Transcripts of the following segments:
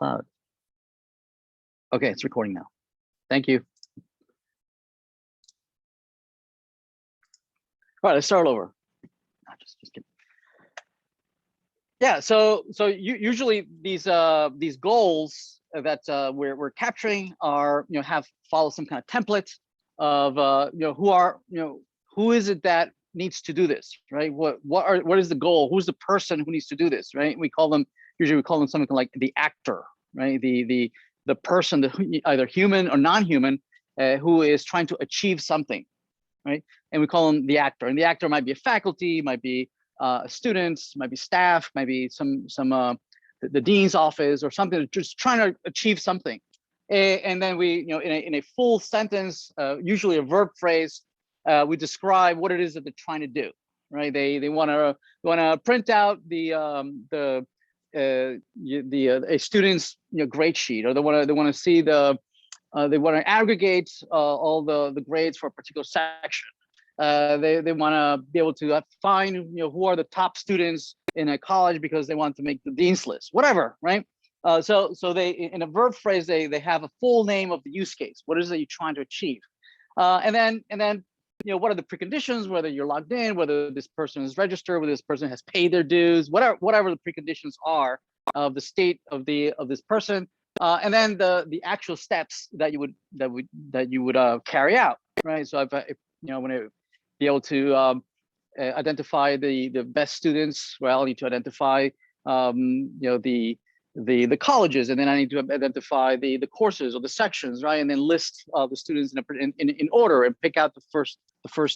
cloud. Okay, it's recording now. Thank you. All right, let's start over. Just kidding. Yeah, so usually these goals that we're capturing are follow some kind of template of who is it that needs to do this, right? What is the goal? Who's the person who needs to do this, right? Usually we call them something like the actor, right? The person, either human or non-human, who is trying to achieve something, right? And we call them the actor. And the actor might be a faculty, might be students, might be staff, might be the dean's office or something, just trying to achieve something. And then we, in a full sentence, usually a verb phrase, we describe what it is that they're trying to do, right? They want to print out a student's grade sheet, or they want to see they want to aggregate all the grades for a particular section. They want to be able to find who are the top students in a college because they want to make the dean's list, whatever, right? So they, in a verb phrase, they have a full name of the use case. What is it you're trying to achieve? And then what are the preconditions? Whether you're logged in, whether this person is registered, whether this person has paid their dues, whatever the preconditions are of the state of this person, and then the actual steps that you would carry out, right? So if I want to be able to identify the best students, well, I need to identify the colleges, and then I need to identify the courses or the sections, right? And then list the students in order and pick out the first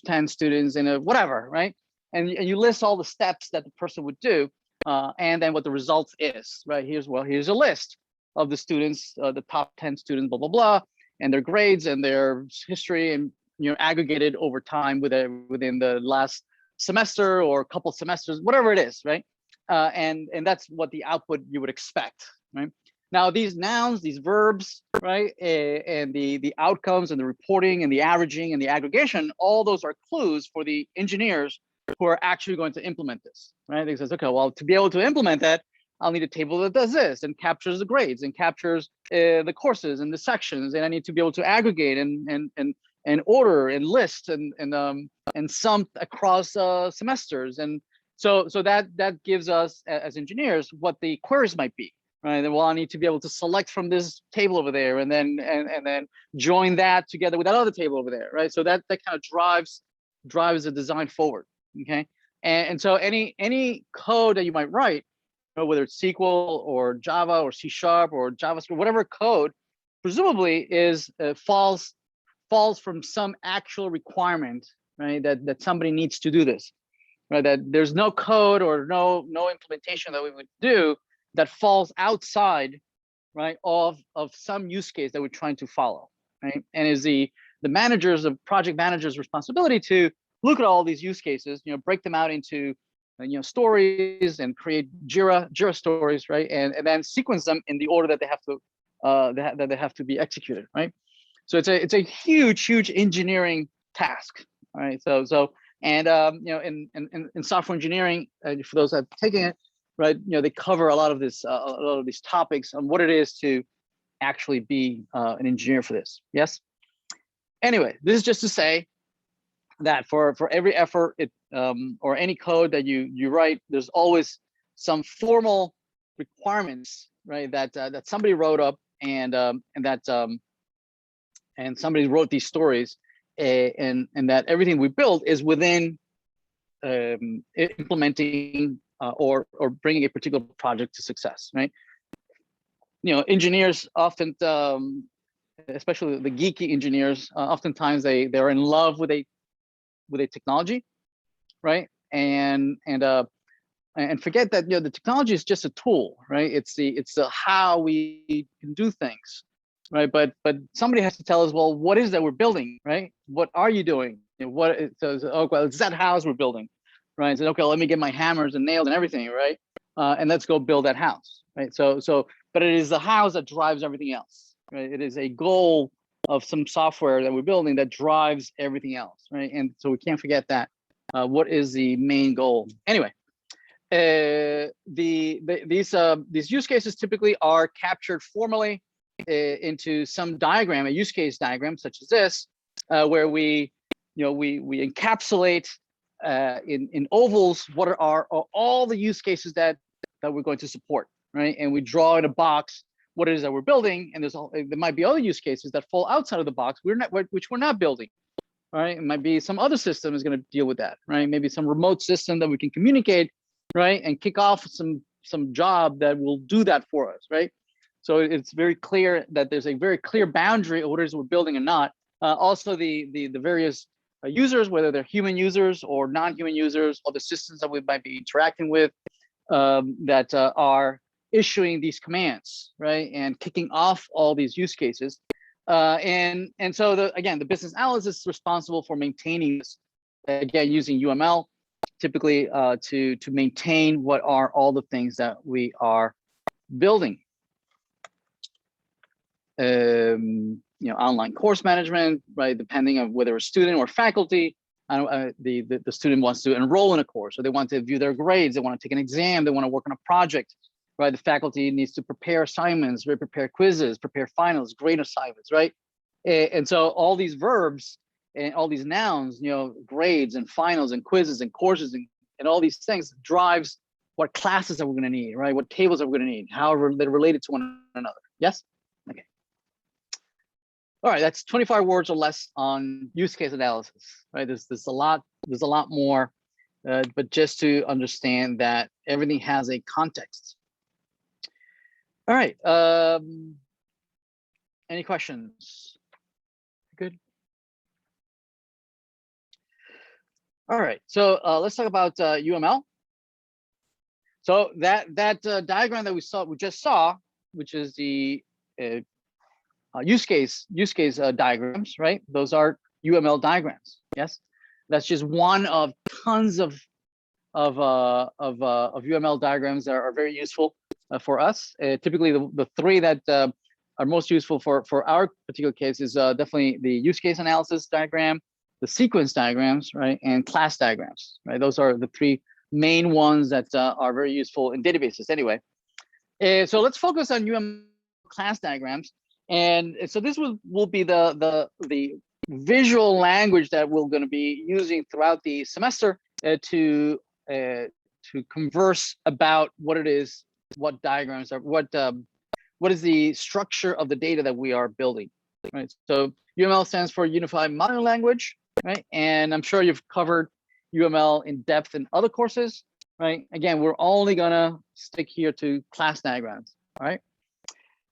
10 students in a whatever, right? And you list all the steps that the person would do, and then what the result is, right? Here's a list of the students, the top 10 students, blah blah blah, and their grades and their history, and aggregated over time within the last semester or a couple semesters, whatever it is, right? And that's what the output you would expect, right? Now these nouns, these verbs, right, and the outcomes and the reporting and the averaging and the aggregation, all those are clues for the engineers who are actually going to implement this, right? They says, okay, well, to be able to implement that, I'll need a table that does this and captures the grades and captures the courses and the sections, and I need to be able to aggregate and order and list and sum across semesters. And so that gives us as engineers what the queries might be, right? Well, I need to be able to select from this table over there, and then join that together with that other table over there, right? So that kind of drives the design forward, okay? And so any code that you might write, whether it's SQL or Java or C# or JavaScript, whatever code, presumably falls from some actual requirement, right? That somebody needs to do this, right? That there's no code or no implementation that we would do that falls outside, right, of some use case that we're trying to follow, right? And is the project managers' responsibility to look at all these use cases, break them out into stories and create Jira stories, right? And then sequence them in the order that they have to be executed, right? So it's a huge engineering task, all right? So in software engineering, for those that have taken it, right, they cover a lot of these topics on what it is to actually be an engineer for this. Yes. Anyway, this is just to say that for every effort or any code that you write, there's always some formal requirements, right? That somebody wrote up and somebody wrote these stories, and that everything we build is within implementing or bringing a particular project to success, right? Engineers often, especially the geeky engineers, oftentimes they're in love with a technology, right? And forget that the technology is just a tool, right? It's the how we can do things, right? But somebody has to tell us, well, what is that we're building, right? What are you doing? Oh, well, it's that house we're building, right? So okay, let me get my hammers and nails and everything, right? And let's go build that house, right? But it is the house that drives everything else, right? It is a goal of some software that we're building that drives everything else, right? And so we can't forget that. What is the main goal? Anyway, these use cases typically are captured formally into some diagram, a use case diagram such as this, where we encapsulate in ovals what are all the use cases that we're going to support, right? And we draw in a box what it is that we're building, and there might be other use cases that fall outside of the box which we're not building, right? It might be some other system is going to deal with that, right? Maybe some remote system that we can communicate, right, and kick off some job that will do that for us, right? So it's very clear that there's a very clear boundary of what it is we're building and not. Also, the various users, whether they're human users or non-human users, or the systems that we might be interacting with that are issuing these commands, right, and kicking off all these use cases. And so again, the business analyst is responsible for maintaining this, again, using UML, typically to maintain what are all the things that we are building. Online course management, right? Depending on whether a student or faculty, the student wants to enroll in a course, or they want to view their grades, they want to take an exam, they want to work on a project, right? The faculty needs to prepare assignments, prepare quizzes, prepare finals, grade assignments, right? And so all these verbs and all these nouns, grades and finals and quizzes and courses and all these things drives what classes are we going to need, right? What tables are we going to need? How they're related to one another. Yes? Okay. All right, that's 25 words or less on use case analysis, right? There's a lot more, but just to understand that everything has a context. All right, any questions? Good. All right, so let's talk about UML. So that diagram that we just saw, which is the use case diagrams, right? Those are UML diagrams. Yes, that's just one of tons of UML diagrams that are very useful for us. Typically, the three that are most useful for our particular case is definitely the use case analysis diagram, the sequence diagrams, right, and class diagrams, right? Those are the three main ones that are very useful in databases. Anyway, so let's focus on UML class diagrams. And so this will be the visual language that we're going to be using throughout the semester to converse about what it is, what diagrams are, what is the structure of the data that we are building, right? So UML stands for Unified Modeling Language, right? And I'm sure you've covered UML in depth in other courses, right? Again, we're only gonna stick here to class diagrams, all right?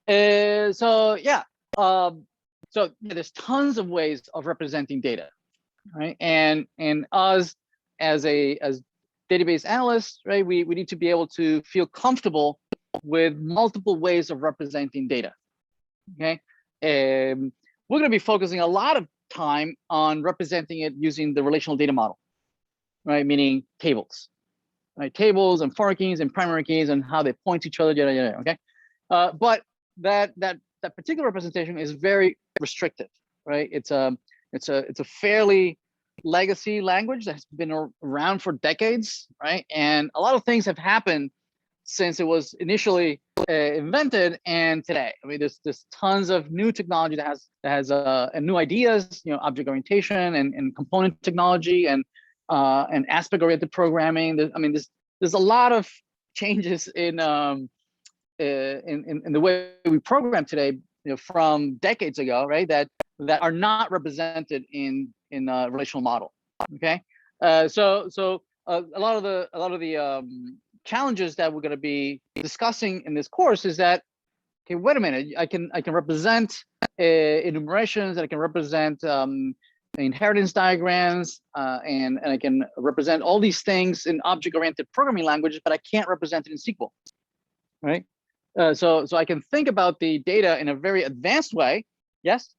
So there's tons of ways of representing data, right? And us as database analysts, right, we need to be able to feel comfortable with multiple ways of representing data. Okay, we're going to be focusing a lot of time on representing it using the relational data model, right? Meaning tables, right? Tables and foreign keys and primary keys and how they point to each other, yada, yada, okay? But that particular representation is very restrictive, right? It's a fairly legacy language that's been around for decades, right? And a lot of things have happened since it was initially invented and today. I mean, there's tons of new technology that has and new ideas, object orientation and component technology and aspect oriented programming. There's a lot of changes in the way we program today, from decades ago, right? That are not represented in a relational model. Okay, so a lot of the challenges that we're going to be discussing in this course is that, okay, wait a minute, I can represent enumerations, and I can represent inheritance diagrams, and I can represent all these things in object-oriented programming languages, but I can't represent it in SQL, right? So I can think about the data in a very advanced way, yes,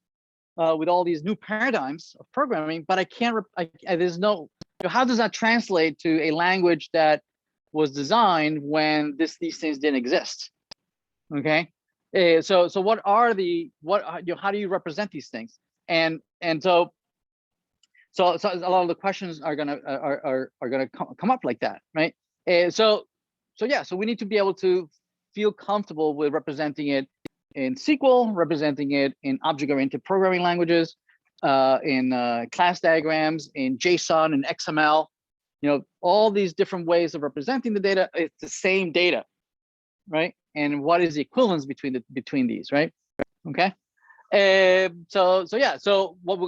with all these new paradigms of programming, but I can't. There's no. How does that translate to a language that was designed when these things didn't exist? Okay, so what are the how do you represent these things? And so a lot of the questions are gonna come up like that, right? So we need to be able to feel comfortable with representing it in SQL, representing it in object-oriented programming languages, in class diagrams, in JSON and XML. All these different ways of representing the data. It's the same data, right? And what is the equivalence between these, right? Okay. So what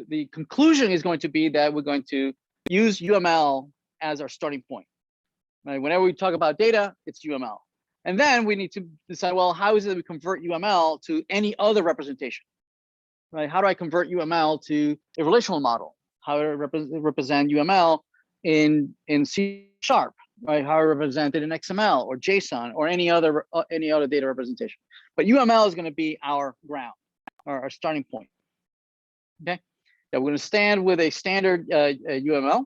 the conclusion is going to be that we're going to use UML as our starting point, right? Whenever we talk about data, it's UML. And then we need to decide, well, how is it that we convert UML to any other representation, right? How do I convert UML to a relational model? How do I represent UML in C#, right? How I represent it in XML or JSON or any other data representation. But UML is going to be our ground, our starting point. Okay, yeah, we're going to stand with a standard UML.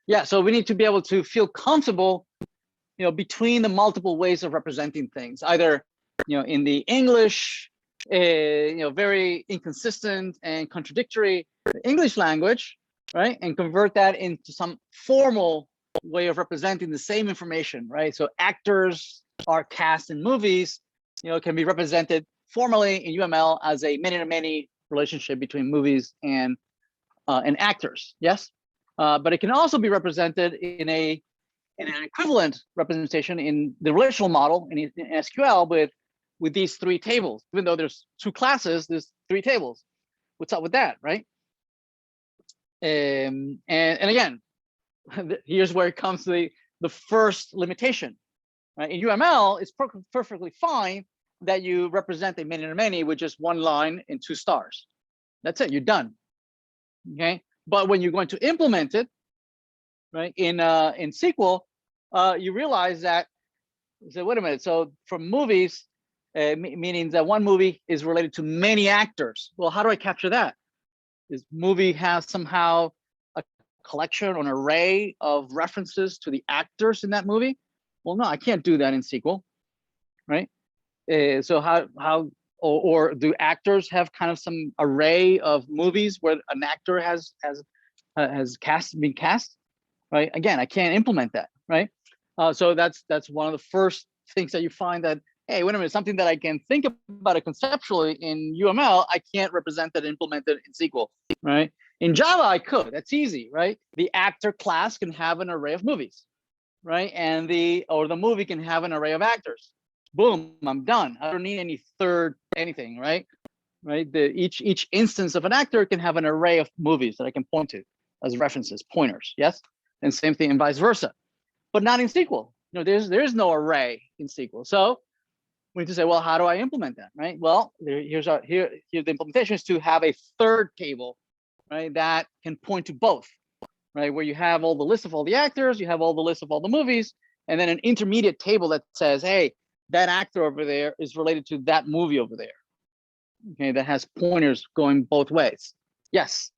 Yeah, so we need to be able to feel comfortable, between the multiple ways of representing things, either, in the English, very inconsistent and contradictory English language, right? And convert that into some formal way of representing the same information, right? So actors are cast in movies, can be represented formally in UML as a many-to-many relationship between movies and actors, yes? But it can also be represented in an equivalent representation in the relational model in SQL with these three tables. Even though there's two classes, there's three tables. What's up with that, right? And again, here's where it comes to the first limitation. Right? In UML, it's perfectly fine that you represent a many-to-many with just one line and two stars. That's it, you're done. Okay, but when you're going to implement it, right, in SQL, you realize that, so wait a minute, so from movies, meaning that one movie is related to many actors. Well, how do I capture that? Is movie has somehow a collection or an array of references to the actors in that movie? Well, no, I can't do that in SQL, right? So how or do actors have kind of some array of movies where an actor has been cast, right? Again, I can't implement that, right? So that's one of the first things that you find that, hey, wait a minute, something that I can think about it conceptually in UML, I can't represent it and implement it in SQL, right? In Java, I could. That's easy, right? The actor class can have an array of movies, right? And the movie can have an array of actors. Boom, I'm done. I don't need any third anything, right? Right. Each instance of an actor can have an array of movies that I can point to as references, pointers. Yes, and same thing and vice versa, but not in SQL. There is no array in SQL. So we need to say, well, how do I implement that, right? Well, here's the implementation is to have a third table, right, that can point to both, right, where you have all the list of all the actors, you have all the list of all the movies, and then an intermediate table that says, hey, that actor over there is related to that movie over there. Okay, that has pointers going both ways. Yes.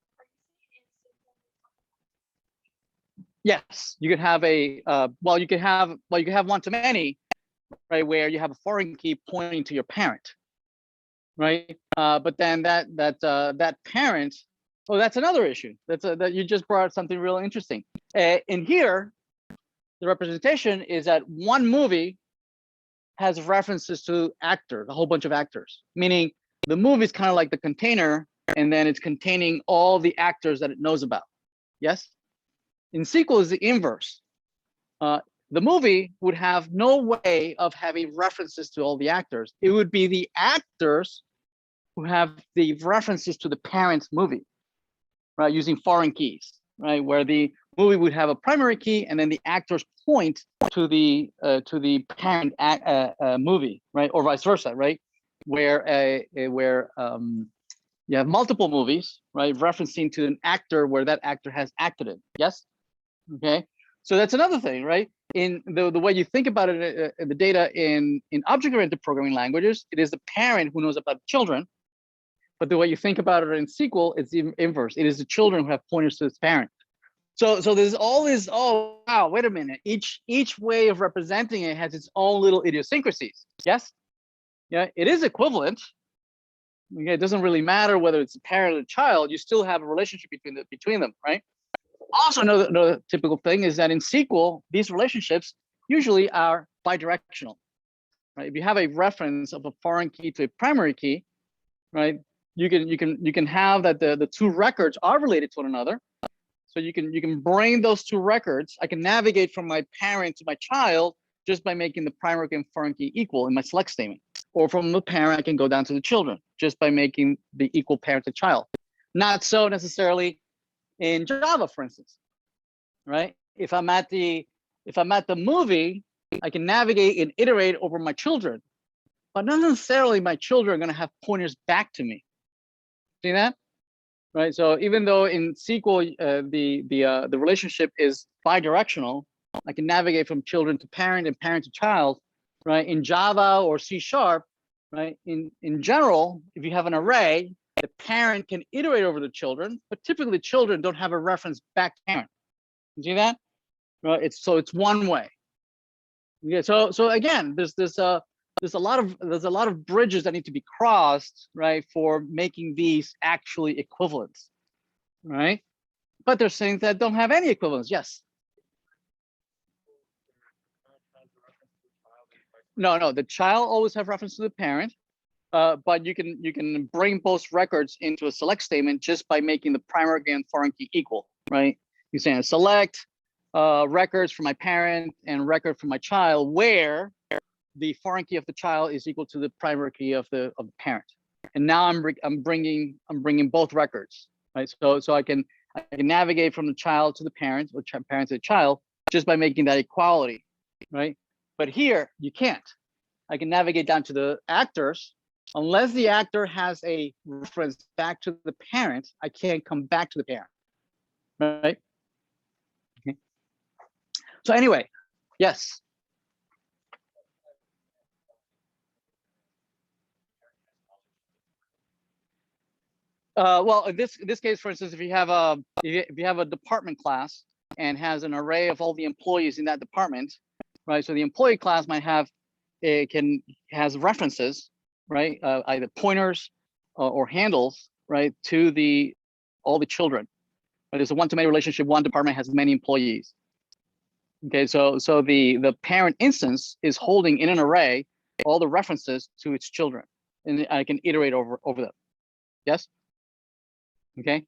Yes, you could have a you could have one-to-many, right, where you have a foreign key pointing to your parent, right? But then that parent, oh, that's another issue. That you just brought up something real interesting. In here, the representation is that one movie has references to actors, a whole bunch of actors, meaning the movie is kind of like the container, and then it's containing all the actors that it knows about. Yes? In SQL is the inverse. The movie would have no way of having references to all the actors. It would be the actors who have the references to the parent movie, right? Using foreign keys, right? Where the movie would have a primary key, and then the actors point to the parent movie, right? Or vice versa, right? Where you have multiple movies, right, referencing to an actor where that actor has acted in. Yes. Okay. So that's another thing, right? In the way you think about it, the data in object-oriented programming languages, it is the parent who knows about the children. But the way you think about it in SQL, it's the inverse. It is the children who have pointers to its parent. So there's all this, oh, wow, wait a minute. Each way of representing it has its own little idiosyncrasies. Yes? Yeah, it is equivalent. Okay, it doesn't really matter whether it's a parent or a child. You still have a relationship between them, right? Also, another typical thing is that in SQL, these relationships usually are bidirectional, right? If you have a reference of a foreign key to a primary key, right, you can have that the two records are related to one another. So you can bring those two records. I can navigate from my parent to my child just by making the primary key and foreign key equal in my select statement. Or from the parent, I can go down to the children just by making the equal parent to child. Not so necessarily in Java, for instance, right? If I'm at the movie, I can navigate and iterate over my children, but not necessarily my children are going to have pointers back to me. See that? Right. So even though in SQL the relationship is bidirectional, I can navigate from children to parent and parent to child. Right. In Java or C#, right. In general, if you have an array, the parent can iterate over the children, but typically children don't have a reference back to parent. You see that? Right. It's one way. Yeah. So again, there's a lot of bridges that need to be crossed, right, for making these actually equivalents, right? But there's things that don't have any equivalence. Yes. No, the child always have reference to the parent, but you can bring both records into a select statement just by making the primary key and foreign key equal, right? You're saying select records for my parent and record for my child, where the foreign key of the child is equal to the primary key of the parent. And now I'm bringing both records, right? So I can navigate from the child to the parent, or parent to the child, just by making that equality, right? But here you can't. I can navigate down to the actors. Unless the actor has a reference back to the parent, I can't come back to the parent, right? Okay. So anyway, yes. Well, in this case, for instance, if you have a department class and has an array of all the employees in that department, right? So the employee class might have has references, right? Either pointers or handles, right, to all the children. But it's a one-to-many relationship. One department has many employees. Okay, so the parent instance is holding in an array all the references to its children, and I can iterate over them. Yes. Okay.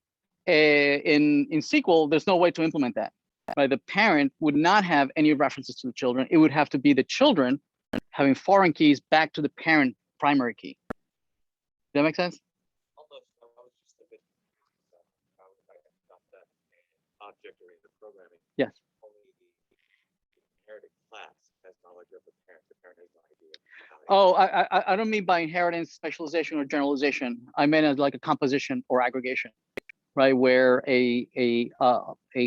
In SQL, there's no way to implement that. Right? The parent would not have any references to the children. It would have to be the children having foreign keys back to the parent primary key. Does that make sense? Almost, I was just a bit how I got that object-oriented programming. Yes. Only the inherited class has knowledge of the parent. The parent has no idea. Oh, I don't mean by inheritance, specialization, or generalization. I meant as like a composition or aggregation, right? Where a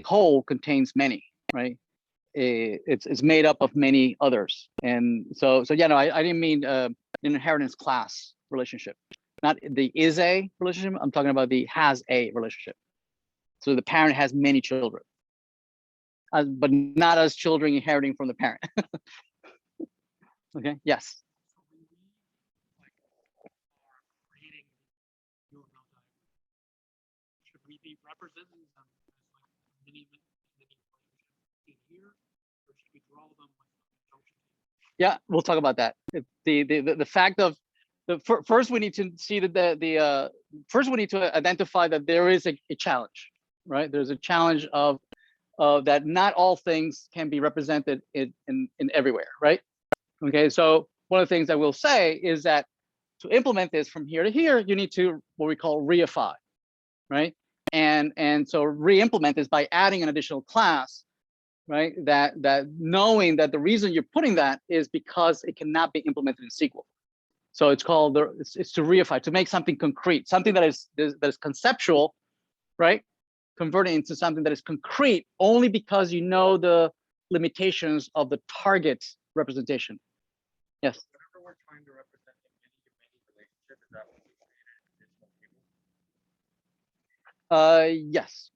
whole contains many, right? It's made up of many others, and so yeah, no, I didn't mean an inheritance class relationship, not the is a relationship. I'm talking about the has a relationship. So the parent has many children, but not as children inheriting from the parent. Okay. Yes. Should we be representing them as like mini in here, or should we draw them like conjunction? Yeah, we'll talk about that. The fact of first we need to see that first we need to identify that there is a challenge, right? There's a challenge of that not all things can be represented in everywhere, right? Okay, so one of the things I will say is that to implement this from here to here, you need to what we call reify, right? And so re-implement this by adding an additional class, right? That knowing that the reason you're putting that is because it cannot be implemented in SQL. So it's called it's to reify, to make something concrete, something that is conceptual, right? Converting into something that is concrete only because you know the limitations of the target representation. Yes. Whenever we're trying to represent a many-to-many relationship, is that when we create an additional table? Yes.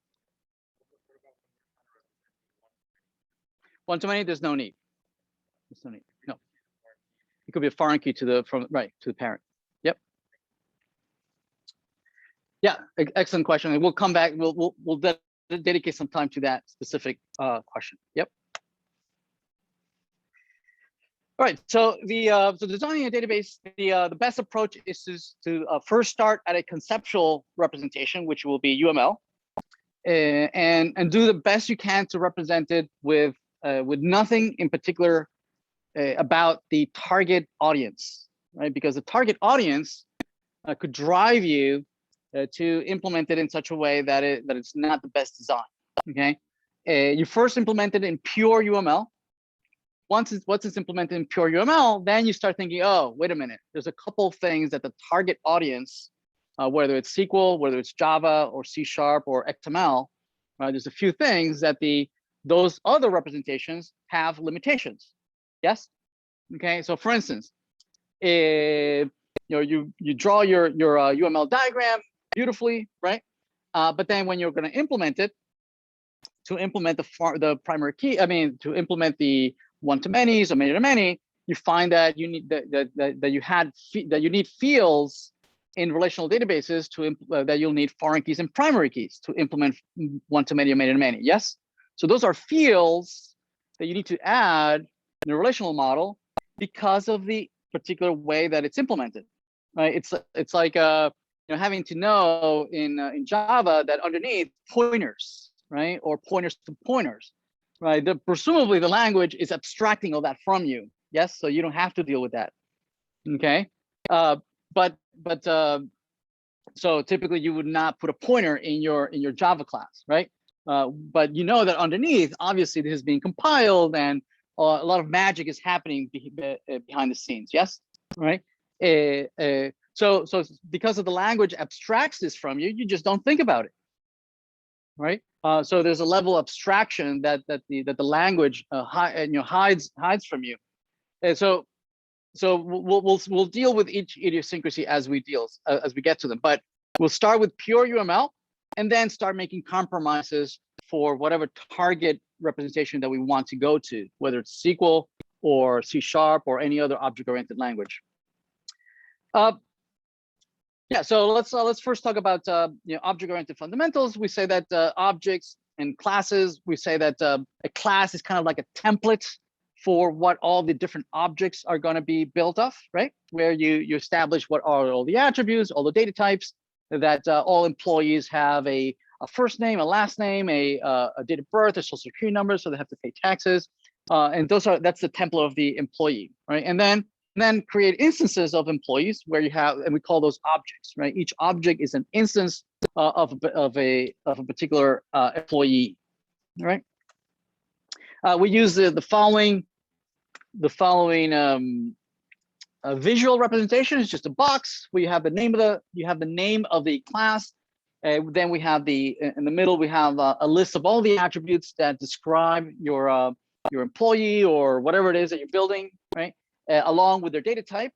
One-to-many, there's no need. There's no need. No. It could be a foreign key to the parent. Yep. Yeah, excellent question. And we'll come back. We'll dedicate some time to that specific question. Yep. All right, so so designing a database, the best approach is to first start at a conceptual representation, which will be UML, and do the best you can to represent it with nothing in particular about the target audience, right? Because the target audience could drive you to implement it in such a way that it's not the best design. Okay, you first implement it in pure UML. Once it's implemented in pure UML, then you start thinking, oh, wait a minute, there's a couple things that the target audience, whether it's SQL, whether it's Java or C# or XML, right? There's a few things that those other representations have limitations. Yes. Okay. So for instance, you draw your UML diagram beautifully, right? But then when you're going to implement it, to implement the primary key, to implement the one-to-manys or many-to-many, you find that you need that you need fields in relational databases that you'll need foreign keys and primary keys to implement one-to-many or many-to-many. Yes, so those are fields that you need to add in a relational model because of the particular way that it's implemented. Right? It's like having to know in Java that underneath pointers, right, or pointers to pointers. Right, presumably the language is abstracting all that from you. Yes, so you don't have to deal with that. Okay, so typically you would not put a pointer in your Java class, right? But you know that underneath, obviously, this is being compiled and a lot of magic is happening behind the scenes. Yes, right. So because of the language abstracts this from you, you just don't think about it. Right. So there's a level of abstraction that the language hides from you. And so we'll deal with each idiosyncrasy as we get to them. But we'll start with pure UML and then start making compromises for whatever target representation that we want to go to, whether it's SQL or C# or any other object-oriented language. Yeah, so let's first talk about object-oriented fundamentals. We say that objects and classes. We say that a class is kind of like a template for what all the different objects are going to be built off, right? Where you establish what are all the attributes, all the data types, that all employees have a first name, a last name, a date of birth, a social security number, so they have to pay taxes, and that's the template of the employee, right? And then create instances of employees where you have, and we call those objects, right? Each object is an instance of a particular employee, right? We use the following visual representation. Is just a box where you have the name of the class. Then we have in the middle we have a list of all the attributes that describe your employee or whatever it is that you're building, right? Along with their data type,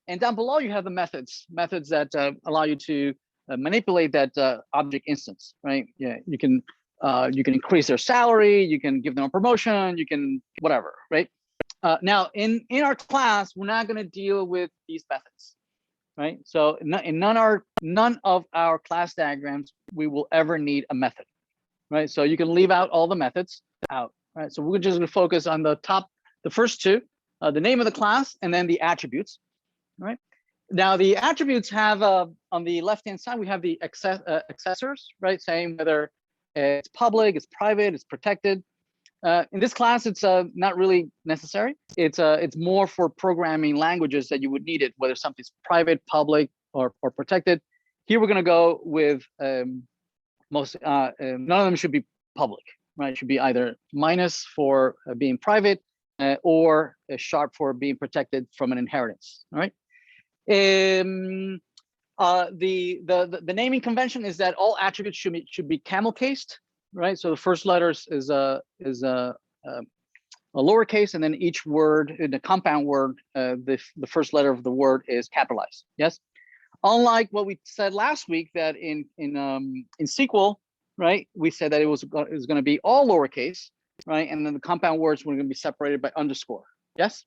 and down below you have the methods that allow you to manipulate that object instance, right? Yeah, you can increase their salary, you can give them a promotion, you can whatever, right? Now in our class, we're not going to deal with these methods, right? So in none of our class diagrams we will ever need a method, right? So you can leave out all the methods out, right? So we're just going to focus on the first two. The name of the class, and then the attributes, right? Now the attributes have, on the left-hand side, we have the accessors, right? Saying whether it's public, it's private, it's protected. In this class, it's not really necessary. It's more for programming languages that you would need it, whether something's private, public, or protected. Here we're gonna go with none of them should be public, right? It should be either minus for being private, or a sharp for being protected from an inheritance. All right. The naming convention is that all attributes should be camel cased, right? So the first letter is a lowercase, and then each word in the compound word, the first letter of the word is capitalized. Yes. Unlike what we said last week, that in SQL, right, we said that it was going to be all lowercase. Right, and then the compound words were going to be separated by underscore. Yes,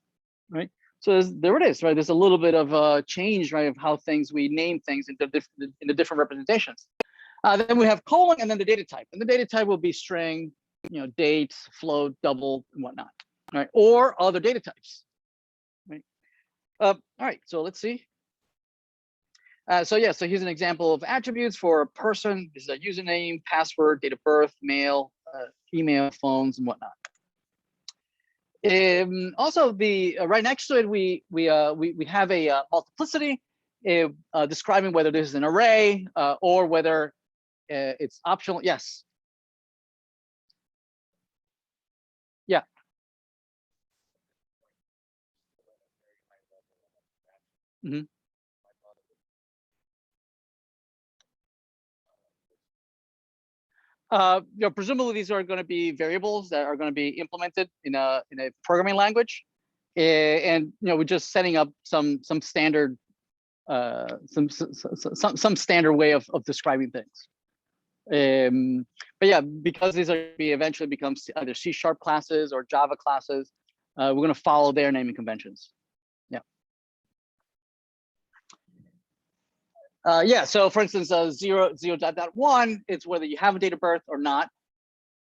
right. So there it is. Right, there's a little bit of a change, right, of how we name things in the different representations. Then we have colon and then the data type. And the data type will be string, date, float, double, and whatnot, right? Or other data types, right? All right, so let's see. So here's an example of attributes for a person. This is a username, password, date of birth, mail, email, phones, and whatnot. Also, right next to it, we have a multiplicity describing whether this is an array or whether it's optional. Yes. Yeah. Mm-hmm. Presumably these are going to be variables that are going to be implemented in a programming language, and we're just setting up some standard some standard way of describing things. But yeah, because these are going to be eventually become either C# classes or Java classes, we're going to follow their naming conventions. Yeah, so for instance, 0.1, it's whether you have a date of birth or not.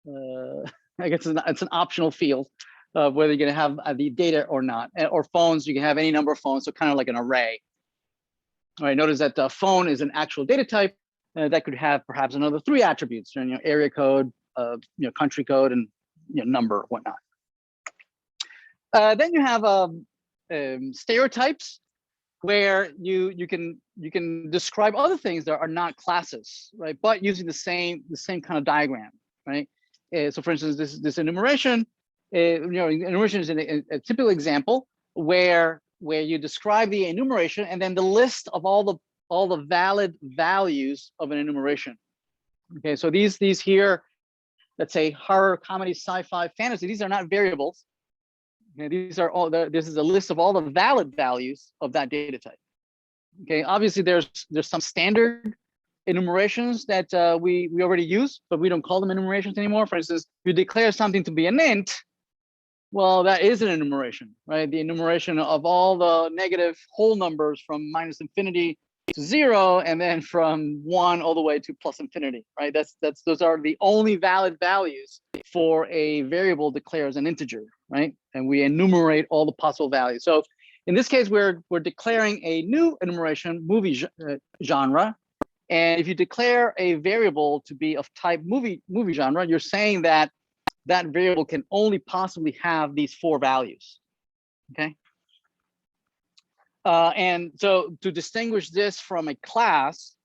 I guess it's an optional field, whether you're going to have the data or not. Or phones, you can have any number of phones, so kind of like an array. All right, notice that the phone is an actual data type that could have perhaps another 3 attributes, area code, country code, and number, whatnot. Then you have stereotypes, where you can describe other things that are not classes, right? But using the same kind of diagram, right? So for instance, this enumeration, enumeration is a typical example where you describe the enumeration and then the list of all the valid values of an enumeration. Okay, so these here, let's say horror, comedy, sci-fi, fantasy, these are not variables. Okay, these are all this is a list of all the valid values of that data type. Okay, obviously there's some standard enumerations that we already use, but we don't call them enumerations anymore. For instance, if you declare something to be an int, well, that is an enumeration, right? The enumeration of all the negative whole numbers from -infinity to 0, and then from 1 all the way to +infinity, right? Those are the only valid values for a variable declared as an integer, right? And we enumerate all the possible values. So in this case, we're declaring a new enumeration, movie genre. And if you declare a variable to be of type movie genre, you're saying that that variable can only possibly have these 4 values, okay? And so to distinguish this from a class,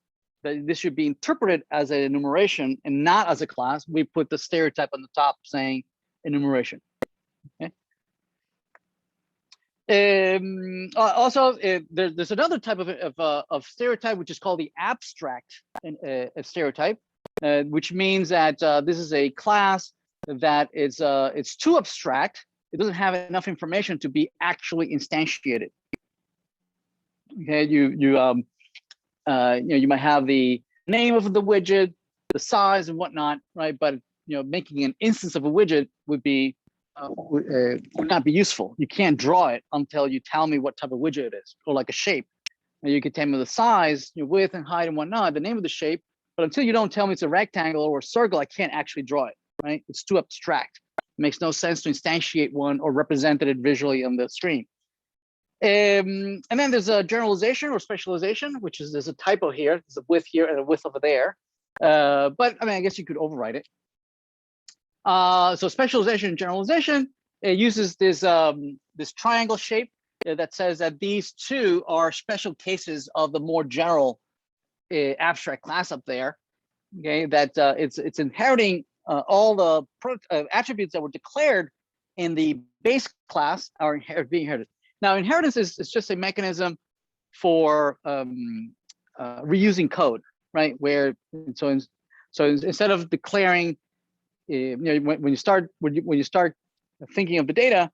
that this should be interpreted as an enumeration and not as a class, we put the stereotype on the top saying enumeration, okay? Also, there's another type of stereotype, which is called the abstract stereotype, which means that this is a class that is it's too abstract. It doesn't have enough information to be actually instantiated. Okay, you might have the name of the widget, the size and whatnot, right? But making an instance of a widget would not be useful. You can't draw it until you tell me what type of widget it is, or like a shape. And you can tell me the size, width and height and whatnot, the name of the shape. But until you don't tell me it's a rectangle or a circle, I can't actually draw it, right? It's too abstract. It makes no sense to instantiate one or represent it visually on the screen. And then there's a generalization or specialization, which is there's a typo here. There's a width here and a width over there. But I mean, I guess you could overwrite it. So specialization and generalization, it uses this this triangle shape that says that these two are special cases of the more general abstract class up there. Okay, that it's inheriting all the attributes that were declared in the base class are being inherited. Now, inheritance is just a mechanism for reusing code, right? Where so instead of declaring, when you start thinking of the data,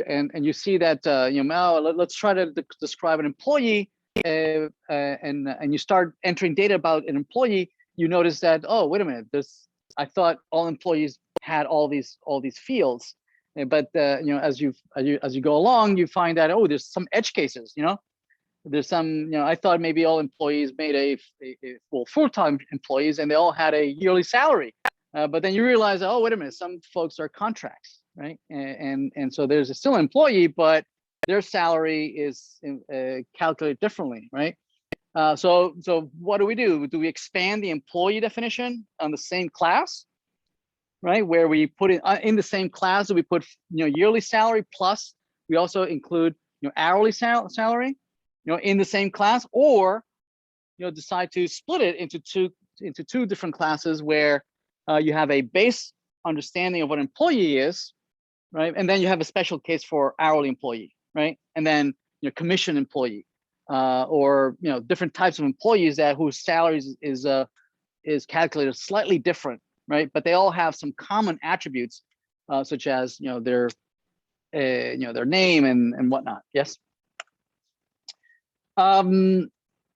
and you see that let's try to describe an employee, and you start entering data about an employee, you notice that, oh, wait a minute, I thought all employees had all these fields. But as you go along, you find that, oh, there's some edge cases, there's some, I thought maybe all employees made well, full-time employees, and they all had a yearly salary. But then you realize, oh, wait a minute, some folks are contracts, right? And so there's still an employee, but their salary is calculated differently, right? So what do? Do we expand the employee definition on the same class, right? Where we put it in the same class, we put yearly salary plus we also include hourly salary, in the same class, or decide to split it into two different classes where you have a base understanding of what employee is, right? And then you have a special case for hourly employee, right? And then commission employee, or different types of employees whose salaries is calculated slightly different, right? But they all have some common attributes, such as their name and whatnot. Yes.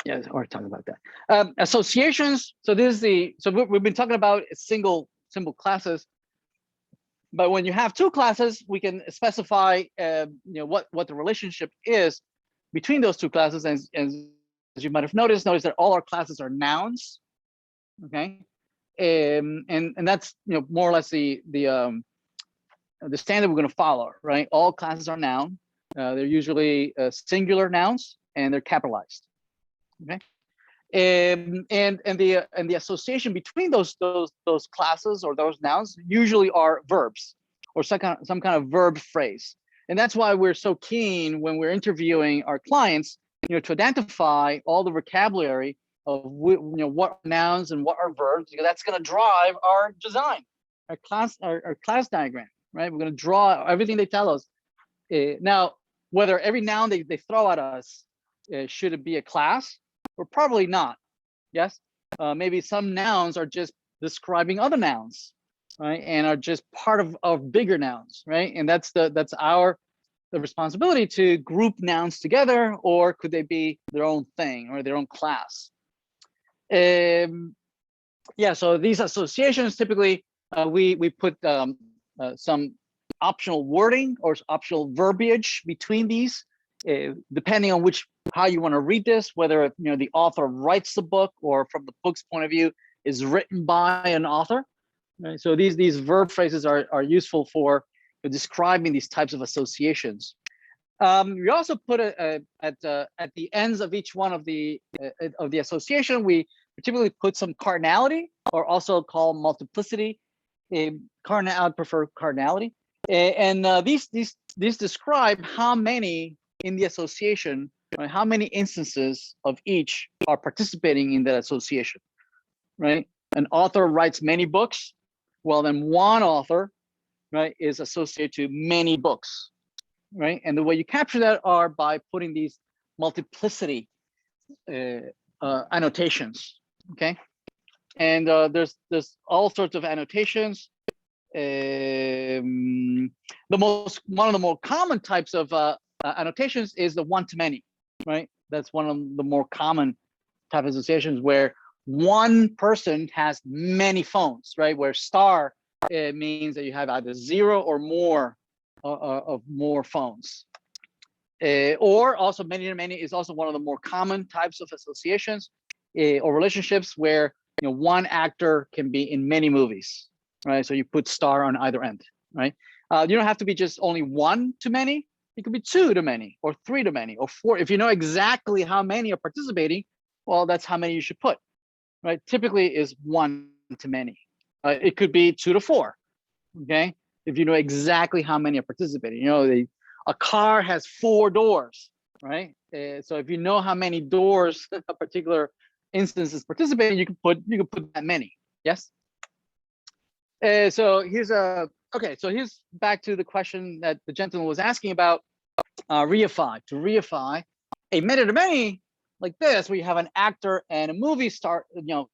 Yeah, we're talking about that. Associations. So this is we've been talking about single classes, but when you have two classes, we can specify what the relationship is between those two classes. And as you might have noticed that all our classes are nouns. Okay, and that's more or less the standard we're going to follow, right? All classes are noun. They're usually singular nouns, and they're capitalized. Okay, and the association between those classes or those nouns usually are verbs or some kind of verb phrase, and that's why we're so keen when we're interviewing our clients, to identify all the vocabulary of what are nouns and what are verbs, because that's going to drive our design, our class diagram, right? We're going to draw everything they tell us. Now, whether every noun they throw at us should it be a class? Or probably not. Yes, maybe some nouns are just describing other nouns, right? And are just part of bigger nouns, right? And that's the responsibility to group nouns together, or could they be their own thing or their own class? Yeah, so these associations typically we put some optional wording or optional verbiage between these, depending on how you want to read this, whether the author writes the book or from the book's point of view is written by an author. Right? So these verb phrases are useful for describing these types of associations. We also put at the ends of each one of the association, we typically put some cardinality, or also called multiplicity. I'd prefer cardinality, and these describe how many in the association, right? How many instances of each are participating in that association, right? An author writes many books, well, then one author, right, is associated to many books, right? And the way you capture that are by putting these multiplicity annotations, okay? And there's all sorts of annotations. One of the more common types of annotations is the one-to-many, right? That's one of the more common type of associations where one person has many phones, right? Where star means that you have either 0 or more of more phones. Or also many-to-many is also one of the more common types of associations or relationships where one actor can be in many movies, right? So you put star on either end, right? You don't have to be just only one to many. It could be 2 to many, or 3 to many, or 4. If you know exactly how many are participating, well, that's how many you should put, right? Typically is 1 to many. It could be 2 to 4, okay? If you know exactly how many are participating. A car has 4 doors, right? So if you know how many doors a particular instance is participating, you can put that many. Yes. So here's back to the question that the gentleman was asking about reify. To reify a many-to-many like this, where you have an actor and a movie star,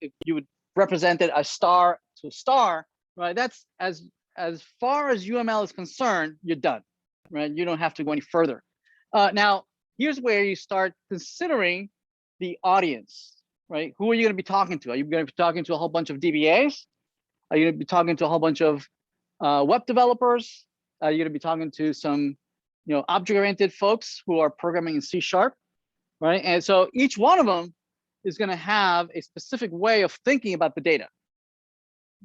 if you would represent it as star to star, right? That's as far as UML is concerned, you're done, right? You don't have to go any further. Now, here's where you start considering the audience, right? Who are you going to be talking to? Are you going to be talking to a whole bunch of DBAs? Are you going to be talking to a whole bunch of web developers? Are you going to be talking to some, object-oriented folks who are programming in C#? right? And so each one of them is going to have a specific way of thinking about the data.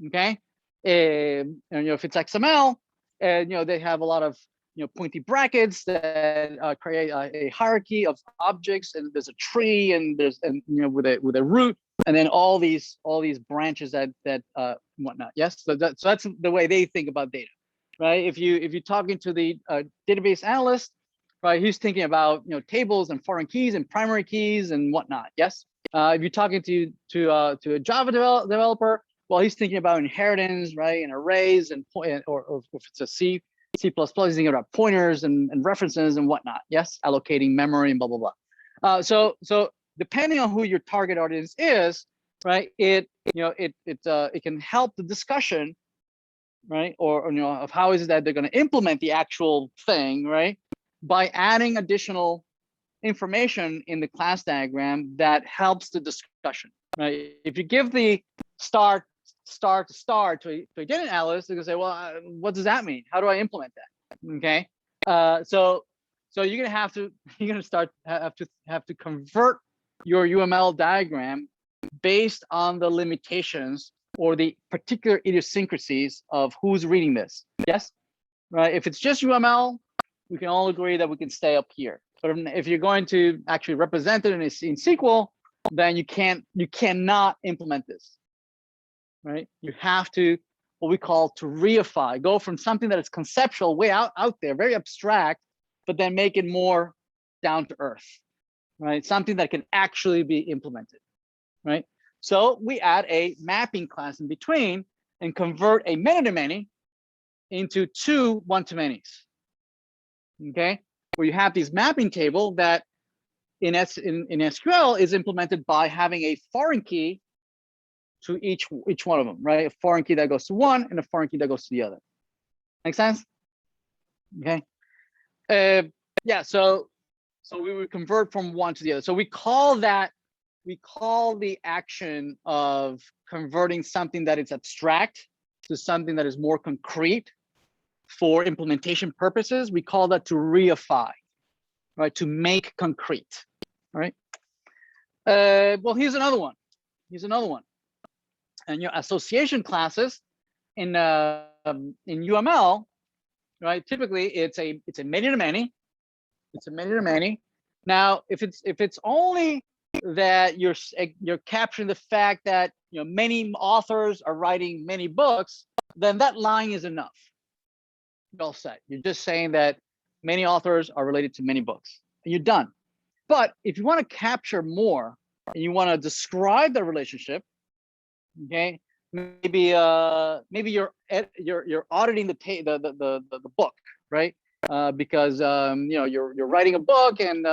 Okay, and if it's XML, and they have a lot of pointy brackets that create a hierarchy of objects, and there's a tree, and there's with a root, and then all these branches that whatnot. Yes, so that's the way they think about data, right? If you're talking to the database analyst, right, he's thinking about tables and foreign keys and primary keys and whatnot. Yes, if you're talking to a Java developer, well, he's thinking about inheritance, right, and arrays, and or if it's a C++, he's thinking about pointers and references and whatnot. Yes, allocating memory and blah blah blah. So depending on who your target audience is, right, it can help the discussion, right, or of how is it that they're going to implement the actual thing, right, by adding additional information in the class diagram that helps the discussion, right? If you give the star to a data analyst, they're gonna say, well, what does that mean? How do I implement that? Okay, so you're gonna have to convert your UML diagram based on the limitations or the particular idiosyncrasies of who's reading this. Yes, right. If it's just UML, we can all agree that we can stay up here. But if you're going to actually represent it in SQL, then you cannot implement this, right? You have to, what we call to reify, go from something that is conceptual, way out there, very abstract, but then make it more down to earth, right? Something that can actually be implemented, right? So we add a mapping class in between and convert a many-to-many into two one-to-manys, okay? Where you have this mapping table that in SQL is implemented by having a foreign key to each one of them, right? A foreign key that goes to one and a foreign key that goes to the other. Make sense? Okay. Yeah. So we would convert from one to the other. So we call the action of converting something that is abstract to something that is more concrete for implementation purposes. We call that to reify, right? To make concrete, right? Well, here's another one. And your association classes in UML, right? Typically, it's a many-to-many. It's a many-to-many. Now, if it's only that you're capturing the fact that many authors are writing many books, then that line is enough. Well said. You're just saying that many authors are related to many books, and you're done. But if you want to capture more and you want to describe the relationship, okay, maybe you're auditing the book, right? Because you're writing a book and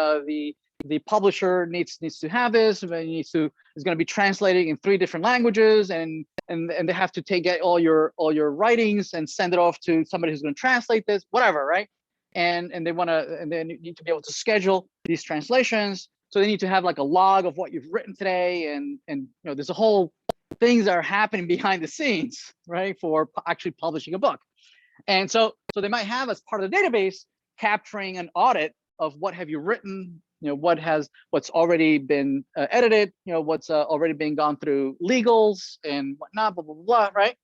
the publisher needs to have this, and is going to be translating in 3 different languages, and they have to get all your writings and send it off to somebody who's going to translate this, whatever, right? And they need to be able to schedule these translations. So they need to have like a log of what you've written today, and there's a whole things that are happening behind the scenes, right, for actually publishing a book. And so they might have as part of the database capturing an audit of what have you written, what's already been edited, what's already been gone through legals and whatnot, blah blah blah, right?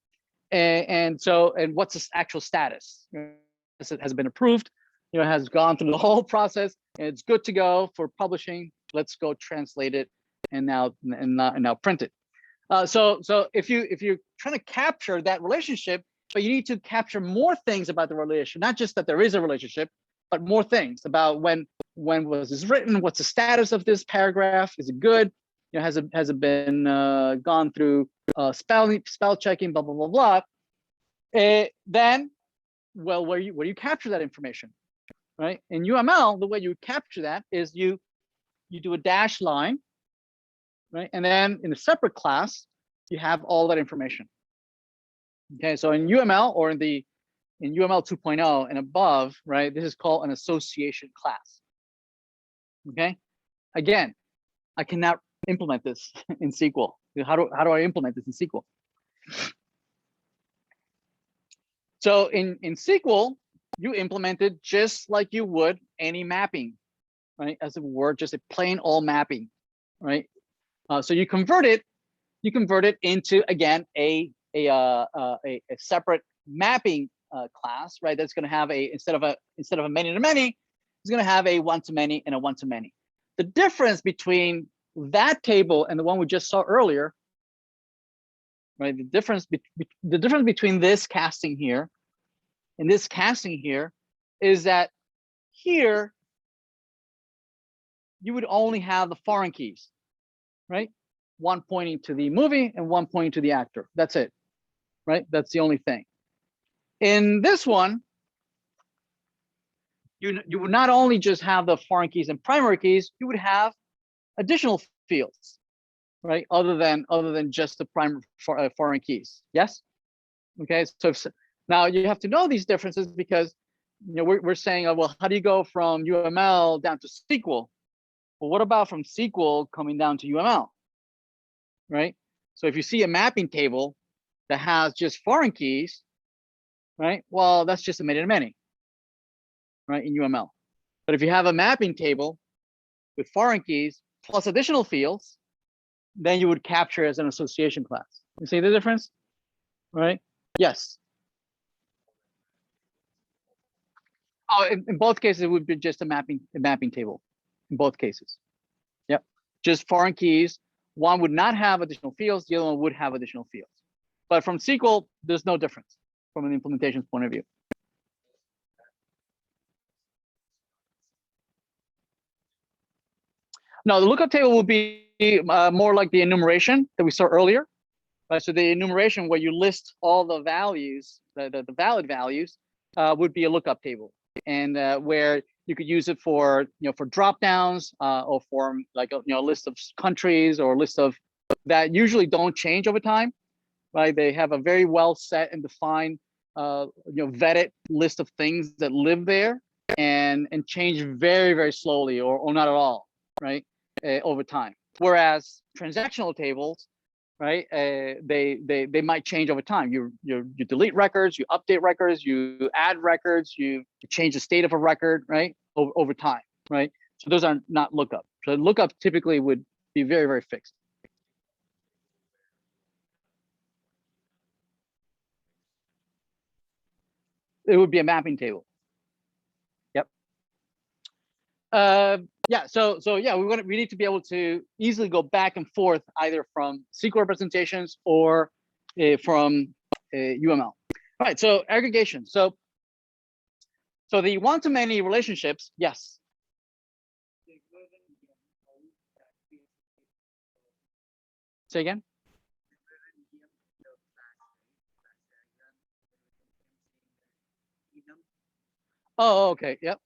And what's the actual status? It has been approved, has gone through the whole process, and it's good to go for publishing. Let's go translate it and now print it. So if you're trying to capture that relationship, but you need to capture more things about the relationship, not just that there is a relationship, but more things about when was this written, what's the status of this paragraph, is it good, has it been gone through spell checking, blah blah blah blah. Then, well, where you capture that information, right? In UML, the way you capture that is you do a dash line, right? And then in a separate class, you have all that information. Okay, so in UML or in UML 2.0 and above, right, this is called an association class. Okay, again, I cannot implement this in SQL. How do I implement this in SQL? So in SQL, you implement it just like you would any mapping. right? As a word, just a plain old mapping, right? So you convert it into, again, a separate mapping class, right? That's going to have instead of a many to many, it's going to have a one to many and a one to many. The difference between that table and the one we just saw earlier, right? The difference between this casting here and this casting here is that here you would only have the foreign keys, right? One pointing to the movie and one pointing to the actor. That's it, right? That's the only thing. In this one, you would not only just have the foreign keys and primary keys, you would have additional fields, right? Other than just the primary foreign keys. Yes. Okay. So now you have to know these differences because we're saying, well, how do you go from UML down to SQL? Well, what about from SQL coming down to UML? Right. So if you see a mapping table that has just foreign keys, right? Well, that's just a many to many, right, in UML. But if you have a mapping table with foreign keys plus additional fields, then you would capture as an association class. You see the difference, right? Yes. Oh, in both cases, it would be just a mapping table. In both cases, yep. Just foreign keys. One would not have additional fields. The other one would have additional fields. But from SQL, there's no difference from an implementation point of view. No, the lookup table will be more like the enumeration that we saw earlier. Right? So the enumeration where you list all the values, the valid values, would be a lookup table, and where you could use it for for drop downs or for like a list of countries or a list of that usually don't change over time. Right? They have a very well set and defined vetted list of things that live there and change very, very slowly or not at all, right? Over time. Whereas transactional tables, right? They might change over time. You delete records, you update records, you add records, you change the state of a record, right? Over time, right? So those are not lookup. So lookup typically would be very, very fixed. It would be a mapping table. Yep. Yeah. So yeah, we need to be able to easily go back and forth either from SQL representations or from UML. All right. So aggregation. So the one-to-many relationships. Yes. Say again. Oh, okay. Yep.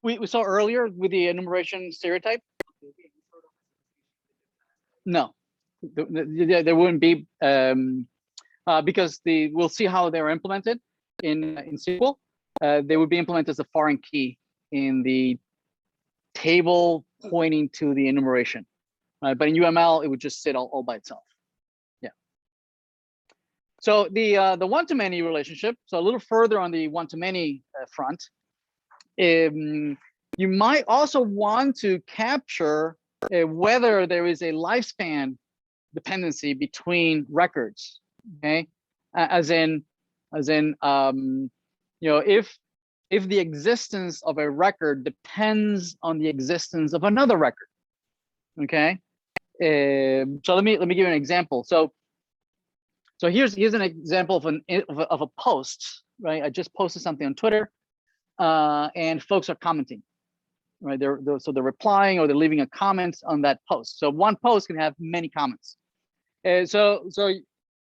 We saw earlier with the enumeration stereotype. No, there wouldn't be because we'll see how they're implemented in SQL. They would be implemented as a foreign key in the table pointing to the enumeration. But in UML, it would just sit all by itself. Yeah. So the one-to-many relationship. So a little further on the one-to-many front. You might also want to capture whether there is a lifespan dependency between records. Okay, as in if the existence of a record depends on the existence of another record. Okay, so let me give you an example. So here's an example of a post. Right, I just posted something on Twitter. And folks are commenting, right? They're replying or they're leaving a comment on that post. So one post can have many comments. So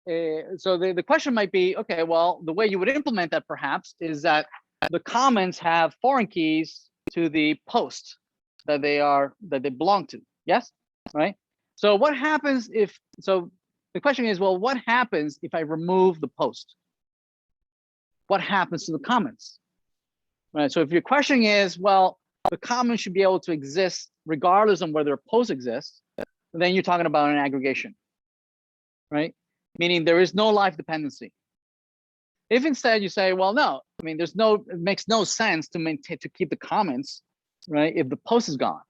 the question might be, okay, well, the way you would implement that perhaps is that the comments have foreign keys to the post that they belong to. Yes, right? So what happens if? So the question is, well, what happens if I remove the post? What happens to the comments? Right. So if your question is, well, the comments should be able to exist regardless of whether a post exists, then you're talking about an aggregation, right? Meaning there is no life dependency. If instead you say, well, no, I mean, it makes no sense to maintain, to keep the comments, right? If the post is gone,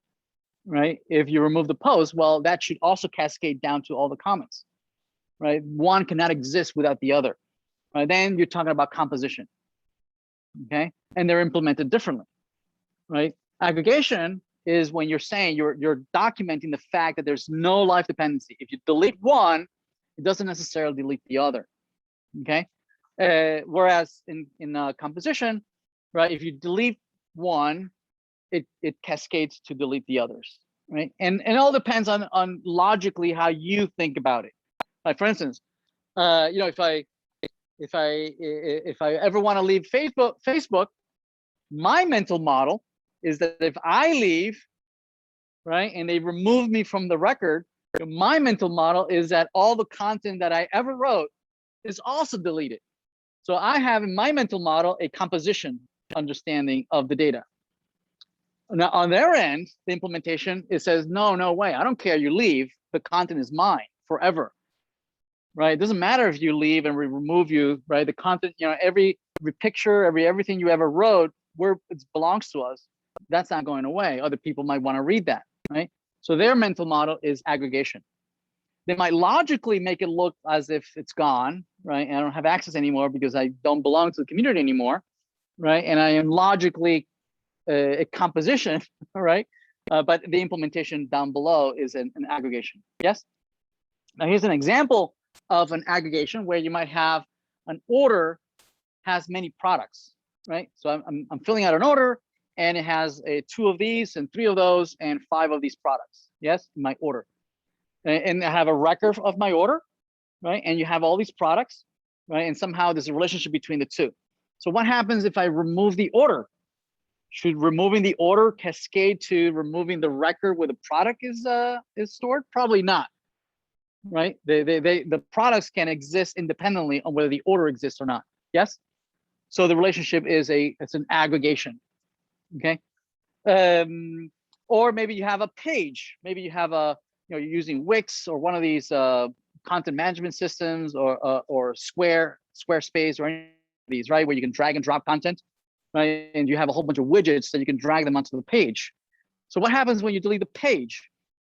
right? If you remove the post, well, that should also cascade down to all the comments, right? One cannot exist without the other, right? Then you're talking about composition, okay? And they're implemented differently, right? Aggregation is when you're saying you're documenting the fact that there's no life dependency. If you delete one, it doesn't necessarily delete the other, okay? Whereas in composition, right? If you delete one, it cascades to delete the others, right? And it all depends on logically how you think about it. Like for instance, you know, if I ever want to leave Facebook, my mental model is that if I leave, right, and they remove me from the record, my mental model is that all the content that I ever wrote is also deleted. So I have in my mental model a composition understanding of the data. Now on their end, the implementation, it says, no way, I don't care you leave, the content is mine forever, right? It doesn't matter if you leave and we remove you, right? The content, you know, every picture, everything you ever wrote, it belongs to us. That's not going away. Other people might want to read that, right? So their mental model is aggregation. They might logically make it look as if it's gone, right? And I don't have access anymore because I don't belong to the community anymore, right? And I am logically a composition, right? But the implementation down below is an aggregation. Yes? Now here's an example of an aggregation where you might have an order has many products, right? So I'm filling out an order and it has 2 of these and 3 of those and 5 of these products. Yes, in my order. And I have a record of my order, right? And you have all these products, right? And somehow there's a relationship between the 2. So what happens if I remove the order? Should removing the order cascade to removing the record where the product is stored? Probably not, right? The products can exist independently on whether the order exists or not. Yes. So the relationship is it's an aggregation. Okay. Or maybe you have a page. Maybe you have you're using Wix or one of these content management systems or Squarespace or any of these, right? Where you can drag and drop content, right? And you have a whole bunch of widgets that you can drag them onto the page. So what happens when you delete the page?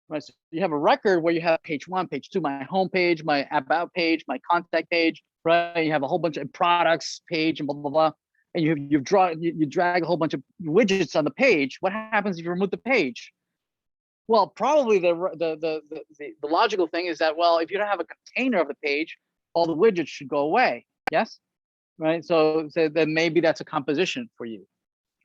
Right, so you have a record where you have page 1, page 2, my home page, my about page, my contact page, right? You have a whole bunch of products page and blah, blah, blah. And you drag a whole bunch of widgets on the page. What happens if you remove the page? Well, probably the logical thing is that, well, if you don't have a container of the page, all the widgets should go away. Yes, right? So then maybe that's a composition for you.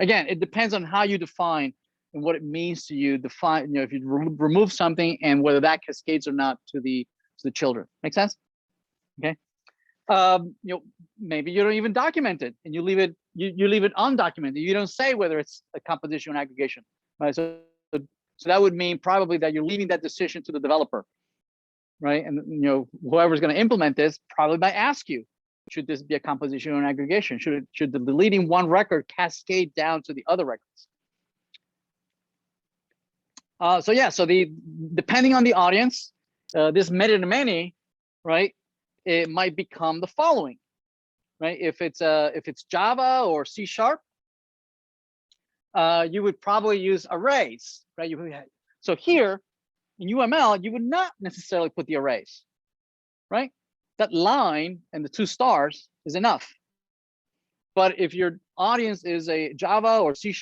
Again, it depends on how you define and what it means to you. Define, you know, if you remove something and whether that cascades or not to the children. Make sense? Okay. You know, maybe you don't even document it and you leave it undocumented. You don't say whether it's a composition or an aggregation, right? So that would mean probably that you're leaving that decision to the developer, right? And you know, whoever's going to implement this probably might ask you, should this be a composition or an aggregation? Should the deleting one record cascade down to the other records? So yeah, so depending on the audience, this many, right? It might become the following, right? If it's Java or C#, you would probably use arrays, right? So here in UML, you would not necessarily put the arrays, right? That line and the 2 stars is enough. But if your audience is a Java or C#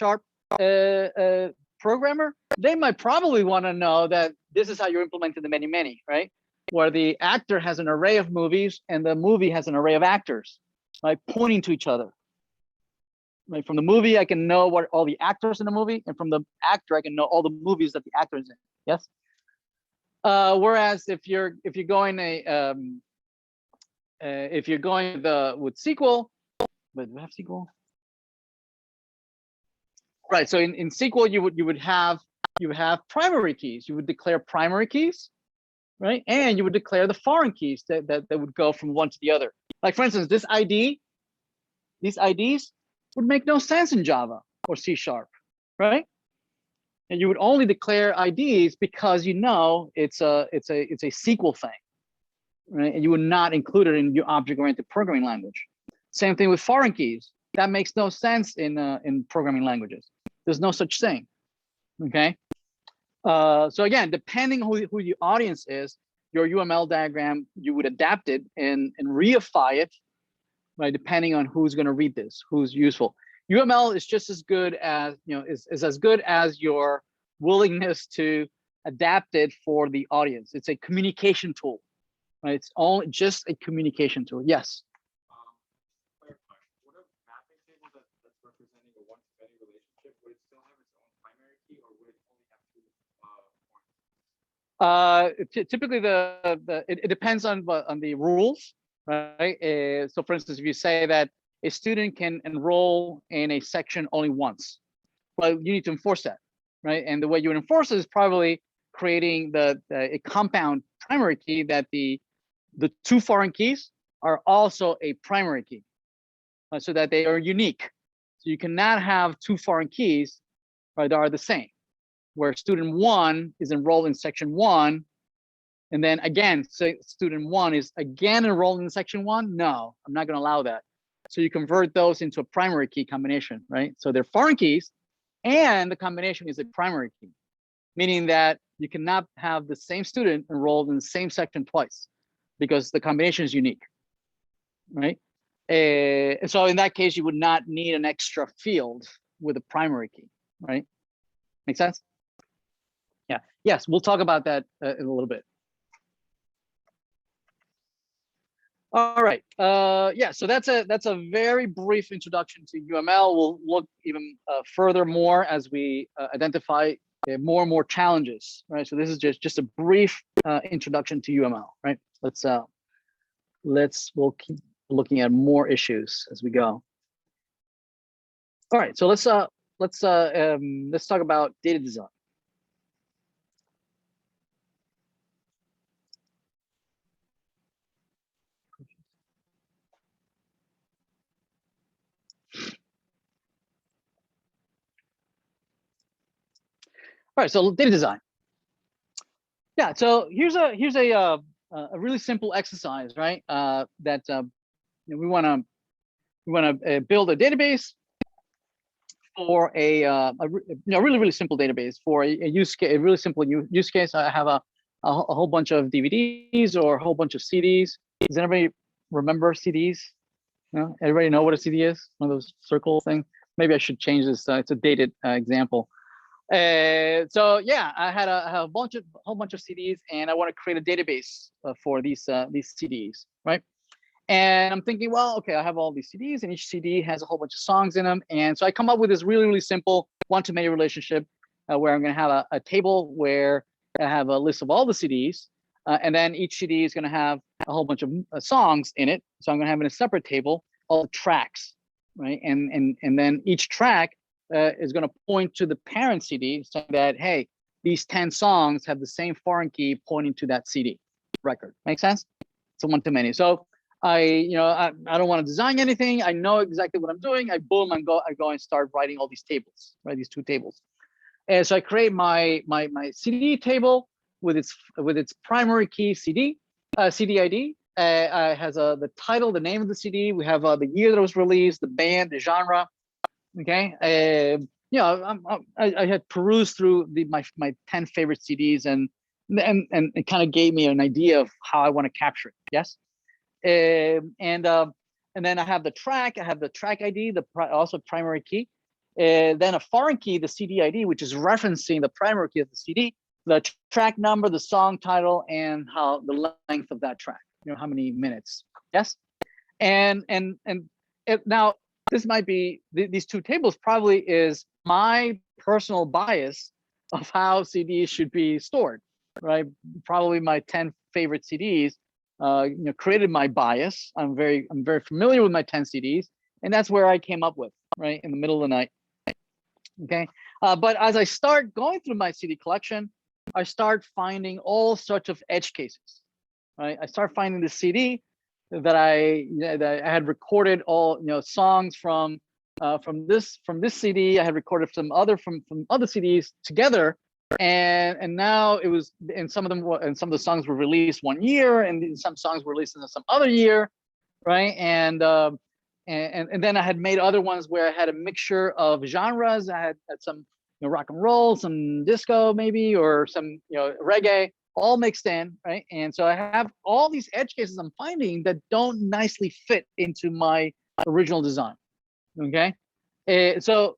programmer, they might probably want to know that this is how you're implementing the many, right? Where the actor has an array of movies and the movie has an array of actors, right? Pointing to each other. Right? From the movie, I can know what all the actors in the movie, and from the actor, I can know all the movies that the actor is in. Yes. Whereas if you're going with SQL, but do we have SQL? Right. So in SQL, you would have primary keys. You would declare primary keys, right? And you would declare the foreign keys that would go from one to the other. Like for instance, this ID, these IDs would make no sense in Java or C#, right? And you would only declare IDs because you know it's a SQL thing, right? And you would not include it in your object-oriented programming language. Same thing with foreign keys. That makes no sense in programming languages. There's no such thing. Okay. So again, depending who your audience is, your UML diagram, you would adapt it and reify it, right? Depending on who's going to read this, who's useful. UML is just as good as, is as good as your willingness to adapt it for the audience. It's a communication tool, right? It's only just a communication tool. Yes. Clarify, what a mapping table that's representing a one-to-many relationship, would it still have its own primary key, or would it only have two points? Typically, it depends on the rules, right? So, for instance, if you say that a student can enroll in a section only once, well, you need to enforce that, right? And the way you would enforce it is probably creating a compound primary key that the two foreign keys are also a primary key, so that they are unique. So you cannot have two foreign keys, right, that are the same, where student 1 is enrolled in section 1, and then again, say student 1 is again enrolled in section 1. No, I'm not going to allow that. So you convert those into a primary key combination, right? So they're foreign keys, and the combination is a primary key, meaning that you cannot have the same student enrolled in the same section twice, because the combination is unique, right? So in that case, you would not need an extra field with a primary key, right? Make sense? Yeah. Yes, we'll talk about that in a little bit. All right. Yeah. So that's a very brief introduction to UML. We'll look even further more as we identify more and more challenges, right? So this is just a brief introduction to UML, right? We'll keep looking at more issues as we go. All right. So let's talk about data design. All right, so data design. Yeah, so here's a really simple exercise, right? That we want to build a database for a really simple database for a use case, a really simple use case. I have a whole bunch of DVDs or a whole bunch of CDs. Does anybody remember CDs? No, everybody know what a CD is? One of those circle things. Maybe I should change this. It's a dated example. So yeah, I have a whole bunch of CDs, and I want to create a database for these CDs, right? And I'm thinking, well, okay, I have all these CDs, and each CD has a whole bunch of songs in them, and so I come up with this really simple one-to-many relationship where I'm going to have a table where I have a list of all the CDs, and then each CD is going to have a whole bunch of songs in it. So I'm going to have in a separate table all the tracks, right? And then each track is going to point to the parent CD, saying that, hey, these 10 songs have the same foreign key pointing to that CD record. Make sense? It's a one-to-many. So I don't want to design anything. I know exactly what I'm doing. I go and start writing all these tables, right? These two tables. And so I create my CD table with its primary key CD ID. Has the title, the name of the CD. We have the year that it was released, the band, the genre. Okay, I had perused through my 10 favorite CDs, and it kind of gave me an idea of how I want to capture it. Yes, and then I have the track. I have the track ID, also primary key. Then a foreign key, the CD ID, which is referencing the primary key of the CD, the track number, the song title, and how the length of that track. How many minutes? Yes, and now. This might be, these two tables probably is my personal bias of how CDs should be stored, right? Probably my 10 favorite CDs, created my bias. I'm very familiar with my 10 CDs, and that's where I came up with, right, in the middle of the night. Okay, but as I start going through my CD collection, I start finding all sorts of edge cases, right? I start finding the CD that I had recorded all songs from this CD. I had recorded some other from other CDs together, and now it was, and some of the songs were released one year, and some songs were released in some other year, right? And And then I had made other ones where I had a mixture of genres. I had some rock and roll, some disco maybe, or some reggae, all mixed in, right? And so I have all these edge cases I'm finding that don't nicely fit into my original design. Okay, so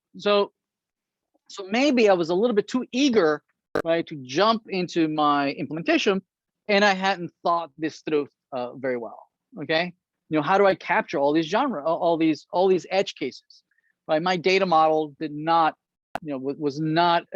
maybe I was a little bit too eager, right, to jump into my implementation, and I hadn't thought this through very well. Okay, how do I capture all these genre, all these edge cases? Right, my data model did not, was not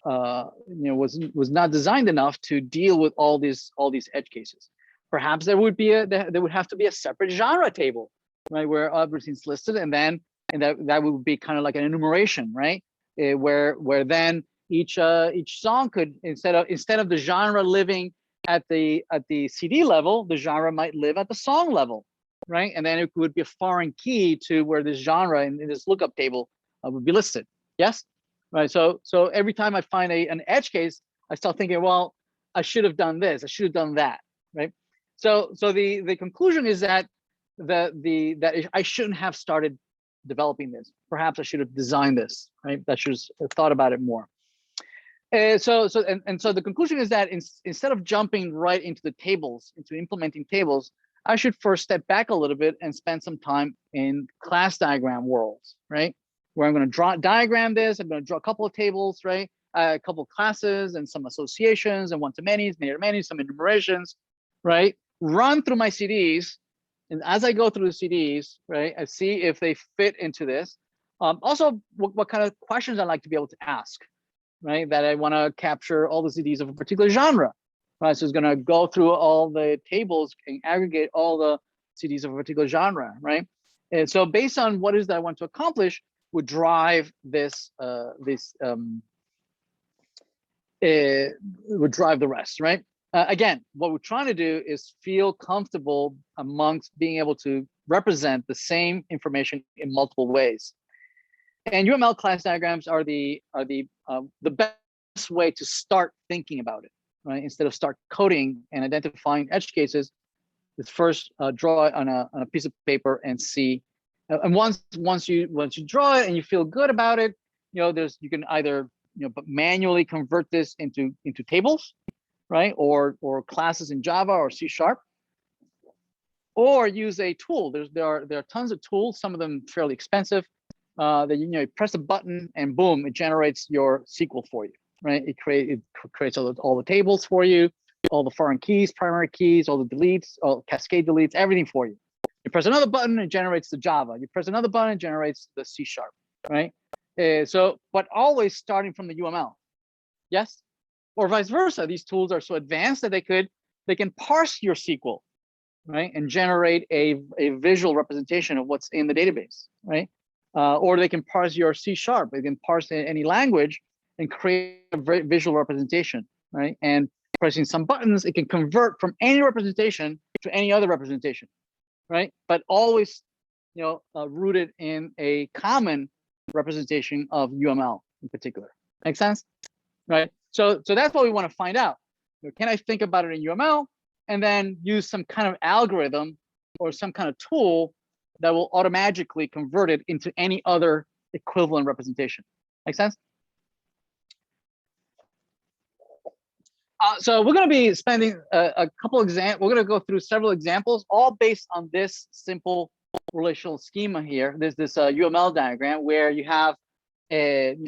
was not designed enough to deal with all these edge cases. Perhaps there would have to be a separate genre table, right, where everything's listed, and that would be kind of like an enumeration, right, where then each song could, instead of the genre living at the CD level, the genre might live at the song level, right, and then it would be a foreign key to where this genre in this lookup table would be listed. Yes. Right, so every time I find an edge case, I start thinking, well, I should have done this, I should have done that, right? So the conclusion is that that I shouldn't have started developing this. Perhaps I should have designed this, right? I should have thought about it more. So the conclusion is that instead of jumping right into the tables, into implementing tables, I should first step back a little bit and spend some time in class diagram worlds, right? Where I'm going to diagram this. I'm going to draw a couple of tables, right? A couple of classes and some associations and one-to-manys, many-to-many, some enumerations, right? Run through my CDs, and as I go through the CDs, right, I see if they fit into this. Also, what kind of questions I like to be able to ask, right? That I want to capture all the CDs of a particular genre, right? So it's going to go through all the tables and aggregate all the CDs of a particular genre, right? And so based on what is that I want to accomplish, would drive this would drive the rest, right? Again, what we're trying to do is feel comfortable amongst being able to represent the same information in multiple ways. And UML class diagrams are the best way to start thinking about it, right? Instead of start coding and identifying edge cases, is first draw it on a piece of paper and see. And once you draw it and you feel good about it, you can either manually convert this into tables, right, or classes in Java or C#, or use a tool. There are tons of tools, some of them fairly expensive. That you press a button and boom, it generates your SQL for you, right? It creates all the tables for you, all the foreign keys, primary keys, all the deletes, all cascade deletes, everything for you. You press another button, it generates the Java. You press another button, it generates the C#, right? But always starting from the UML, yes? Or vice versa. These tools are so advanced that they can parse your SQL, right? And generate a visual representation of what's in the database, right? Or they can parse your C#. They can parse any language and create a very visual representation, right? And pressing some buttons, it can convert from any representation to any other representation, right? But always, rooted in a common representation of UML in particular. Make sense, right? So that's what we want to find out. Can I think about it in UML and then use some kind of algorithm or some kind of tool that will automatically convert it into any other equivalent representation? Make sense? So we're going to be spending a couple examples. We're going to go through several examples, all based on this simple relational schema here. There's this UML diagram where you have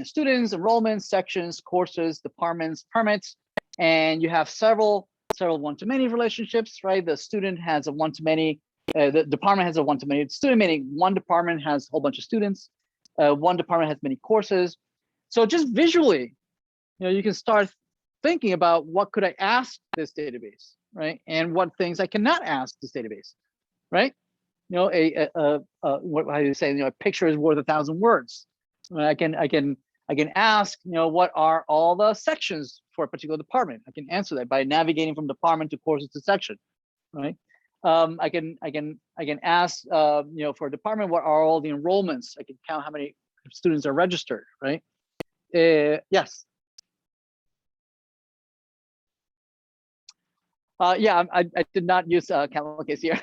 students, enrollments, sections, courses, departments, permits, and you have several one-to-many relationships, right? The student has a one-to-many, the department has a one-to-many student, meaning one department has a whole bunch of students, one department has many courses. So just visually, you can start thinking about what could I ask this database, right? And what things I cannot ask this database, right? What how do you say? A picture is worth 1,000 words. I can ask, what are all the sections for a particular department? I can answer that by navigating from department to courses to section, right? I can ask, for a department, what are all the enrollments? I can count how many students are registered, right? Yes. Yeah, I did not use capital case here.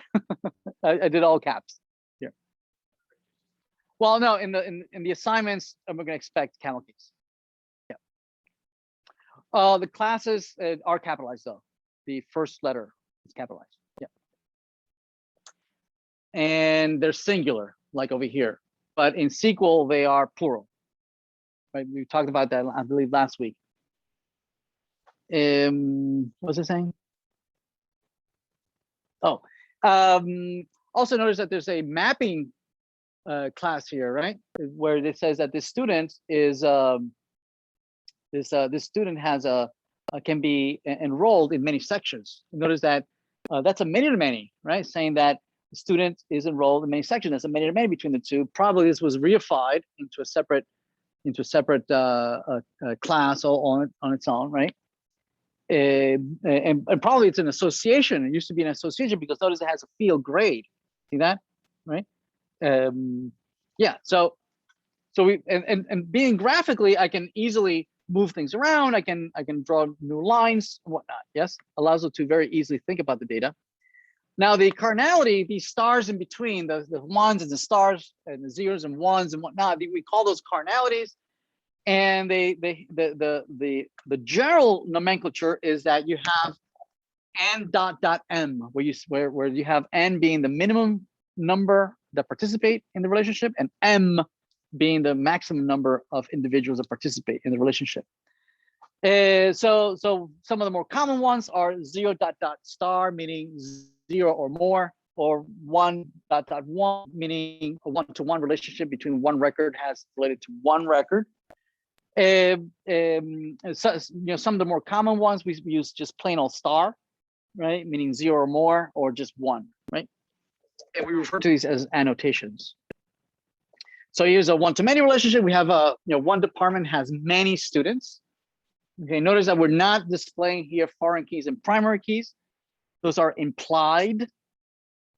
I did all caps here. Well, no, in the assignments, we're going to expect camel case. Yeah. The classes are capitalized though. The first letter is capitalized. Yeah. And they're singular, like over here. But in SQL, they are plural. Right? We talked about that, I believe, last week. What was I saying? Oh, also notice that there's a mapping class here, right? Where it says that this student is this student has can be enrolled in many sections. Notice that that's a many-to-many, right? Saying that the student is enrolled in many sections. That's a many-to-many between the two. Probably this was reified into a separate class on its own, right? And probably it's an association. It used to be an association because notice it has a field grade. See that, right? Yeah. So we and being graphically, I can easily move things around. I can draw new lines and whatnot. Yes, allows us to very easily think about the data. Now the cardinality, these stars in between, the ones and the stars and the zeros and ones and whatnot, we call those cardinalities. And the general nomenclature is that you have n.m, where you have n being the minimum number that participate in the relationship, and m being the maximum number of individuals that participate in the relationship. So some of the more common ones are 0 ... star, meaning 0 or more, or 1 ... 1, meaning a one-to-one relationship between one record has related to one record. So, some of the more common ones we use just plain old star, right, meaning 0 or more, or just 1, right? And we refer to these as annotations. So here's a one-to-many relationship. We have one department has many students. Okay, notice that we're not displaying here foreign keys and primary keys. Those are implied,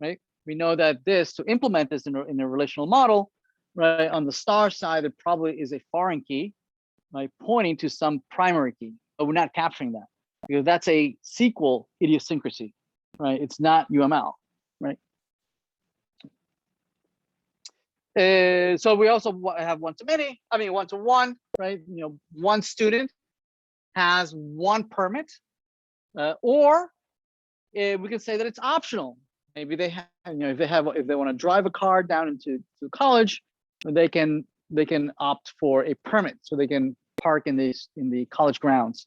right? We know that to implement this in a relational model, right, on the star side, it probably is a foreign key, right, pointing to some primary key, but we're not capturing that because that's a SQL idiosyncrasy, right? It's not UML, right? So we also have one-to-many, one-to-one, right? One student has one permit, or we can say that it's optional. Maybe they have, if they want to drive a car down into college, they can opt for a permit, so they can park in the college grounds.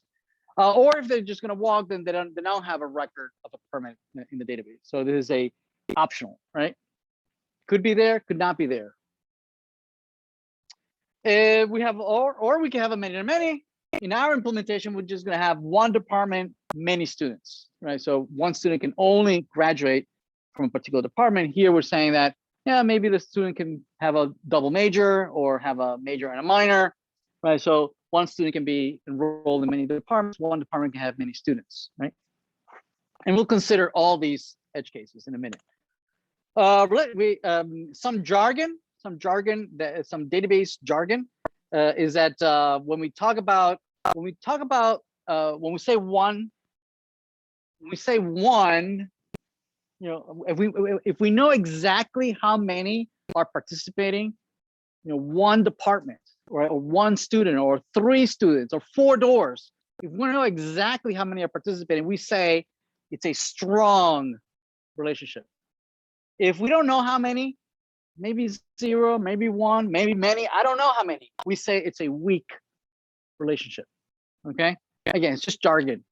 Or if they're just going to walk, then they don't have a record of a permit in the database. So this is a optional, right? Could be there, could not be there. We have or we can have a many-to-many. In our implementation, we're just going to have one department, many students, right? So one student can only graduate from a particular department. Here we're saying that, yeah, maybe the student can have a double major or have a major and a minor, right? So one student can be enrolled in many departments. One department can have many students, right? And we'll consider all these edge cases in a minute. Some database jargon is that when we say one, if we know exactly how many are participating, one department or one student or 3 students or 4 doors, if we know exactly how many are participating, we say it's a strong relationship. If we don't know how many, maybe 0, maybe 1, maybe many, I don't know how many, we say it's a weak relationship. Okay, again, it's just jargon,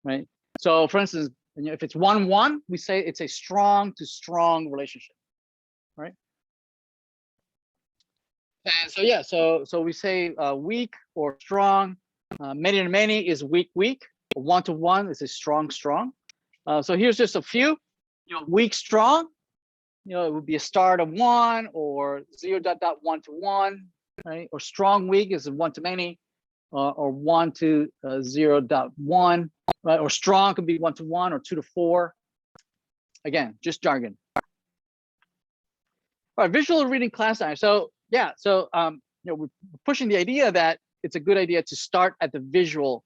right? So for instance, if it's 1-1, we say it's a strong to strong relationship, right? And so yeah, so we say weak or strong. Many-to-many is weak. One-to-one is a strong. So here's just a few. Weak, strong. It would be a star to 1 or 0 ... 1-to-1, right? Or strong weak is a one-to-many, or 1 to 0.1, right? Or strong could be 1-to-1 or 2-to-4. Again, just jargon. All right, visual reading class time. So yeah, so we're pushing the idea that it's a good idea to start at the visual,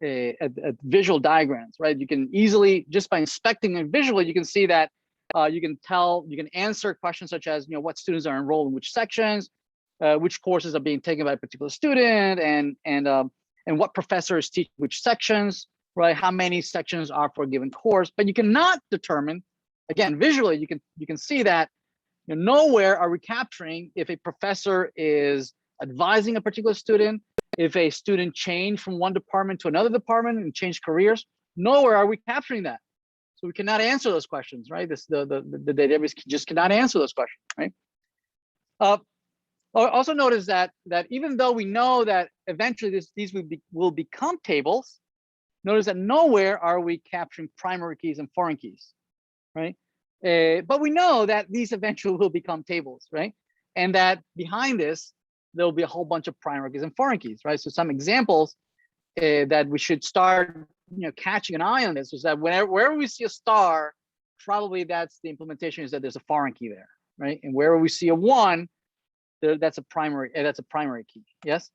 at visual diagrams, right? You can easily, just by inspecting it visually, you can see that You can answer questions such as, what students are enrolled in which sections, which courses are being taken by a particular student, and what professors teach which sections, right? How many sections are for a given course, but you cannot determine, again, visually, you can see that nowhere are we capturing if a professor is advising a particular student, if a student changed from one department to another department and changed careers. Nowhere are we capturing that. So we cannot answer those questions, right? The database just cannot answer those questions, right? Also notice that even though we know that eventually these will become tables, notice that nowhere are we capturing primary keys and foreign keys, right? But we know that these eventually will become tables, right? And that behind this, there'll be a whole bunch of primary keys and foreign keys, right? So some examples that we should start, catching an eye on this is that wherever we see a star, probably that's the implementation is that there's a foreign key there, right? And wherever we see a 1, that's a primary key. Yes.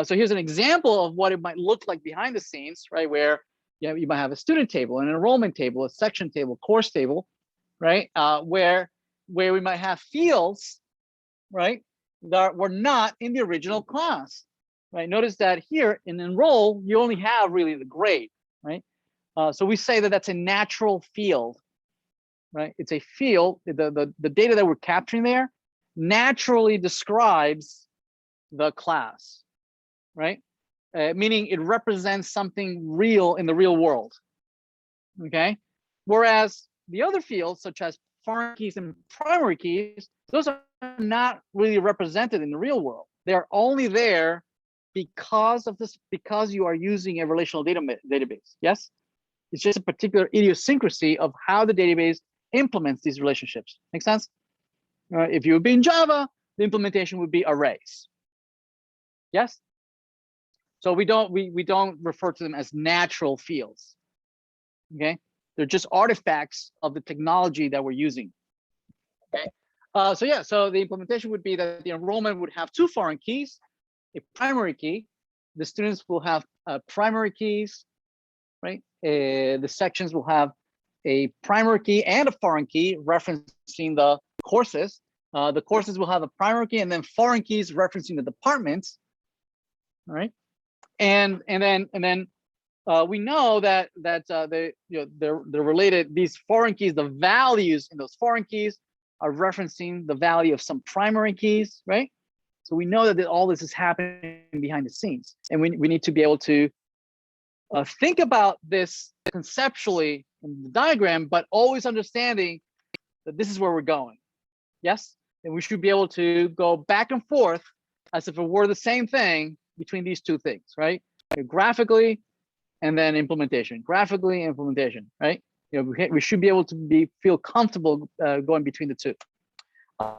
So here's an example of what it might look like behind the scenes, right? Where you might have a student table, an enrollment table, a section table, course table, right? Where we might have fields, right, that were not in the original class, right? Notice that here in enroll, you only have really the grade, right? So we say that that's a natural field, right? It's a field. The data that we're capturing there naturally describes the class, right? Meaning it represents something real in the real world, okay? Whereas the other fields, such as foreign keys and primary keys, those are not really represented in the real world. They're only there because you are using a relational database. Yes, it's just a particular idiosyncrasy of how the database implements these relationships. Make sense? If you would be in Java, the implementation would be arrays. Yes. So we don't refer to them as natural fields. Okay, they're just artifacts of the technology that we're using. Okay. So the implementation would be that the enrollment would have 2 foreign keys, a primary key. The students will have primary keys, right? The sections will have a primary key and a foreign key referencing the courses. The courses will have a primary key and then foreign keys referencing the departments. All right, and then we know that they're related. These foreign keys, the values in those foreign keys are referencing the value of some primary keys, right? So we know that all this is happening behind the scenes, and we need to be able to think about this conceptually in the diagram, but always understanding that this is where we're going. Yes, and we should be able to go back and forth as if it were the same thing between these two things, right? Graphically and then implementation, graphically implementation, right? We should be able to feel comfortable going between the two.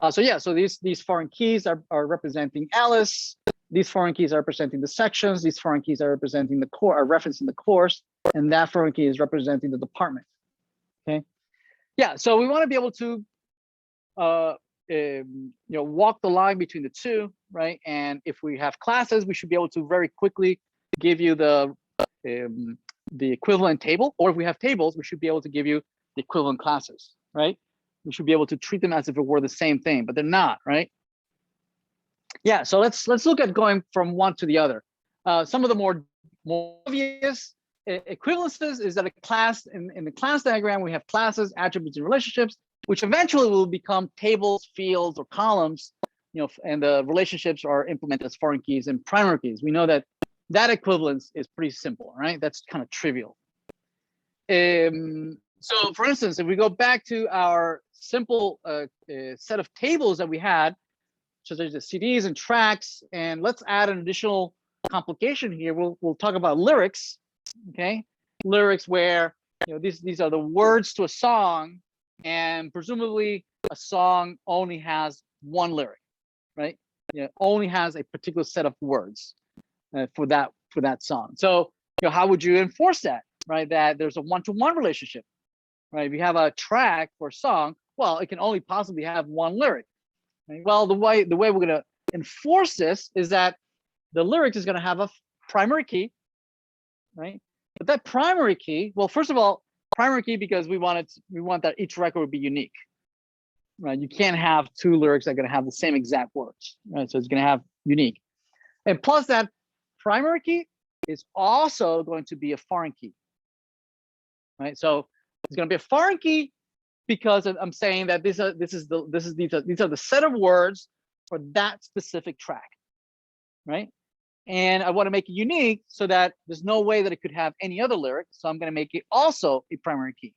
So these foreign keys are representing Alice. These foreign keys are representing the sections. These foreign keys are representing the core, are referencing the course, and that foreign key is representing the department. Okay. Yeah. So we want to be able to walk the line between the two, right? And if we have classes, we should be able to very quickly give you the equivalent table, or if we have tables, we should be able to give you the equivalent classes, right? We should be able to treat them as if it were the same thing, but they're not, right? Yeah, so let's look at going from one to the other. Some of the more obvious equivalences is that a class in the class diagram, we have classes, attributes, and relationships, which eventually will become tables, fields, or columns, and the relationships are implemented as foreign keys and primary keys. We know that equivalence is pretty simple, right? That's kind of trivial. So for instance, if we go back to our simple set of tables that we had, so there's the CDs and tracks, and let's add an additional complication here. We'll talk about lyrics, okay? Lyrics where these are the words to a song, and presumably a song only has one lyric, right? Only has a particular set of words for that song. So how would you enforce that, right? That there's a one-to-one relationship, right? If you have a track for a song, well, it can only possibly have one lyric. Right? Well, the way we're going to enforce this is that the lyrics is going to have a primary key, right? But that primary key, well, first of all, primary key because we want that each record would be unique, right? You can't have two lyrics that are going to have the same exact words, right? So it's going to have unique. And plus that primary key is also going to be a foreign key, right? So it's going to be a foreign key because I'm saying that these are the set of words for that specific track, right? And I want to make it unique so that there's no way that it could have any other lyric. So I'm going to make it also a primary key,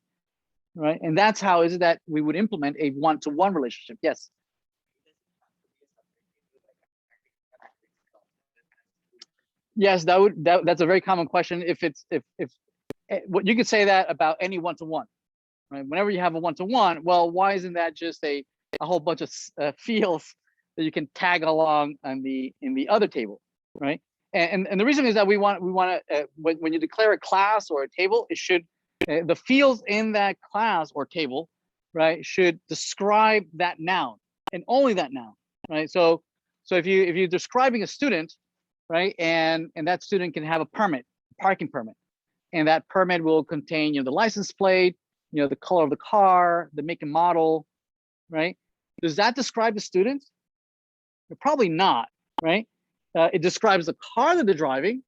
right? And that's how is it that we would implement a one-to-one relationship. Yes. Yes, that's a very common question. If what you could say that about any one-to-one, right? Whenever you have a one-to-one, well, why isn't that just a whole bunch of fields that you can tag along in the other table, right? And the reason is that we want to when you declare a class or a table, it should the fields in that class or table, right, should describe that noun and only that noun, right? So if you're describing a student, right, and that student can have a parking permit, and that permit will contain, the license plate, the color of the car, the make and model, right? Does that describe the student? Probably not, right? It describes the car that they're driving,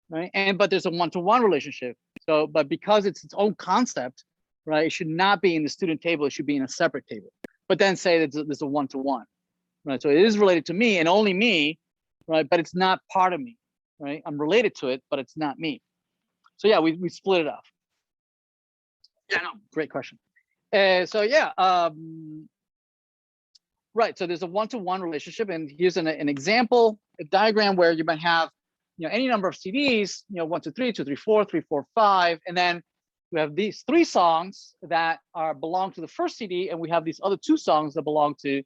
right? But there's a one-to-one relationship. So, but because it's its own concept, right? It should not be in the student table. It should be in a separate table. But then say that there's a one-to-one, right? So it is related to me and only me, right? But it's not part of me, right? I'm related to it, but it's not me. So yeah, we split it up. Yeah, no, great question. So yeah, right. So there's a one-to-one relationship, and here's an example, a diagram where you might have, any number of CDs, 1, 2, 3, 2, 3, 4, 3, 4, 5, and then we have these 3 songs that belong to the first CD, and we have these other 2 songs that belong to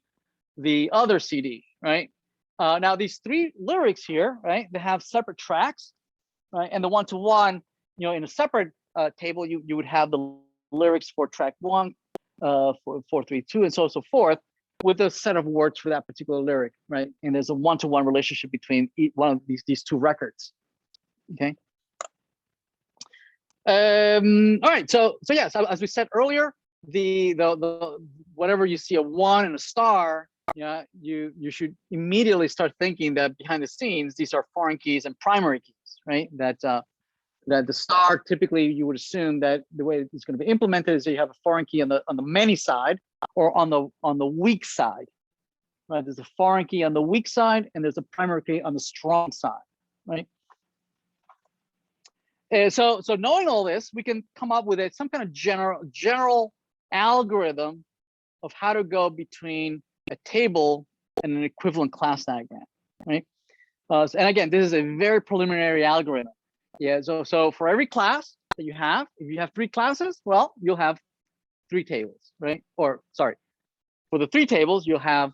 the other CD, right? Now these 3 lyrics here, right? They have separate tracks, right? And the one-to-one, in a separate table, you would have the lyrics for track 1, 4, 3, 2, and so forth, with a set of words for that particular lyric, right? And there's a one-to-one relationship between each one of these 2 records. Okay. All right. So yes, as we said earlier, the whatever you see a 1 and a star, you should immediately start thinking that behind the scenes these are foreign keys and primary keys, right? That the star, typically you would assume that the way it's going to be implemented is that you have a foreign key on the many side or on the weak side, right? There's a foreign key on the weak side and there's a primary key on the strong side, right? So knowing all this, we can come up with some kind of general algorithm of how to go between a table and an equivalent class diagram, right? And again, this is a very preliminary algorithm. Yeah, so for every class that you have, if you have 3 classes, well, you'll have 3 tables, right? Or sorry, for the 3 tables, you'll have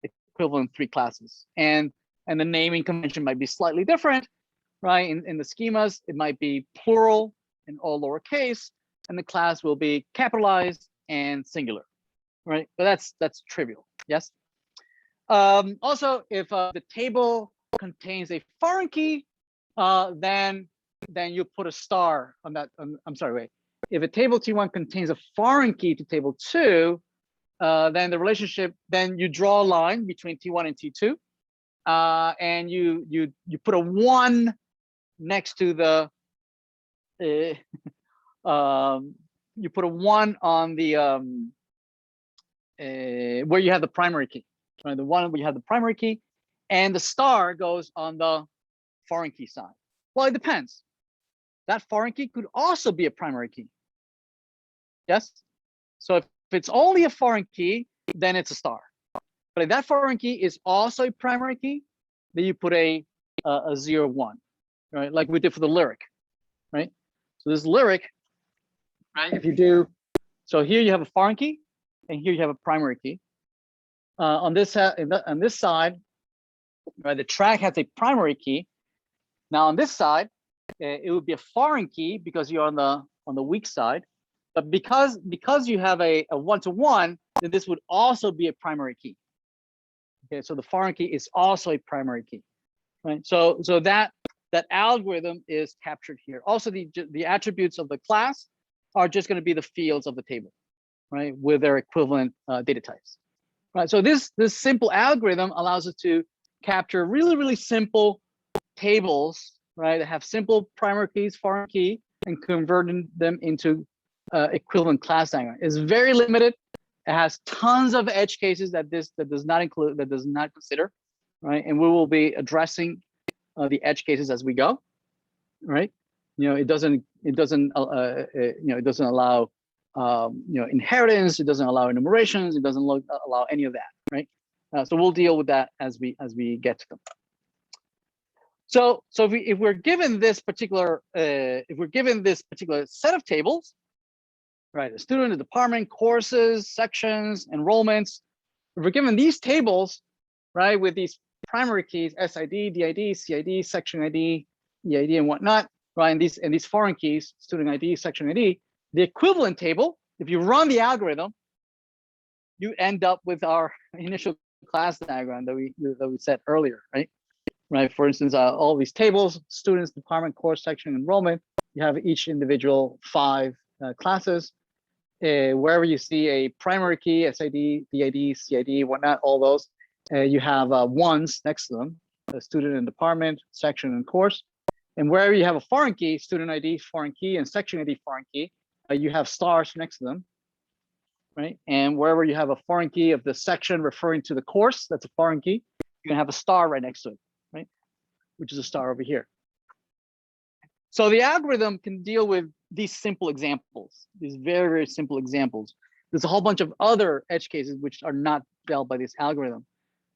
equivalent 3 classes, and the naming convention might be slightly different, right? In the schemas, it might be plural and all lowercase, and the class will be capitalized and singular, right? But that's trivial. Yes. Also, if the table contains a foreign key, then you put a star on that. I'm sorry, wait. If a table T1 contains a foreign key to table 2, then the relationship, then you draw a line between T1 and T2, and you put a 1 next to the you put a 1 on the where you have the primary key, right? The 1 where you have the primary key, and the star goes on the foreign key side. Well, it depends. That foreign key could also be a primary key. Yes. So if it's only a foreign key, then it's a star. But if that foreign key is also a primary key, then you put a 0, 1, right? Like we did for the lyric, right? So this lyric, right? If you do, so here you have a foreign key, and here you have a primary key. On this side, right? The track has a primary key. Now on this side, it would be a foreign key because you're on the weak side. But because you have a one-to-one, then this would also be a primary key. Okay, so the foreign key is also a primary key, right? So that algorithm is captured here. Also, the attributes of the class are just going to be the fields of the table, right, with their equivalent data types. Right. So this simple algorithm allows us to capture really simple tables, right, that have simple primary keys, foreign key, and converting them into equivalent class diagram. It's very limited. It has tons of edge cases that does not include, that does not consider, right? And we will be addressing the edge cases as we go, right? You know, it doesn't allow inheritance. It doesn't allow enumerations. It doesn't allow any of that, right? So we'll deal with that as we get to them. So if we're given this particular set of tables, right, a student, a department, courses, sections, enrollments, if we're given these tables, right, with these primary keys, SID, DID, CID, section ID, EID, and whatnot, right, and these foreign keys, student ID, section ID, the equivalent table, if you run the algorithm, you end up with our initial class diagram that we set earlier, right? Right. For instance, all these tables, students, department, course, section, enrollment, you have each individual 5 classes. Wherever you see a primary key, SID, DID, CID, whatnot, all those, you have ones next to them, a student and department, section and course. And wherever you have a foreign key, student ID, foreign key, and section ID, foreign key, you have stars next to them, right? And wherever you have a foreign key of the section referring to the course, that's a foreign key, you're gonna have a star right next to it, right? Which is a star over here. So the algorithm can deal with these simple examples, these very simple examples. There's a whole bunch of other edge cases which are not dealt by this algorithm,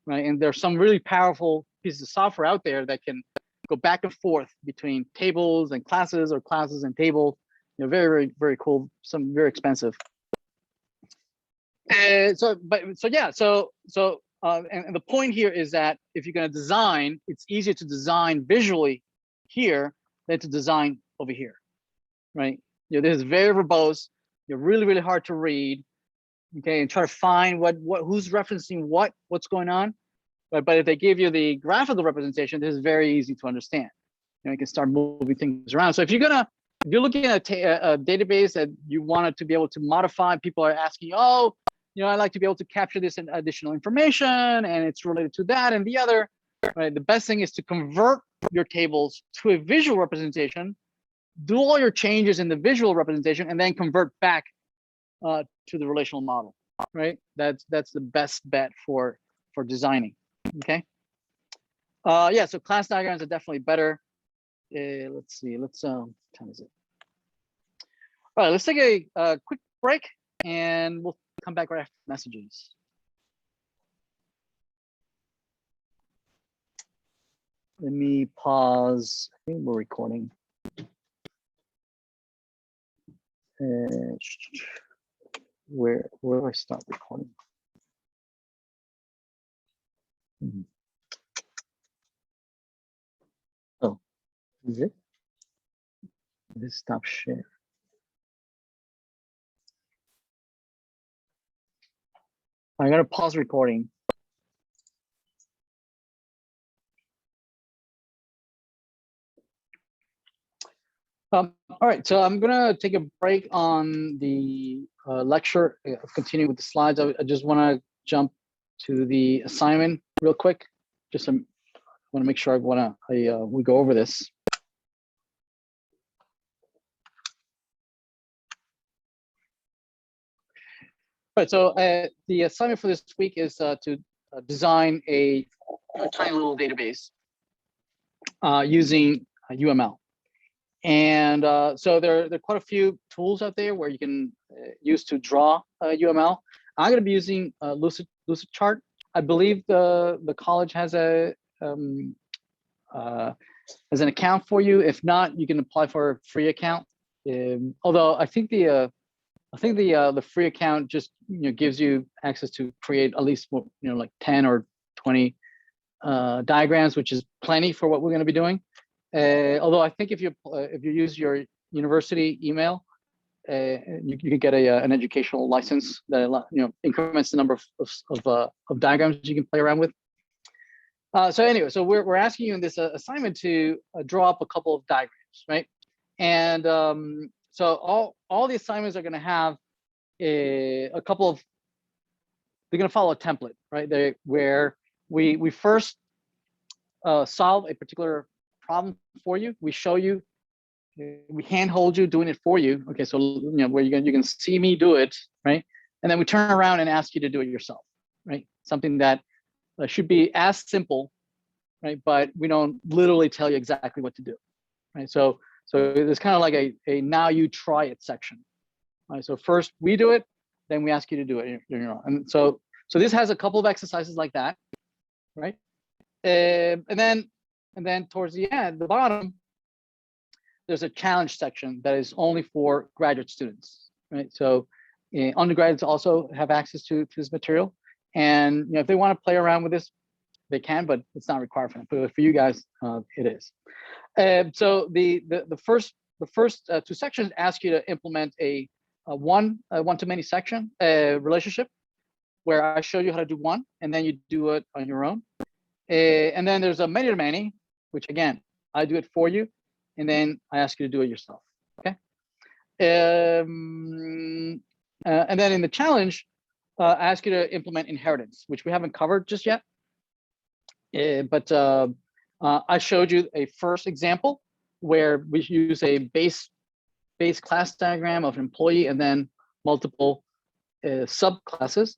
right? And there's some really powerful pieces of software out there that can go back and forth between tables and classes, or classes and tables. You know, very cool. Some very expensive. And the point here is that if you're going to design, it's easier to design visually here than to design over here, right? You know, this is very verbose. You're really hard to read, okay, and try to find who's referencing what's going on. But if they give you the graphical representation, this is very easy to understand. You know, you can start moving things around. So if you're looking at a database that you wanted to be able to modify, people are asking, oh, you know, I like to be able to capture this additional information, and it's related to that and the other. Right? The best thing is to convert your tables to a visual representation, do all your changes in the visual representation, and then convert back to the relational model. Right? That's the best bet for designing. Okay. Yeah. So class diagrams are definitely better. Let's see. What time is it? All right. Let's take a quick break, and we'll come back right after messages. Let me pause. I think we're recording. Where do I start recording? Oh, is it? This stop share. I'm gonna pause recording. All right, so I'm gonna take a break on the lecture, continue with the slides. I just wanna jump to the assignment real quick. Just wanna make sure we go over this. All right, so the assignment for this week is to design a tiny little database using UML. And so there are quite a few tools out there where you can use to draw UML. I'm going to be using Lucidchart. I believe the college has an account for you. If not, you can apply for a free account. Although I think the free account just gives you access to create at least like 10 or 20 diagrams, which is plenty for what we're going to be doing. Although I think if you use your university email, you can get an educational license that increments the number of diagrams you can play around with. So anyway, so we're asking you in this assignment to draw up a couple of diagrams, right? And So all the assignments are going to have a couple of, they're going to follow a template, right? Where we first solve a particular problem for you. We show you, we handhold you doing it for you. Okay, so where you can see me do it, right? And then we turn around and ask you to do it yourself, right? Something that should be as simple, right? But we don't literally tell you exactly what to do, right? So it's kind of like a now you try it section, right? So first we do it, then we ask you to do it in your own. And so this has a couple of exercises like that, right? And then towards the end, the bottom, there's a challenge section that is only for graduate students, right? So undergraduates also have access to this material, and if they want to play around with this, they can, but it's not required for them. But for you guys, it is. So the first two sections ask you to implement a one-to-many section relationship, where I show you how to do one, and then you do it on your own. And then there's a many-to-many, which again, I do it for you, and then I ask you to do it yourself, okay? And then in the challenge, I ask you to implement inheritance, which we haven't covered just yet. But I showed you a first example where we use a base class diagram of an employee and then multiple subclasses,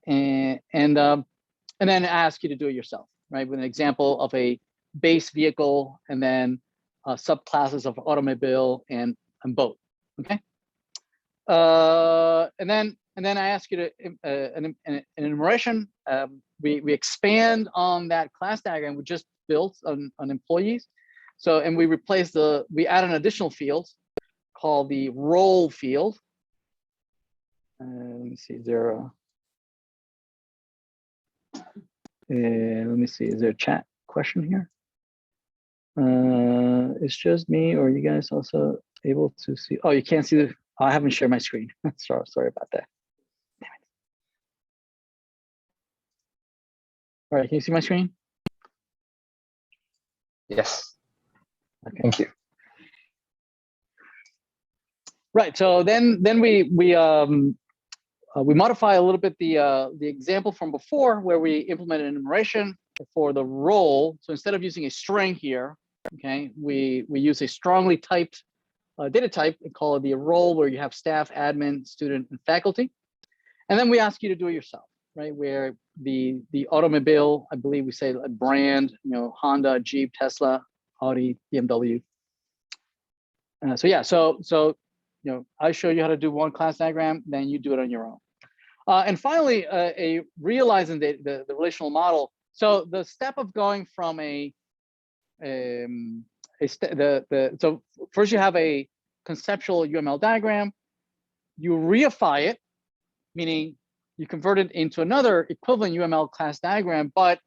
and then ask you to do it yourself, right? With an example of a base vehicle and then subclasses of automobile and boat, okay? And then I ask you to an enumeration. We expand on that class diagram we just built on employees. So, and we add an additional field called the role field. Let me see, is there let me see, is there a chat question here? It's just me, or you guys also able to see? Oh, you can't see the, I haven't shared my screen. Sorry about that. Damn it. All right, can you see my screen? Yes. Okay. Thank you. Right. So then we modify a little bit the example from before, where we implemented an enumeration for the role. So instead of using a string here, okay, we use a strongly typed data type and call it the role, where you have staff, admin, student, and faculty. And then we ask you to do it yourself, right? Where the automobile, I believe we say a brand, Honda, Jeep, Tesla, Audi, BMW. So yeah, so I show you how to do one class diagram, then you do it on your own. And finally, a realizing the relational model. So the step of going from so first you have a conceptual UML diagram, you reify it, meaning you convert it into another equivalent UML class diagram, but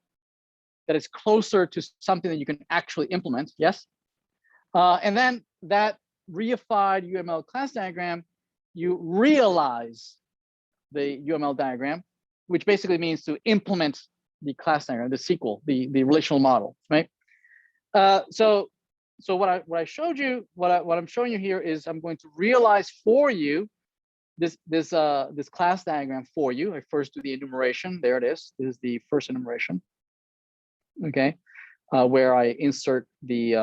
that is closer to something that you can actually implement, yes? And then that reified UML class diagram, you realize the UML diagram, which basically means to implement the class diagram, the SQL, the relational model, right? So what I showed you, what I'm showing you here is I'm going to realize for you this class diagram for you. I first do the enumeration. There it is. This is the first enumeration. Okay, where I insert the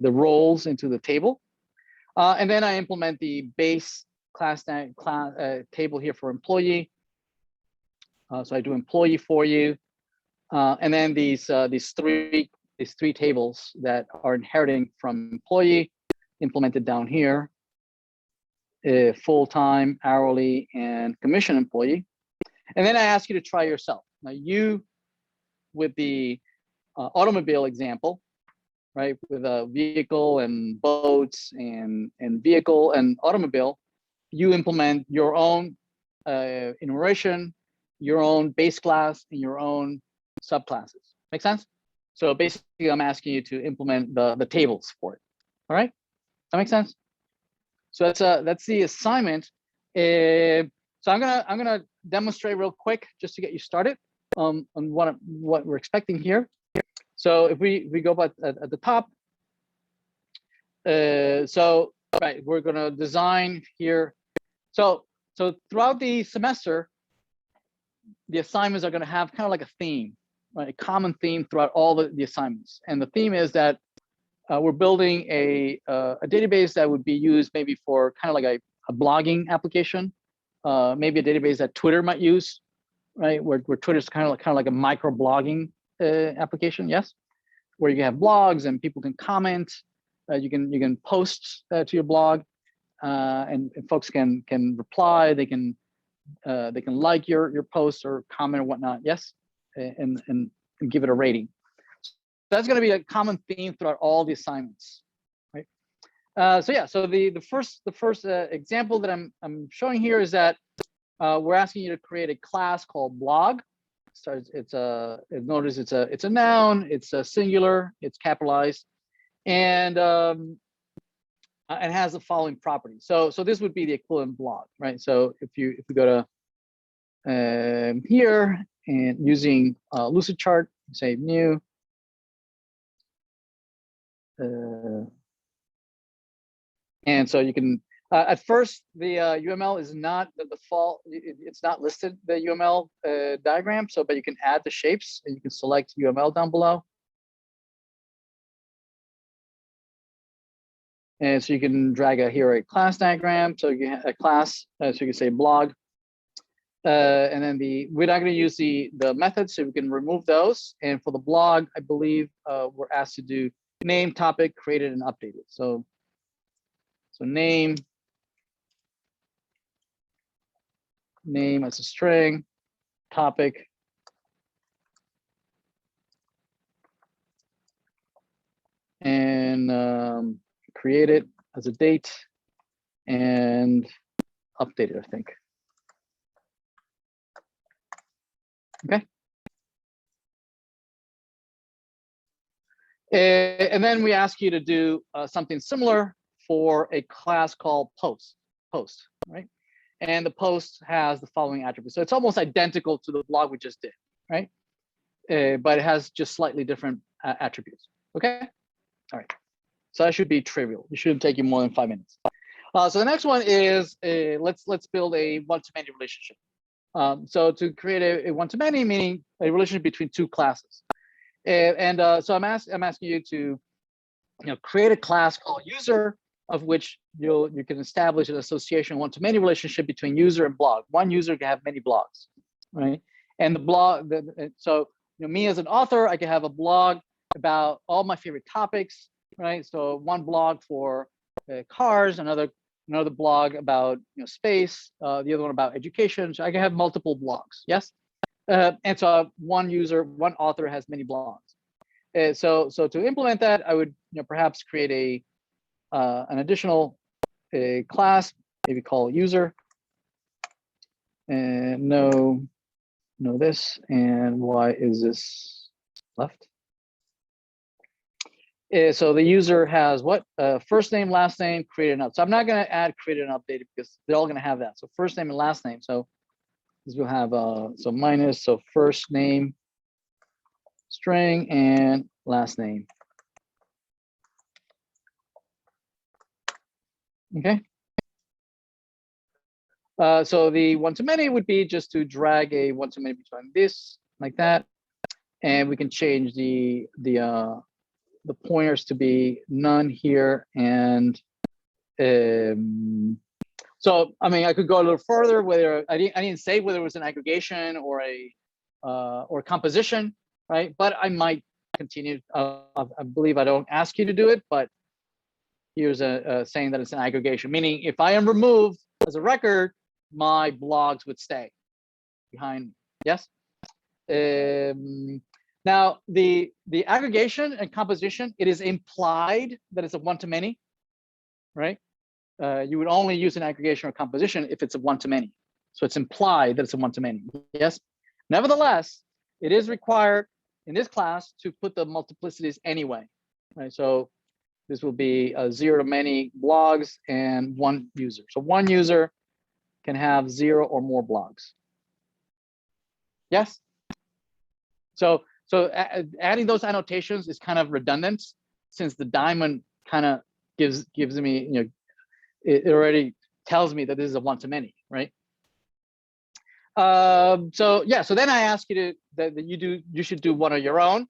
roles into the table, and then I implement the base class table here for employee. So I do employee for you, and then these three tables that are inheriting from employee implemented down here, full-time, hourly, and commission employee. And then I ask you to try yourself. Now you, with the automobile example, right, with a vehicle and boats and vehicle and automobile, you implement your own enumeration, your own base class, and your own subclasses. Make sense? So basically, I'm asking you to implement the tables for it. All right, that makes sense. So that's the assignment. So I'm gonna demonstrate real quick just to get you started on what we're expecting here. So if we go back at the top, so right, we're going to design here. So throughout the semester, the assignments are going to have kind of like a theme, right? A common theme throughout all the assignments. And the theme is that we're building a database that would be used maybe for kind of like a blogging application, maybe a database that Twitter might use, right? Where Twitter's kind of like a micro blogging application, yes, where you have blogs and people can comment. You can post to your blog, and folks can reply. They can like your post or comment or whatnot, yes, and give it a rating. So that's going to be a common theme throughout all the assignments, right? So yeah, so the first example that I'm showing here is that we're asking you to create a class called blog. So notice it's a noun, it's a singular, it's capitalized, and it has the following properties. So this would be the equivalent blog, right? So if we go to here and using Lucidchart, say new. And so you can, at first, the UML is not the default, it's not listed, the UML diagram, but you can add the shapes and you can select UML down below. And so you can drag here a class diagram, so you have a class, so you can say blog. And then we're not going to use the methods, so we can remove those. And for the blog, I believe we're asked to do name, topic, created, and updated. So name as a string, topic, and created as a date, and updated, I think. Okay. And then we ask you to do something similar for a class called post, right? And the post has the following attributes. So it's almost identical to the blog we just did, right? But it has just slightly different attributes. Okay. All right. So that should be trivial. It shouldn't take you more than 5 minutes. So the next one is let's build a one-to-many relationship. So to create a one-to-many, meaning a relationship between two classes. So I'm asking you to create a class called user, of which you can establish an association one-to-many relationship between user and blog. One user can have many blogs, right? And the blog, so me as an author, I can have a blog about all my favorite topics, right? So one blog for cars, another blog about space, the other one about education. So I can have multiple blogs, yes. And so one author has many blogs. So to implement that, I would perhaps create an additional class, maybe call user, and no this, and why is this left? So the user has what? First name, last name, created and updated. So I'm not going to add created and updated because they're all going to have that. So first name and last name. So we'll have so minus, so first name string and last name. Okay. So the one-to-many would be just to drag a one-to-many between this, like that, and we can change the pointers to be none here, and so I mean I could go a little further. Whether I didn't say whether it was an aggregation or a composition, right? But I might continue. I believe I don't ask you to do it, but here's a saying that it's an aggregation, meaning if I am removed as a record, my blogs would stay behind. Yes. Now the aggregation and composition, it is implied that it's a one-to-many, right? You would only use an aggregation or composition if it's a one-to-many. So it's implied that it's a one-to-many. Yes. Nevertheless, it is required in this class to put the multiplicities anyway, right? So this will be 0 to many blogs and one user. So one user can have 0 or more blogs. Yes. So adding those annotations is kind of redundant, since the diamond kind of gives me it already tells me that this is a one-to-many, right? So yeah, so then I ask you to that you should do one of your own,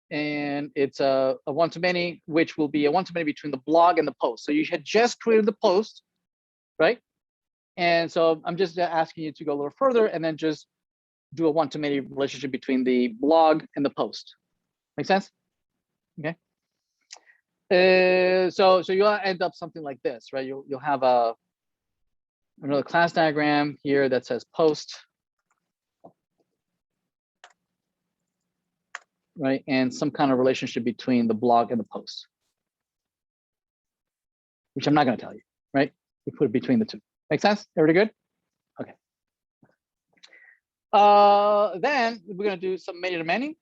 and it's a one-to-many, which will be a one-to-many between the blog and the post. So you had just created the post, right? And so I'm just asking you to go a little further and then just do a one-to-many relationship between the blog and the post. Make sense? Okay. So you'll end up something like this, right? You'll have another class diagram here that says post, right? And some kind of relationship between the blog and the post, which I'm not going to tell you, right? We put it between the two. Make sense? Everybody good? Okay. Then we're going to do some many-to-many.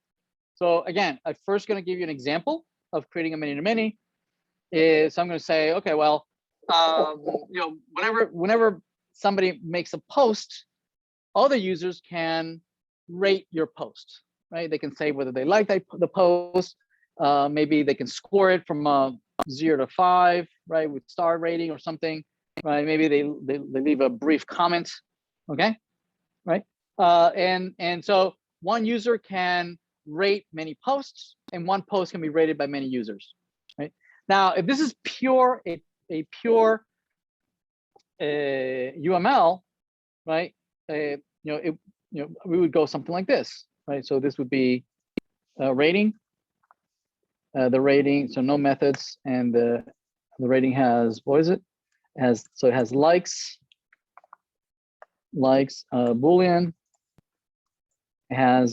So again, I'm first going to give you an example of creating a many-to-many. So I'm going to say, okay, well, whenever somebody makes a post, other users can rate your post, right? They can say whether they like the post. Maybe they can score it from 0 to 5, right, with star rating or something, right? Maybe they leave a brief comment, okay, right? And so one user can rate many posts, and one post can be rated by many users, right? Now, if this is pure a pure UML, right? We would go something like this, right? So this would be rating. The rating, so no methods, and the rating has, what is it? It has likes, Boolean. It has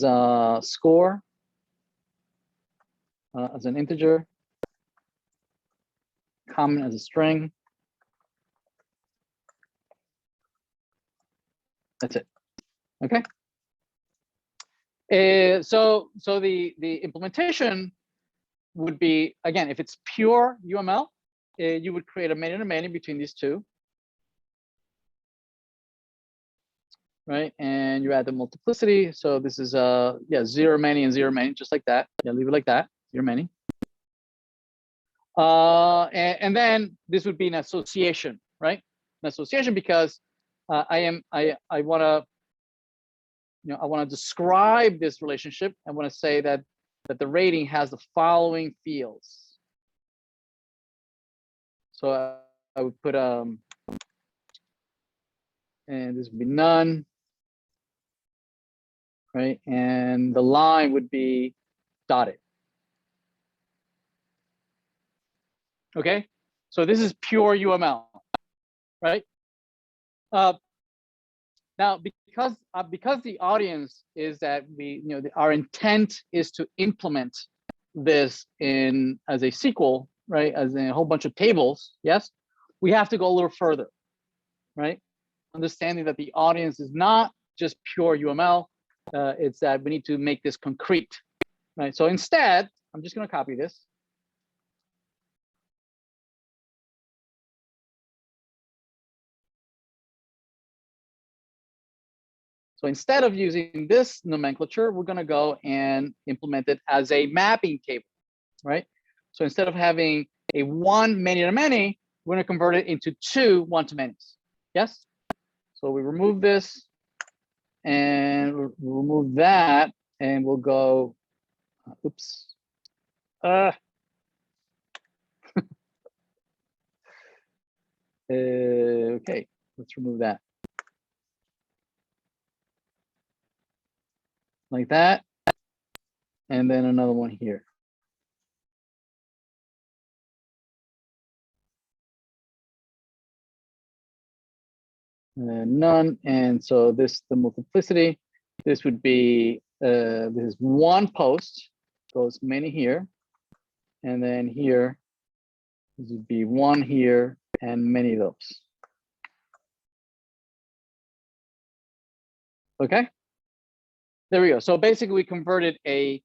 score as an integer, comment as a string. That's it. Okay. So the implementation would be, again, if it's pure UML, you would create a many-to-many between these two, right? And you add the multiplicity. So this is 0 many and 0 many, just like that. Yeah, leave it like that. 0 many. And then this would be an association, right? An association because I want to, I want to describe this relationship. I want to say that the rating has the following fields. So I would put and this would be none, right? And the line would be dotted. Okay, so this is pure UML, right? Now, because the audience is that our intent is to implement this as a SQL, right? As in a whole bunch of tables, yes, we have to go a little further, right? Understanding that the audience is not just pure UML, it's that we need to make this concrete, right? So instead, I'm just going to copy this. So instead of using this nomenclature, we're going to go and implement it as a mapping table, right? So instead of having a one many-to-many, we're going to convert it into two one-to-manys. Yes? So we remove this and we'll remove that, and we'll go, oops. Okay, let's remove that. Like that. And then another one here. None. And so this, the multiplicity, this would be, this is one post, goes many here. And then here, this would be one here and many of those. Okay, there we go. So basically we converted a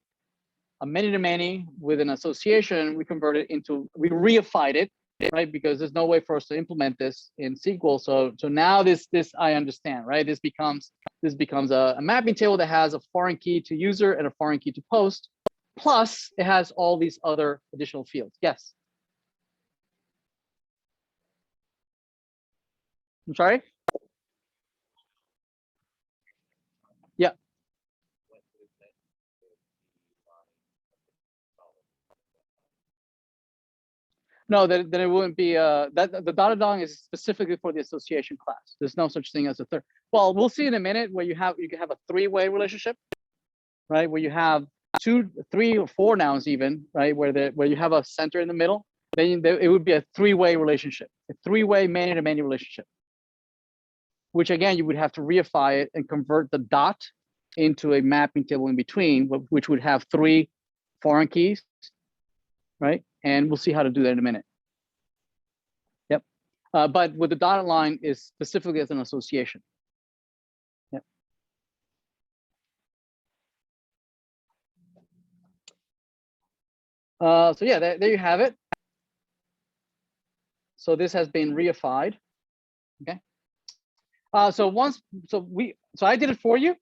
many-to-many with an association. We converted into, we reified it, right? Because there's no way for us to implement this in SQL. So now this I understand, right? This becomes a mapping table that has a foreign key to user and a foreign key to post. Plus it has all these other additional fields. Yes. I'm sorry. Yeah. No, then it wouldn't be that the dotted line is specifically for the association class. There's no such thing as a third. Well, we'll see in a minute where you can have a three-way relationship, right? Where you have 2, 3, or 4 nouns even, right? Where you have a center in the middle. Then it would be a three-way relationship, a three-way many-to-many relationship. Which again, you would have to reify it and convert the dot into a mapping table in between, which would have 3 foreign keys, right? And we'll see how to do that in a minute. Yep. But with the dotted line is specifically as an association. Yep. So yeah, there you have it. So this has been reified. Okay. So I did it for you.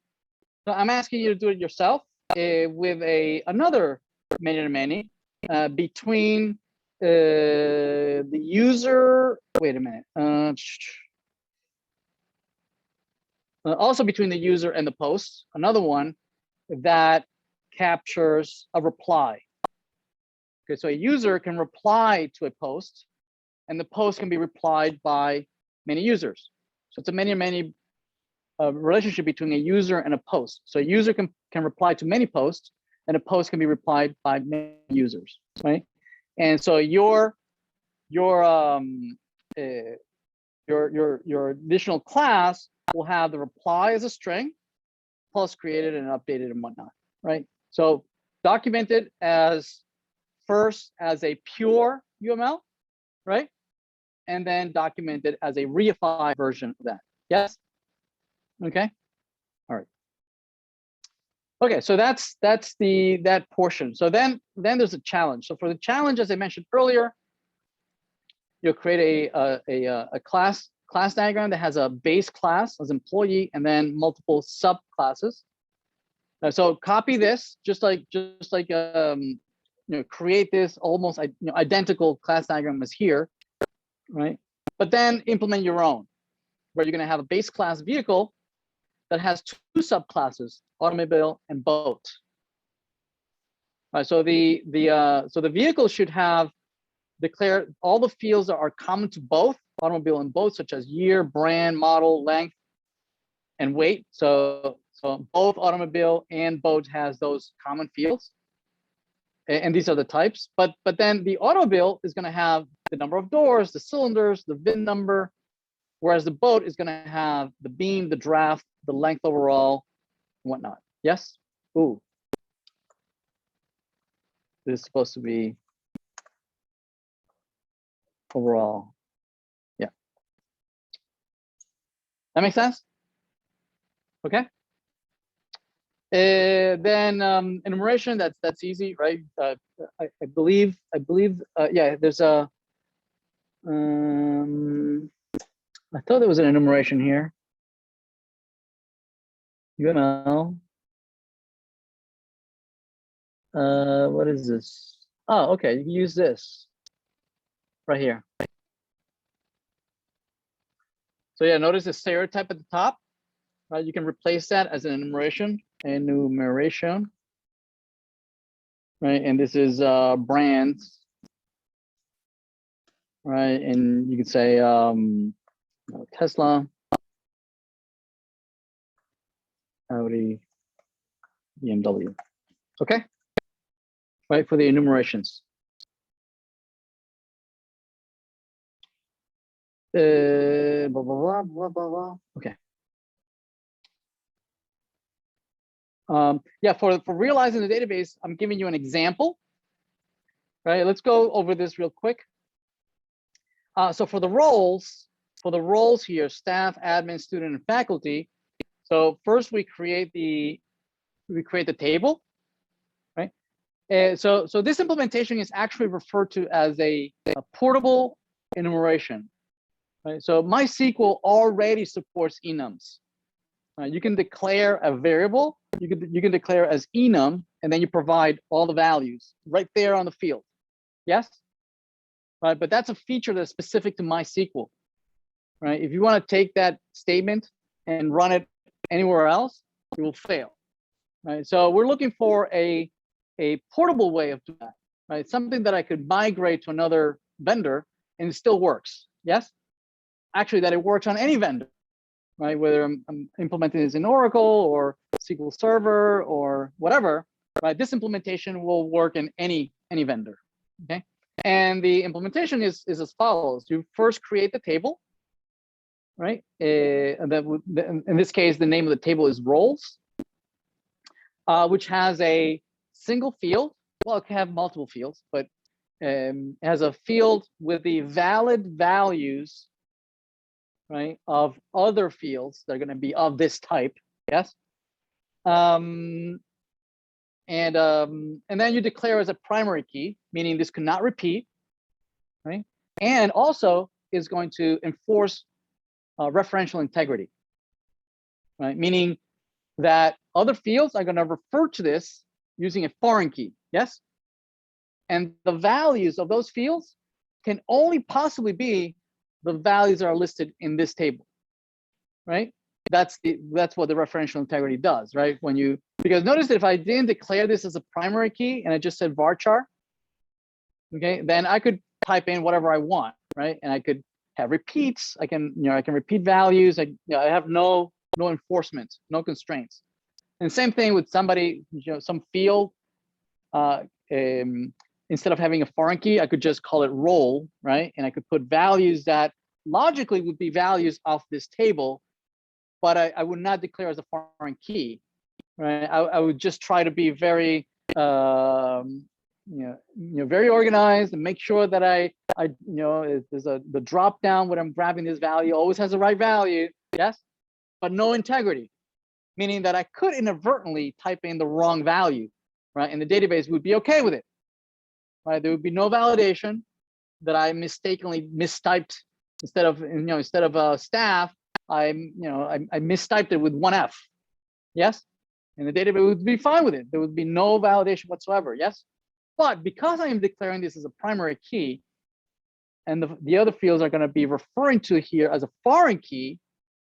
So I'm asking you to do it yourself with another many-to-many between the user. Wait a minute. Also between the user and the post. Another one that captures a reply. Okay, so a user can reply to a post, and the post can be replied by many users. So it's a many-to-many relationship between a user and a post. So a user can reply to many posts, and a post can be replied by many users, right? And so your additional class will have the reply as a string, plus created and updated and whatnot, right? So documented as first as a pure UML, right? And then documented as a reified version of that. Yes. Okay. All right. Okay, so that's that portion. So then there's a challenge. So for the challenge, as I mentioned earlier, you'll create a class diagram that has a base class as employee and then multiple subclasses. So copy this, just like create this almost identical class diagram as here, right? But then implement your own, where you're going to have a base class vehicle that has 2 subclasses, automobile and boat. So the vehicle should have declared all the fields that are common to both automobile and boat, such as year, brand, model, length, and weight. So both automobile and boat has those common fields, and these are the types. But then the automobile is going to have the number of doors, the cylinders, the VIN number, whereas the boat is going to have the beam, the draft, the length overall, and whatnot. Yes? Ooh. This is supposed to be overall. Yeah. That makes sense? Okay. Then enumeration, that's easy, right? I believe, yeah, there's a, I thought there was an enumeration here. UML. What is this? Oh, okay, you can use this right here. So yeah, notice the stereotype at the top, right? You can replace that as an enumeration, right? And this is brands, right? And you can say Tesla, Audi, BMW. Okay, right, for the enumerations. Blah, blah, blah, blah, blah. Okay. Yeah, for realizing the database, I'm giving you an example. Right, let's go over this real quick. So for the roles here, staff, admin, student, and faculty. So first we create the table, right? And so this implementation is actually referred to as a portable enumeration. Right? So MySQL already supports enums. You can declare a variable. You can declare as enum, and then you provide all the values right there on the field. Yes, right. But that's a feature that's specific to MySQL. right? If you want to take that statement and run it anywhere else, it will fail, right? So we're looking for a portable way of doing that, right? Something that I could migrate to another vendor and it still works. Yes, actually, that it works on any vendor, right? Whether I'm implementing this in Oracle or SQL Server or whatever, right? This implementation will work in any vendor, okay? And the implementation is as follows. You first create the table, right? And that in this case, the name of the table is roles, which has a single field. Well, it can have multiple fields, but it has a field with the valid values, right, of other fields that are going to be of this type. Yes. And then you declare as a primary key, meaning this cannot repeat, right? And also is going to enforce referential integrity, right? Meaning that other fields are going to refer to this using a foreign key. Yes. And the values of those fields can only possibly be the values that are listed in this table, right? That's what the referential integrity does, right? Because notice that if I didn't declare this as a primary key and I just said varchar, okay, then I could type in whatever I want, right? And I could have repeats. I can repeat values. I have no enforcement, no constraints. And same thing with somebody, some field. Instead of having a foreign key, I could just call it role, right? And I could put values that logically would be values of this table, but I would not declare as a foreign key, right? I would just try to be very, very organized and make sure that there's the drop down when I'm grabbing this value always has the right value, yes, but no integrity, meaning that I could inadvertently type in the wrong value, right? And the database would be okay with it, right? There would be no validation that I mistakenly mistyped instead of staff. I mistyped it with one F, yes, and the database would be fine with it. There would be no validation whatsoever, yes. But because I am declaring this as a primary key, and the other fields are going to be referring to here as a foreign key,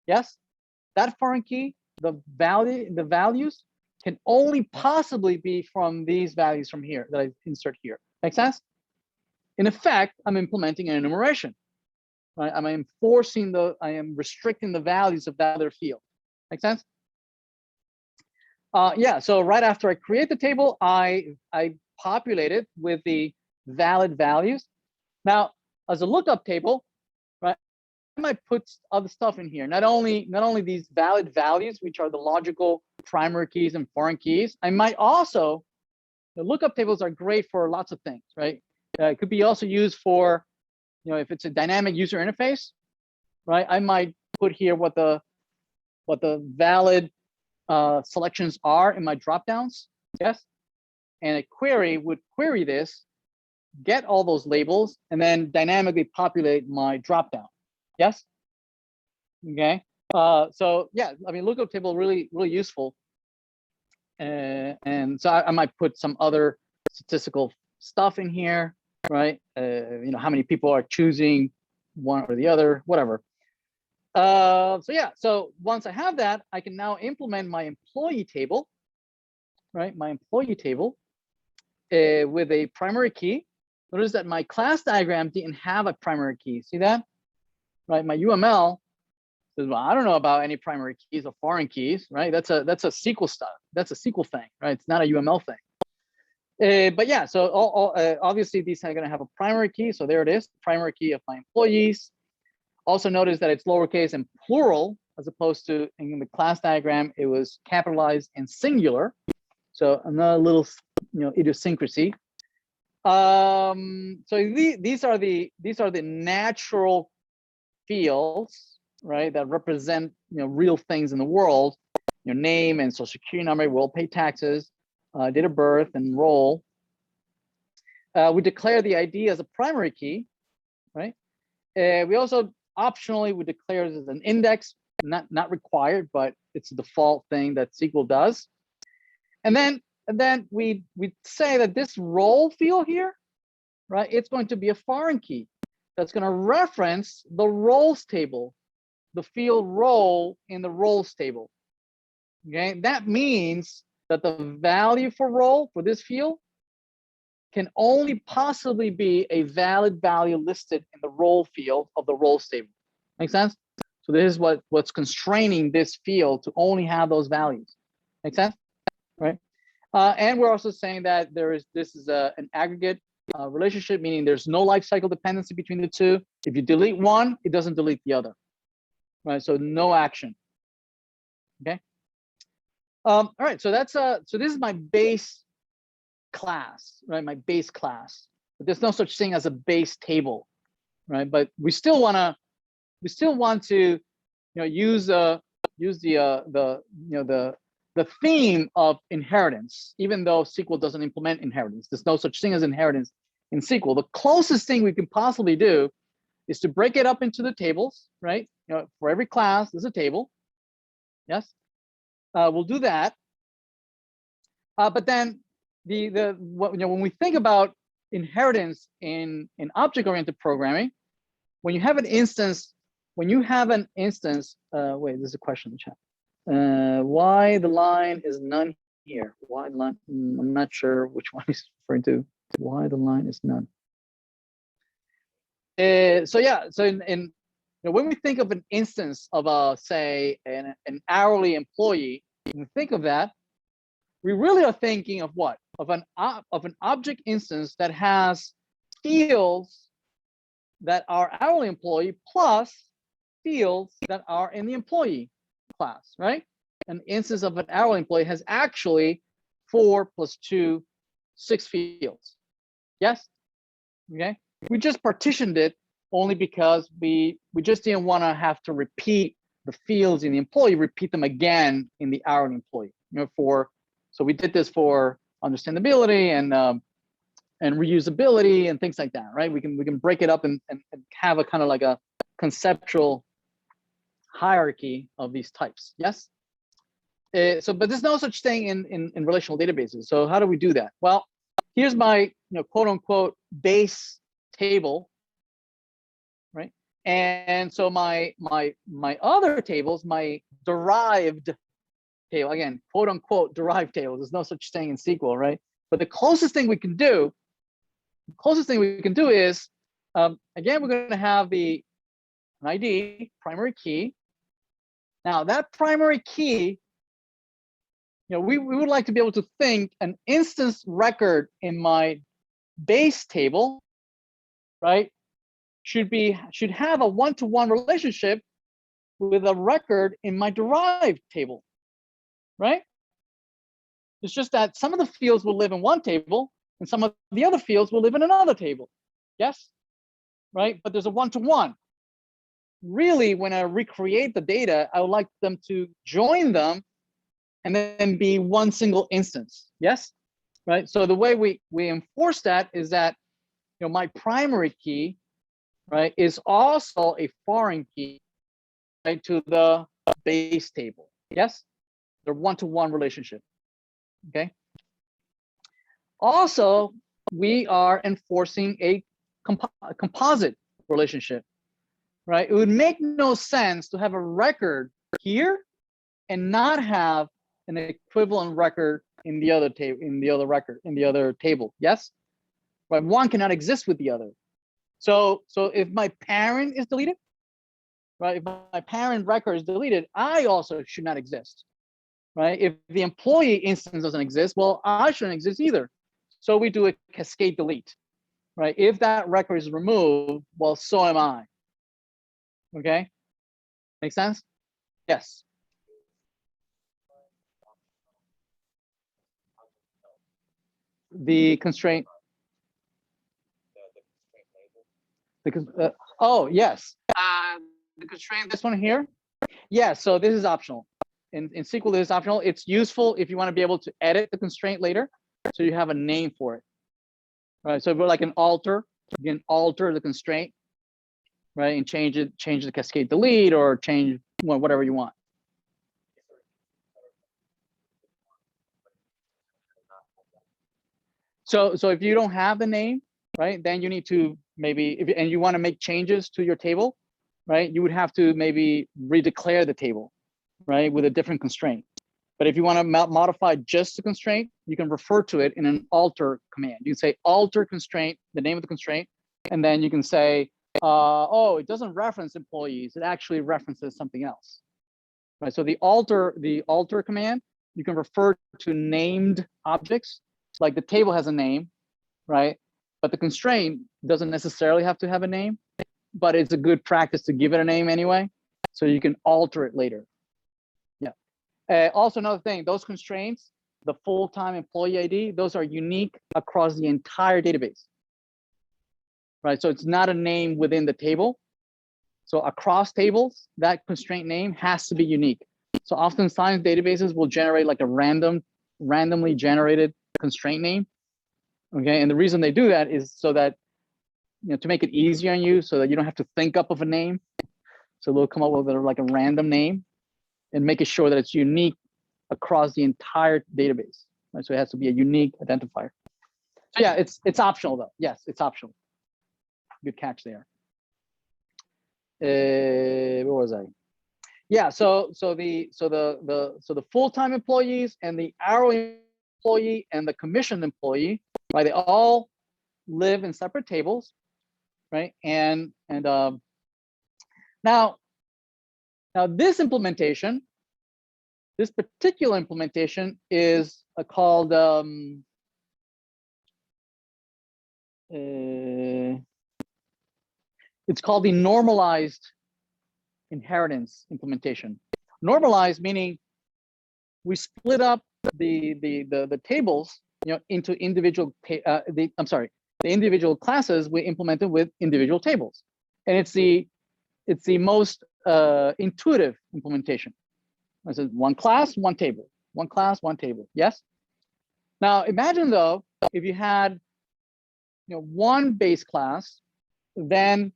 yes, that foreign key, the values can only possibly be from these values from here that I insert here. Make sense? In effect, I'm implementing an enumeration. Right? I am restricting the values of that other field. Make sense? Yeah, so right after I create the table, I populate it with the valid values. Now, as a lookup table, right, I might put other stuff in here. Not only these valid values, which are the logical primary keys and foreign keys. I might also, the lookup tables are great for lots of things, right? It could be also used for, if it's a dynamic user interface, right? I might put here what the valid selections are in my dropdowns, yes? And a query would query this, get all those labels, and then dynamically populate my dropdown, yes? Okay, so yeah, I mean, lookup table really useful. And so I might put some other statistical stuff in here, right? How many people are choosing one or the other, whatever. So yeah, so once I have that, I can now implement my employee table, right? My employee table with a primary key. Notice that my class diagram didn't have a primary key. See that? Right, my UML says, well, I don't know about any primary keys or foreign keys, right? That's a SQL stuff. That's a SQL thing, right? It's not a UML thing. But yeah, so obviously these are going to have a primary key. So there it is, primary key of my employees. Also notice that it's lowercase and plural, as opposed to in the class diagram, it was capitalized and singular. So another little, idiosyncrasy. So these are the natural fields, right, that represent real things in the world. Your name and social security number, will pay taxes, date of birth, and role. We declare the ID as a primary key, right? We also optionally would declare this as an index, not required, but it's a default thing that SQL does. And then we say that this role field here, right, it's going to be a foreign key that's going to reference the roles table the field role in the roles table. Okay, that means that the value for role for this field can only possibly be a valid value listed in the role field of the roles table. Make sense? So this is what's constraining this field to only have those values. Make sense? Right? And we're also saying that this is an aggregate relationship, meaning there's no life cycle dependency between the two. If you delete one, it doesn't delete the other. Right? So no action. Okay. All right. So that's so this is my base class, right? My base class. But there's no such thing as a base table, right? But we still want to use the theme of inheritance, even though SQL doesn't implement inheritance. There's no such thing as inheritance in SQL. The closest thing we can possibly do is to break it up into the tables, right? For every class, there's a table. Yes, we'll do that. But then when we think about inheritance in object-oriented programming, when you have an instance, wait, there's a question in the chat. Why the line is none here? Why the line? I'm not sure which one he's referring to. Why the line is none? So yeah, so when we think of an instance of say an hourly employee, when we think of that, we really are thinking of what? Of an object instance that has fields that are hourly employee plus fields that are in the employee class, right? An instance of an hourly employee has actually 4 + 2, 6 fields. Yes? Okay. We just partitioned it only because we just didn't want to have to repeat the fields in the employee, repeat them again in the hourly employee. So we did this for understandability and reusability and things like that, right? We can break it up and have a kind of like a conceptual hierarchy of these types. Yes. But there's no such thing in relational databases. So how do we do that? Well, here's my quote unquote base table, right? And so my other tables, my derived table, again, quote unquote derived table. There's no such thing in SQL, right? But the closest thing we can do is, again, we're going to have an ID, primary key. Now that primary key, we would like to be able to think an instance record in my base table, right, should have a one-to-one relationship with a record in my derived table, right? It's just that some of the fields will live in one table and some of the other fields will live in another table. Yes, right? But there's a one-to-one. Really, when I recreate the data, I would like them to join them and then be one single instance. Yes, right? So the way we enforce that is that my primary key, right, is also a foreign key, right, to the base table. Yes, they're one-to-one relationship. Okay. Also, we are enforcing a composite relationship, right? It would make no sense to have a record here and not have an equivalent record in the other table, in the other table. Yes, right. One cannot exist with the other. So if my parent is deleted, right? If my parent record is deleted, I also should not exist. Right? If the employee instance doesn't exist, well, I shouldn't exist either. So we do a cascade delete, right? If that record is removed, well, so am I. Okay, make sense? Yes. The constraint. Oh yes. The constraint. This one here. Yeah. So this is optional. In SQL, this is optional. It's useful if you want to be able to edit the constraint later, so you have a name for it. Right. So if we're like an alter, you can alter the constraint, right, and change the cascade delete or change whatever you want. So if you don't have the name, right, then you need to maybe and you want to make changes to your table, right, you would have to maybe redeclare the table, right, with a different constraint. But if you want to modify just the constraint, you can refer to it in an alter command. You can say alter constraint, the name of the constraint, and then you can say, oh, it doesn't reference employees. It actually references something else, right? So the alter command, you can refer to named objects, like the table has a name, right? But the constraint doesn't necessarily have to have a name, but it's a good practice to give it a name anyway, so you can alter it later. Also, another thing, those constraints, the full-time employee ID, those are unique across the entire database, right? So it's not a name within the table. So across tables, that constraint name has to be unique. So oftentimes databases will generate like a randomly generated constraint name. Okay, and the reason they do that is so that, you know, to make it easier on you, so that you don't have to think up of a name. So they'll come up with like a random name, and making sure that it's unique across the entire database. Right? So it has to be a unique identifier. So yeah, it's optional though. Yes, it's optional. Good catch there. Where was I? Yeah, so the full-time employees and the hourly employee and the commissioned employee, right? They all live in separate tables, right? And now this implementation, this particular implementation is called it's called the normalized inheritance implementation. Normalized meaning we split up the tables, you know, into individual the individual classes we implemented with individual tables, and it's the most intuitive implementation. I said one class, one table, one class, one table. Yes. Now imagine though, if you had, you know, one base class, then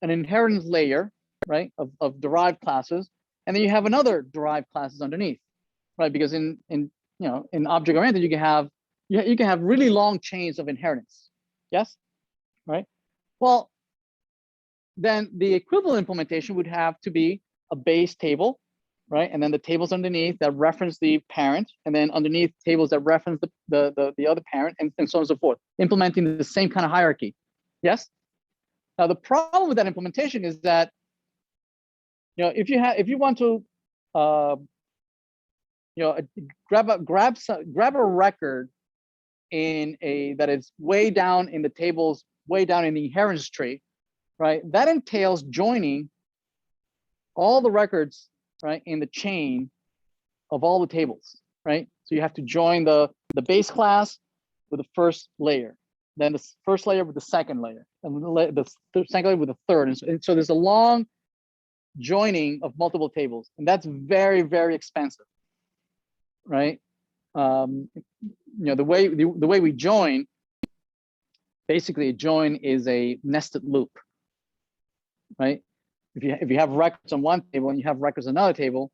an inheritance layer, right, of derived classes, and then you have another derived classes underneath, right? Because in object oriented, you can have really long chains of inheritance. Yes, right. Well, then the equivalent implementation would have to be a base table, right? And then the tables underneath that reference the parent, and then underneath tables that reference the other parent, and so on and so forth, implementing the same kind of hierarchy. Yes. Now the problem with that implementation is that, you know, if you want to, you know, grab a record in that is way down in the tables, way down in the inheritance tree, right? That entails joining all the records, right, in the chain of all the tables, right? So you have to join the base class with the first layer, then the first layer with the second layer, and the second layer with the third. And so there's a long joining of multiple tables, and that's very, very expensive, right? You know, the way we join, basically a join is a nested loop, right? If you have records on one table and you have records on another table,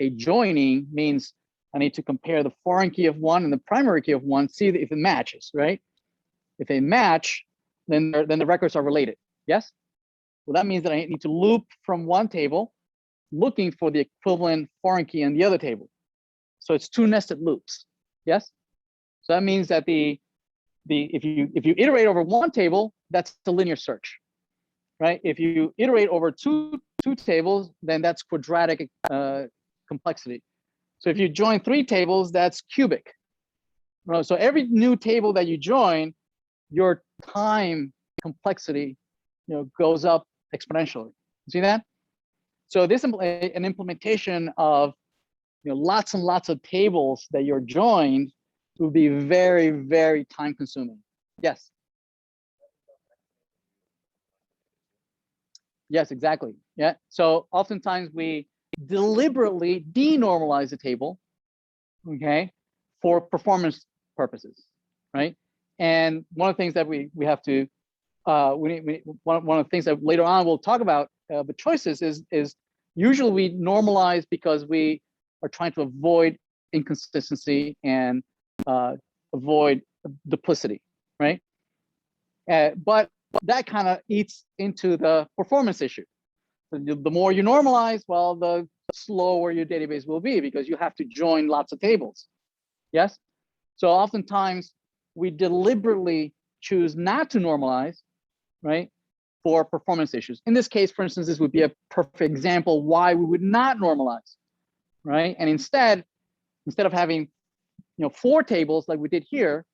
a joining means I need to compare the foreign key of one and the primary key of one, see if it matches, right? If they match, then the records are related. Yes? Well, that means that I need to loop from one table, looking for the equivalent foreign key in the other table. So it's two nested loops. Yes? So that means that if you iterate over one table, that's the linear search, right? If you iterate over two tables, then that's quadratic complexity. So if you join three tables, that's cubic. Right? So every new table that you join, your time complexity, you know, goes up exponentially. See that? So this an implementation of, you know, lots and lots of tables that you're joined would be very, very time consuming. Yes. Yes, exactly. Yeah. So oftentimes we deliberately denormalize the table, okay, for performance purposes, right? And one of the things that we have to one of the things that later on we'll talk about the choices is usually we normalize because we are trying to avoid inconsistency and avoid duplicity, right? But that kind of eats into the performance issue. The more you normalize, well, the slower your database will be because you have to join lots of tables. Yes. So oftentimes we deliberately choose not to normalize, right, for performance issues. In this case, for instance, this would be a perfect example why we would not normalize, right? And instead of having 4 tables like we did here,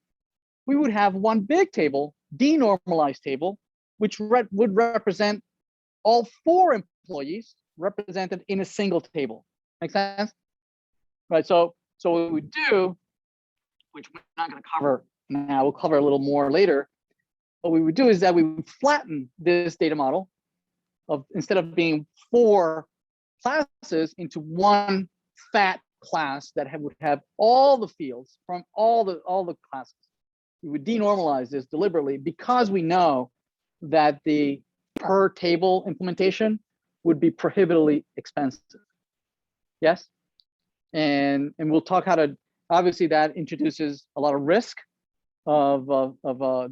we would have one big table, denormalized table, which would represent all 4 employees represented in a single table. Make sense? Right. So what we do, which we're not going to cover now, we'll cover a little more later. What we would do is that we would flatten this data model of, instead of being 4 classes, into one fat class that would have all the fields from all the classes. We would denormalize this deliberately because we know that the per table implementation would be prohibitively expensive. Yes, and we'll talk how to. Obviously, that introduces a lot of risk of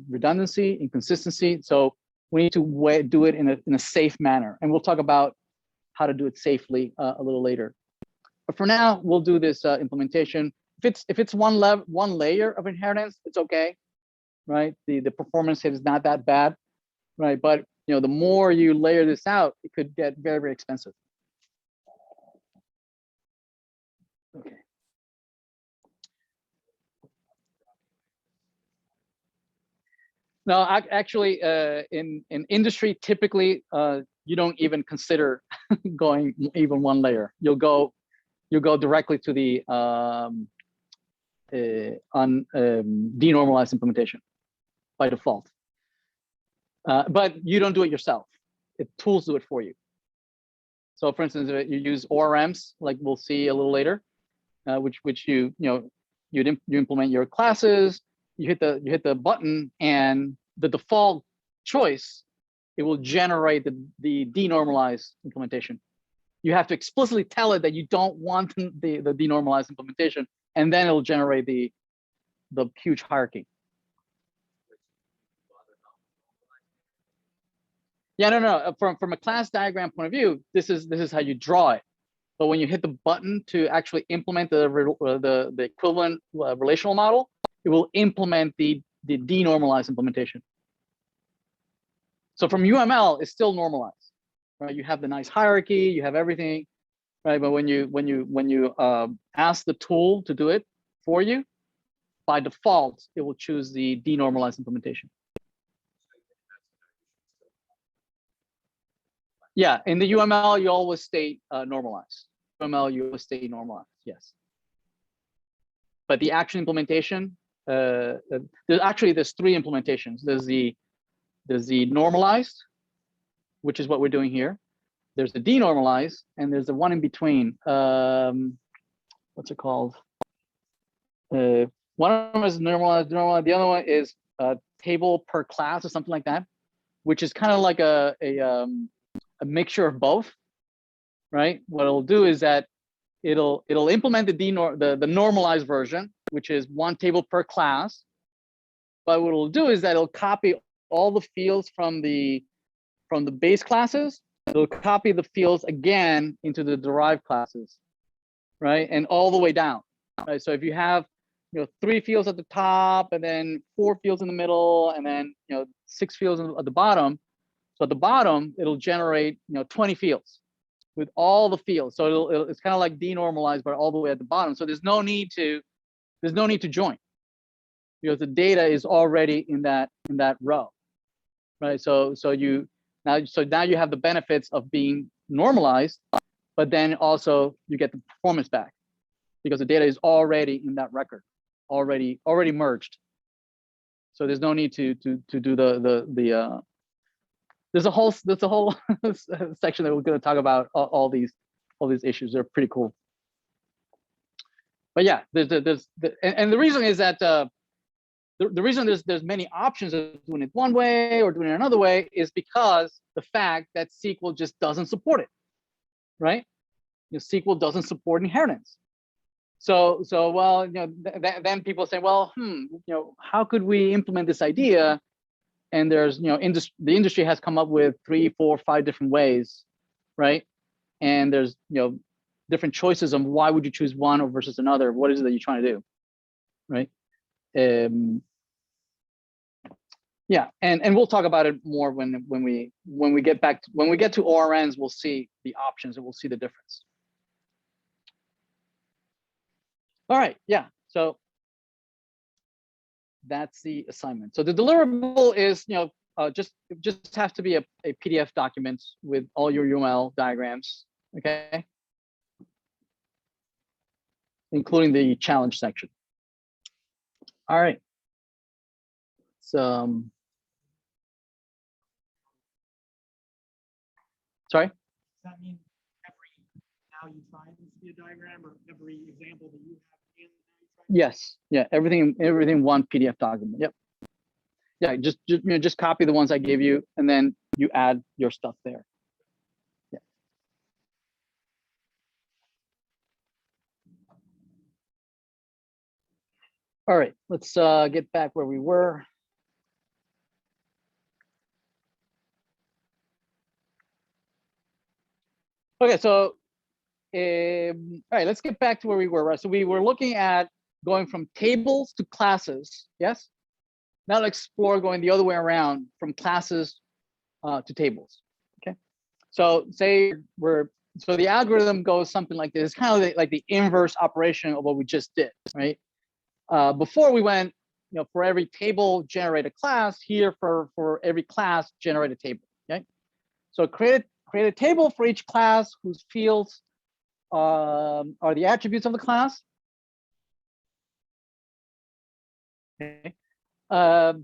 redundancy, inconsistency. So we need to do it in a safe manner, and we'll talk about how to do it safely a little later. But for now, we'll do this implementation. If it's one layer of inheritance, it's okay, right? The performance hit is not that bad, right? But the more you layer this out, it could get very, very expensive. Okay. No, actually, in industry, typically, you don't even consider going even one layer. You'll go directly to the denormalized implementation by default. But you don't do it yourself. Tools do it for you. So, for instance, if you use ORMs, like we'll see a little later, which you implement your classes. You hit the button, and the default choice, it will generate the denormalized implementation. You have to explicitly tell it that you don't want the denormalized implementation, and then it'll generate the huge hierarchy. Yeah, no. From a class diagram point of view, this is how you draw it. But when you hit the button to actually implement the equivalent relational model, it will implement the denormalized implementation. So from UML, it's still normalized, right? You have the nice hierarchy, you have everything, right? But when you ask the tool to do it for you, by default, it will choose the denormalized implementation. Yeah, in the UML, you always stay normalized. UML, you always stay normalized, yes. But the action implementation, there's 3 implementations. There's the normalized, which is what we're doing here. There's the denormalized, and there's the one in between. What's it called? One of them is normalized. The other one is table per class or something like that, which is kind of like a mixture of both, right? What it'll do is that it'll implement the normalized version, which is one table per class. But what it'll do is that it'll copy all the fields from the base classes. It'll copy the fields again into the derived classes, right? And all the way down, right? So if you have 3 fields at the top, and then 4 fields in the middle, and then 6 fields at the bottom. So at the bottom, it'll generate 20 fields with all the fields. So it's kind of like denormalized, but all the way at the bottom. So there's no need to join, because the data is already in that row, right? So now you have the benefits of being normalized, but then also you get the performance back because the data is already in that record, already merged. So there's no need to do the there's a whole section that we're going to talk about all these issues. They're pretty cool. But yeah, and the reason is that the reason there's many options of doing it one way or doing it another way is because the fact that SQL just doesn't support it, right? SQL doesn't support inheritance. So well, then people say, well, how could we implement this idea? And there's, the industry has come up with 3, 4, 5 different ways right? And there's, different choices on why would you choose one or versus another. What is it that you're trying to do, right? Yeah, and we'll talk about it more when we get to ORNs. We'll see the options and we'll see the difference. All right, yeah. So that's the assignment. So the deliverable is, just has to be a PDF document with all your UML diagrams, okay, including the challenge section. All right. So, sorry. Does that mean now you try and see a diagram, or every example that you have in Yes. Yeah. Everything one PDF document. Yep. Yeah. Just copy the ones I gave you, and then you add your stuff there. Yeah. All right. Let's get back where we were. Okay. So, all right. Let's get back to where we were. Right. So we were looking at going from tables to classes. Yes. Now let's explore going the other way around, from classes to tables. Okay. So say so the algorithm goes something like this. It's kind of like the inverse operation of what we just did, right? Before we went, for every table, generate a class. Here, for every class, generate a table. Okay. So create a table for each class whose fields are the attributes of the class. Okay.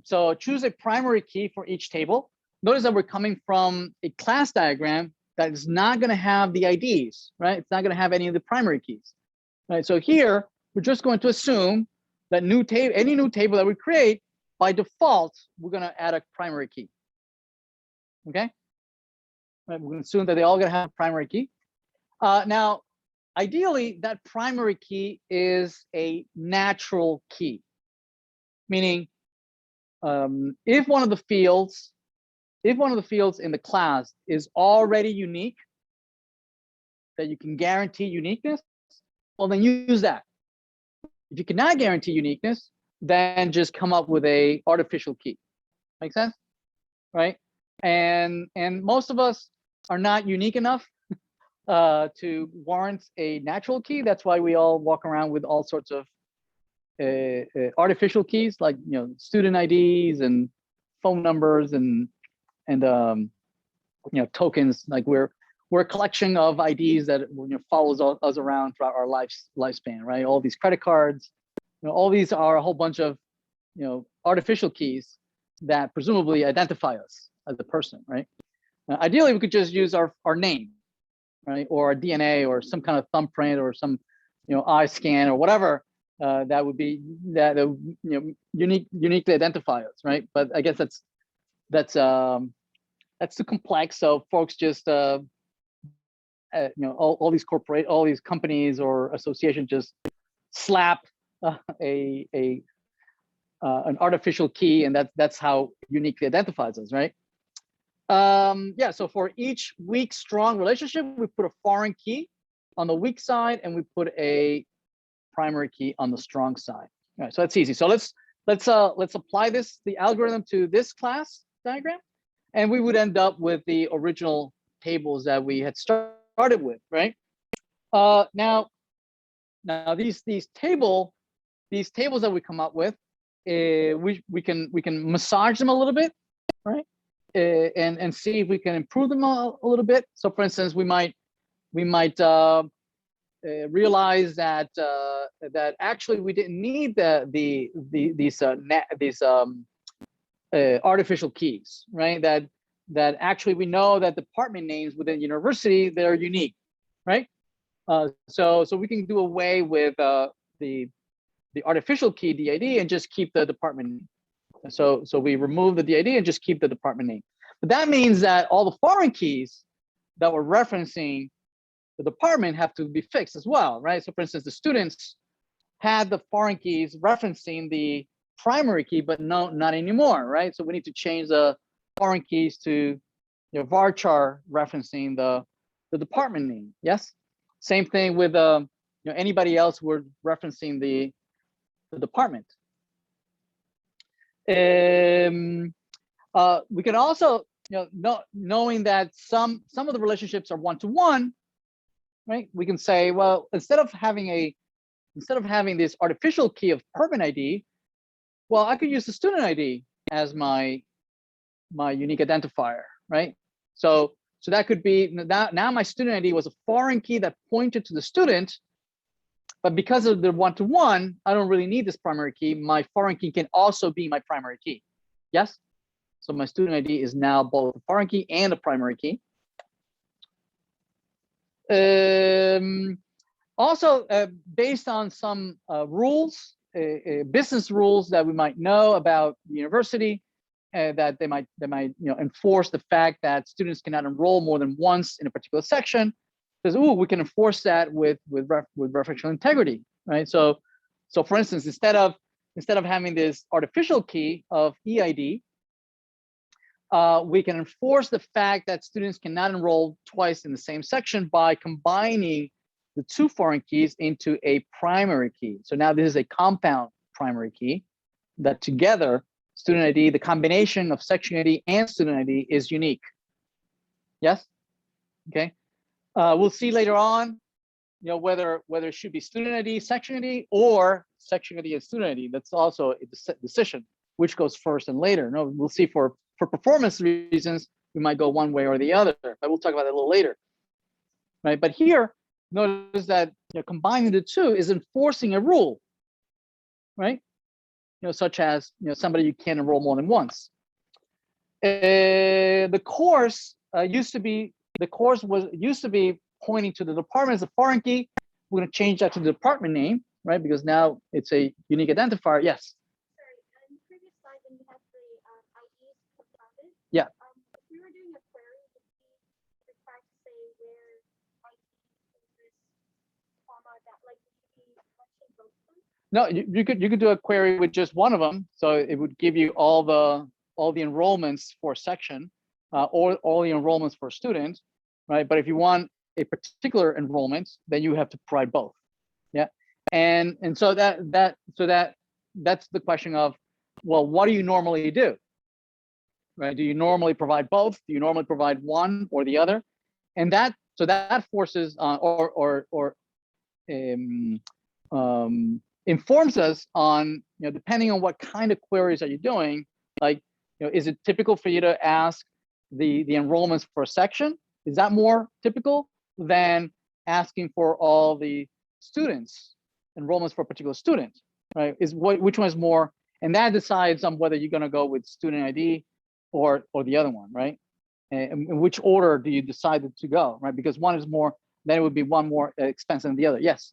So choose a primary key for each table. Notice that we're coming from a class diagram that is not going to have the IDs, right? It's not going to have any of the primary keys, right? So here, we're just going to assume that any new table that we create, by default, we're going to add a primary key, okay? Right, we're going to assume that they all going to have a primary key. Now, ideally, that primary key is a natural key, meaning if one of the fields in the class is already unique, that you can guarantee uniqueness, well, then use that. If you cannot guarantee uniqueness, then just come up with a artificial key. Make sense? Right? And most of us are not unique enough to warrant a natural key. That's why we all walk around with all sorts of artificial keys, like student IDs and phone numbers and tokens. Like we're a collection of IDs that follows us around throughout our lifespan, right? All these credit cards, all these are a whole bunch of artificial keys that presumably identify us as a person, right? Ideally, we could just use our name, right, or our DNA, or some kind of thumbprint, or some eye scan, or whatever that would be that uniquely identify us, right? But I guess that's too complex. So folks just all these companies or associations just slap an artificial key, and that's how uniquely identifies us, right? Yeah. So for each weak strong relationship, we put a foreign key on the weak side, and we put a primary key on the strong side. All right. So that's easy. So let's apply the algorithm to this class diagram, and we would end up with the original tables that we had started with, right? Now these tables that we come up with, we can massage them a little bit, right? And see if we can improve them a little bit. So, for instance, we might realize that actually we didn't need these artificial keys, right? That actually we know that department names within university, they're unique, right? So we can do away with the artificial key DID and just keep the department name. So we remove the DID and just keep the department name. But that means that all the foreign keys that we're referencing the department have to be fixed as well, right? So for instance, the students had the foreign keys referencing the primary key, but no, not anymore, right? So we need to change the foreign keys to varchar referencing the the department name. Yes. Same thing with anybody else we're referencing the department. We can also, knowing that some of the relationships are one-to-one, right? We can say, well, instead of having this artificial key of permanent ID, well, I could use the student ID as my unique identifier, right? So that could be now my student ID was a foreign key that pointed to the student, but because of the one-to-one, I don't really need this primary key. My foreign key can also be my primary key. Yes. So my student ID is now both a foreign key and a primary key. Also, based on some rules, business rules that we might know about the university, that they might enforce the fact that students cannot enroll more than once in a particular section. Because we can enforce that with referential integrity, right? So for instance, instead of having this artificial key of EID, we can enforce the fact that students cannot enroll twice in the same section by combining the two foreign keys into a primary key. So now this is a compound primary key that together, student ID, the combination of section ID and student ID is unique. Yes? Okay. We'll see later on, whether it should be student ID, section ID, or section ID and student ID. That's also a decision, which goes first and later. No, we'll see for performance reasons, we might go one way or the other, but we'll talk about that a little later. Right, but here, notice that combining the two is enforcing a rule, right? Such as somebody you can't enroll more than once. The course used to be pointing to the department as a foreign key. We're going to change that to the department name, right? Because now it's a unique identifier. Yes. Sorry, in the previous slide when you had the IDs compounded. Yeah. If we were doing a query, would we require to say where ID is this comma that like should be mentioning both of them? No, you could do a query with just one of them. So it would give you all the enrollments for a section, or all the enrollments for a student, right? But if you want a particular enrollment, then you have to provide both. Yeah, and so that's the question of, well, what do you normally do? Right? Do you normally provide both? Do you normally provide one or the other? And that forces informs us on, depending on what kind of queries are you doing, like, is it typical for you to ask the enrollments for a section? Is that more typical than asking for all the students enrollments for a particular student, right? Which one is more? And that decides on whether you're going to go with student ID or the other one, right? And in which order do you decide to go, right? Because one is more, then it would be one more expensive than the other. Yes.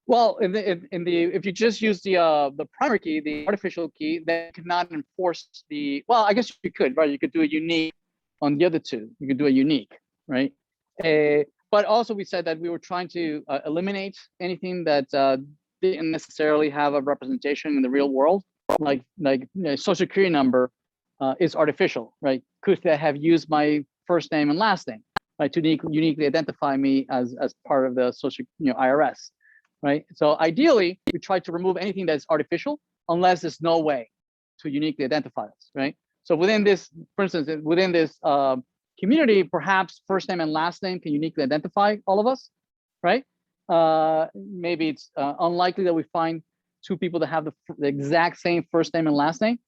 Well, if you just use the primary key, the artificial key, then you cannot enforce the, well, I guess you could, right? You could do a unique on the other two. You could do a unique, right? But also we said that we were trying to eliminate anything that didn't necessarily have a representation in the real world, like social security number is artificial, right? Could they have used my first name and last name, right, to uniquely identify me as part of the social, IRS. Right. So ideally, we try to remove anything that's artificial, unless there's no way to uniquely identify us. Right. So within this, for instance, within this community, perhaps first name and last name can uniquely identify all of us. Right. Maybe it's unlikely that we find two people that have the exact same first name and last name.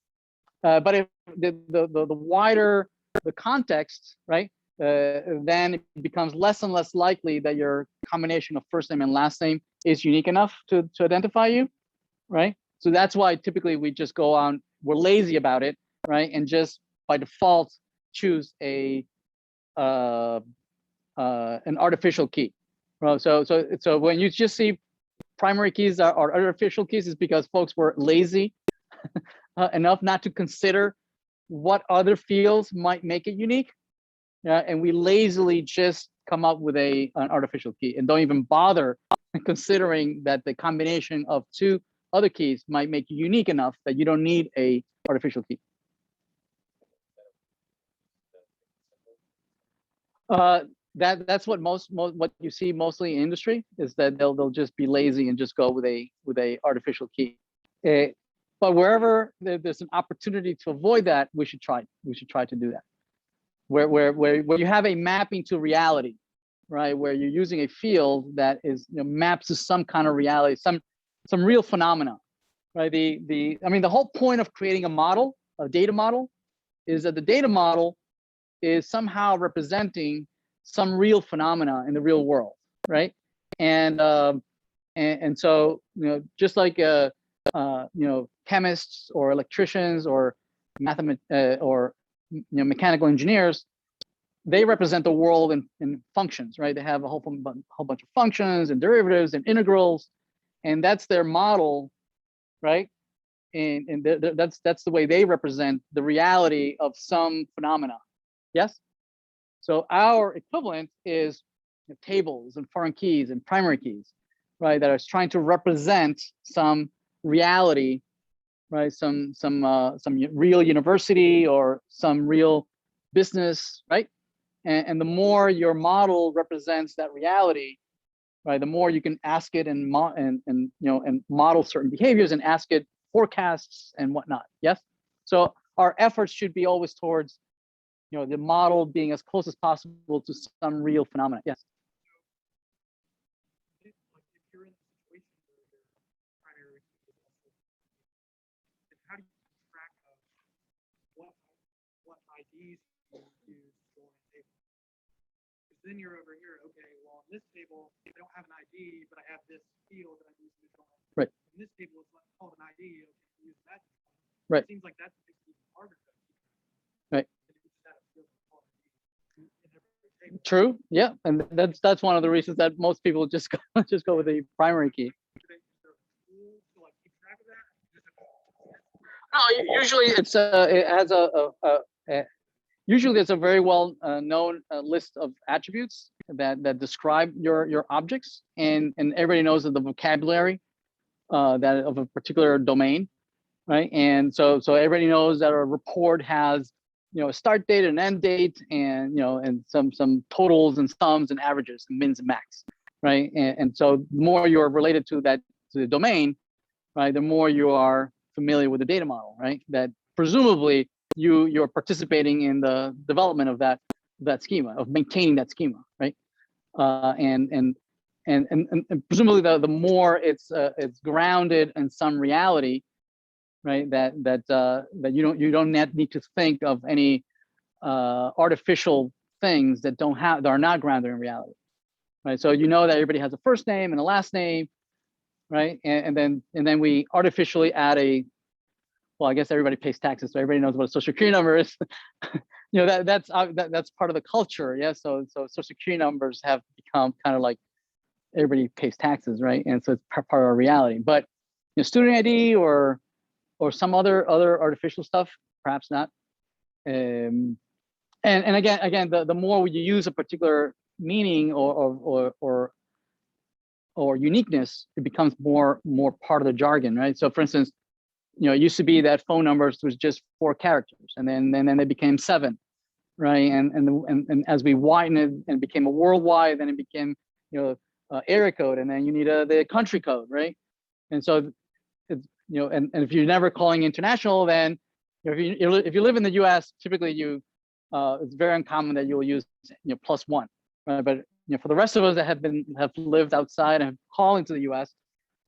But if the wider the context, right, then it becomes less and less likely that your combination of first name and last name is unique enough to identify you, right? So that's why typically we just go on, we're lazy about it, right? And just by default choose an artificial key. Right? So when you just see primary keys are artificial keys, is because folks were lazy enough not to consider what other fields might make it unique. Yeah, and we lazily just come up with an artificial key and don't even bother considering that the combination of two other keys might make you unique enough that you don't need a artificial key. That's what what you see mostly in industry is that they'll just be lazy and just go with a artificial key. But wherever there's an opportunity to avoid that, we should try to do that. Where you have a mapping to reality, right? Where you're using a field that is maps to some kind of reality, some real phenomena, right? I mean, the whole point of creating a model, a data model, is that the data model is somehow representing some real phenomena in the real world, right? And so just like chemists or electricians or mechanical engineers, they represent the world in functions, right? They have a whole bunch of functions and derivatives and integrals, and that's their model, right? And that's the way they represent the reality of some phenomena. Yes. So our equivalent is tables and foreign keys and primary keys, right? That is trying to represent some reality, right? Some real university or some real business, right? And the more your model represents that reality, right? The more you can ask it and model certain behaviors and ask it forecasts and whatnot. Yes. So our efforts should be always towards the model being as close as possible to some real phenomena. Yes. If you're in a situation where your primary key is also, then how do you keep track of what IDs you use to store in a table? Because then you're over here, okay, well, in this table, I don't have an ID, but I have this field that I use to define. Right. In this table, it's called an ID. Okay, use that. Right. It seems like that's the even harder to keep track of. Right. True. True. Yeah, and that's one of the reasons that most people just go with the primary key. No, usually it's it has usually it's a very well known list of attributes that describe your objects, and everybody knows that the vocabulary that of a particular domain, right? And so everybody knows that a report has a start date and end date, and and some totals and sums and averages and mins and max, right? And so the more you're related to the domain, right, the more you are familiar with the data model, right? That presumably you're participating in the development of that schema, of maintaining that schema, right? And presumably the more it's grounded in some reality, right? That you don't need to think of any artificial things that are not grounded in reality, right? So that everybody has a first name and a last name, right? And then we artificially add well, I guess everybody pays taxes, so everybody knows what a social security number is. That's part of the culture, yeah. So social security numbers have become kind of like everybody pays taxes, right? And so it's part of our reality. But student ID or some other artificial stuff, perhaps not. And again, the more you use a particular meaning or uniqueness, it becomes more part of the jargon, right? So for instance, it used to be that phone numbers was just 4 characters, and then they became 7, right? And as we widened it and it became a worldwide, then it became area code, and then you need the country code, right? And so it's and if you're never calling international, then if you live in the U.S., typically it's very uncommon that you'll use +1, right? But for the rest of us that have lived outside and have called into the U.S.,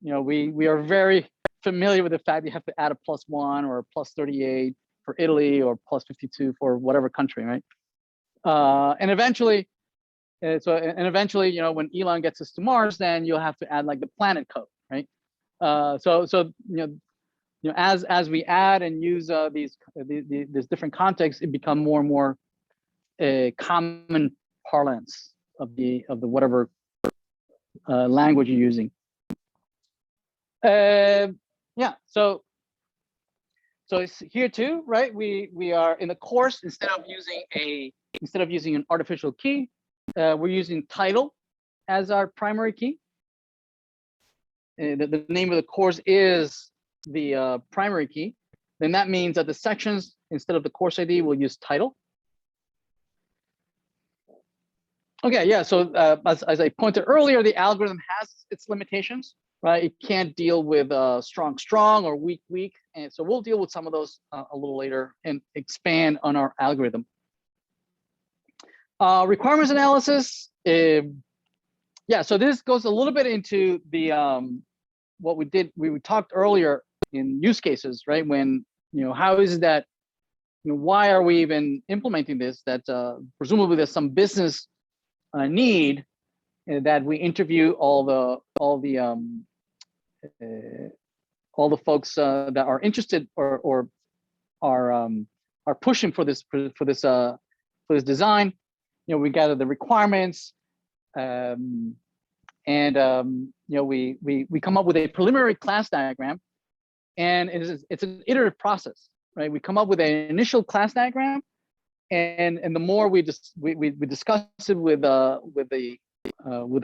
we are very familiar with the fact that you have to add a +1 or a +38 for Italy or +52 for whatever country, right? And eventually, when Elon gets us to Mars, then you'll have to add like the planet code, right? As we add and use these different contexts, it become more and more a common parlance of the whatever language you're using. Yeah, so it's here too, right? We are in the course, instead of using an artificial key, we're using title as our primary key, the name of the course is the primary key, then that means that the sections, instead of the course ID, will use title. Okay, yeah, so as I pointed earlier, the algorithm has its limitations, right? It can't deal with strong or weak, and so we'll deal with some of those a little later and expand on our algorithm. Requirements analysis, yeah, so this goes a little bit into the what we talked earlier in use cases, right? When, how is it that, why are we even implementing this? That presumably there's some business need that we interview all the folks that are interested or are pushing for this design. We gather the requirements, and we come up with a preliminary class diagram, and it's an iterative process, right? We come up with an initial class diagram, and the more we discuss it with the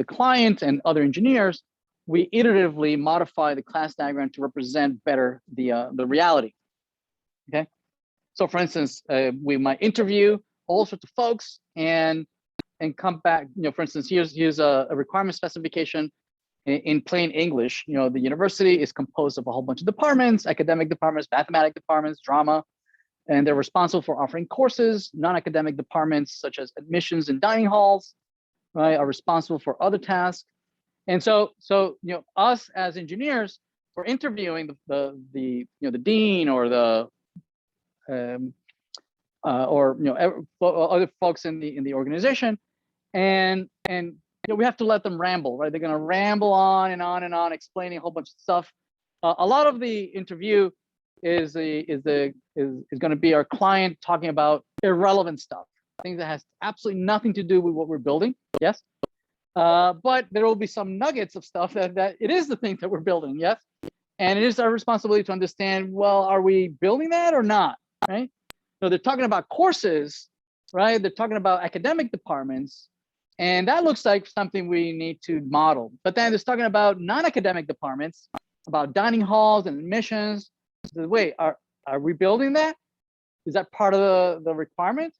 client and other engineers, we iteratively modify the class diagram to represent better the reality. Okay, so for instance, we might interview all sorts of folks and come back. For instance, here's a requirement specification in plain English. The university is composed of a whole bunch of departments: academic departments, mathematics departments, drama. And they're responsible for offering courses. Non-academic departments, such as admissions and dining halls, right, are responsible for other tasks. And so us as engineers, we're interviewing the dean or the other folks in the organization, and we have to let them ramble, right? They're going to ramble on and on and on, explaining a whole bunch of stuff. A lot of the interview is going to be our client talking about irrelevant stuff, things that has absolutely nothing to do with what we're building. Yes, but there will be some nuggets of stuff that it is the thing that we're building. Yes, and it is our responsibility to understand, well, are we building that or not, right? So they're talking about courses, right? They're talking about academic departments, and that looks like something we need to model. But then they're talking about non-academic departments, about dining halls and admissions. So wait, are we building that? Is that part of the requirement?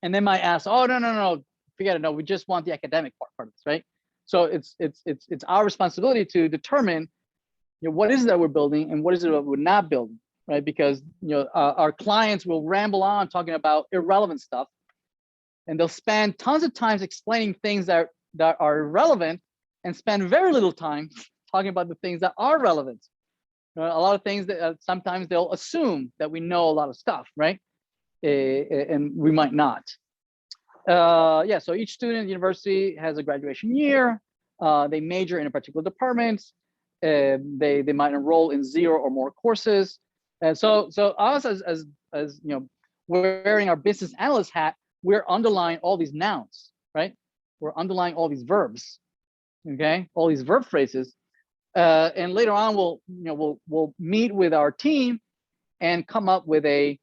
And they might ask, oh, no, forget it. No, we just want the academic part of this, right? So it's our responsibility to determine, what is it that we're building and what is it that we're not building, right? Because our clients will ramble on talking about irrelevant stuff, and they'll spend tons of time explaining things that are irrelevant, and spend very little time talking about the things that are relevant. A lot of things that sometimes they'll assume that we know a lot of stuff, right? And we might not. Yeah, so each student at the university has a graduation year. They major in a particular department. They might enroll in 0 or more courses. And so us as wearing our business analyst hat, we're underlying all these nouns, right? We're underlying all these verbs, okay? All these verb phrases. And later on, we'll meet with our team and come up with a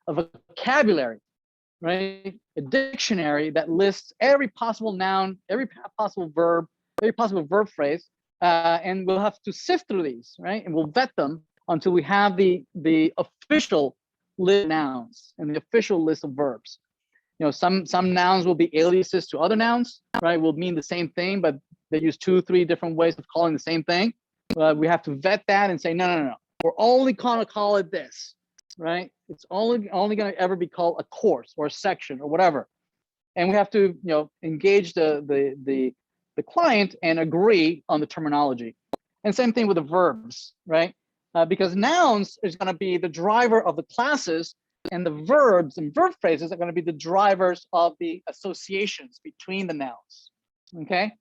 vocabulary, right? A dictionary that lists every possible noun, every possible verb, every possible verb phrase, and we'll have to sift through these, right? And we'll vet them until we have the official list of nouns and the official list of verbs. Some nouns will be aliases to other nouns, right? Will mean the same thing, but they use 2-3 different ways of calling the same thing. We have to vet that and say, no. We're only gonna call it this, right? It's only gonna ever be called a course or a section or whatever. And we have to, engage the client and agree on the terminology. And same thing with the verbs, right? Because nouns is gonna be the driver of the classes, and the verbs and verb phrases are gonna be the drivers of the associations between the nouns, okay?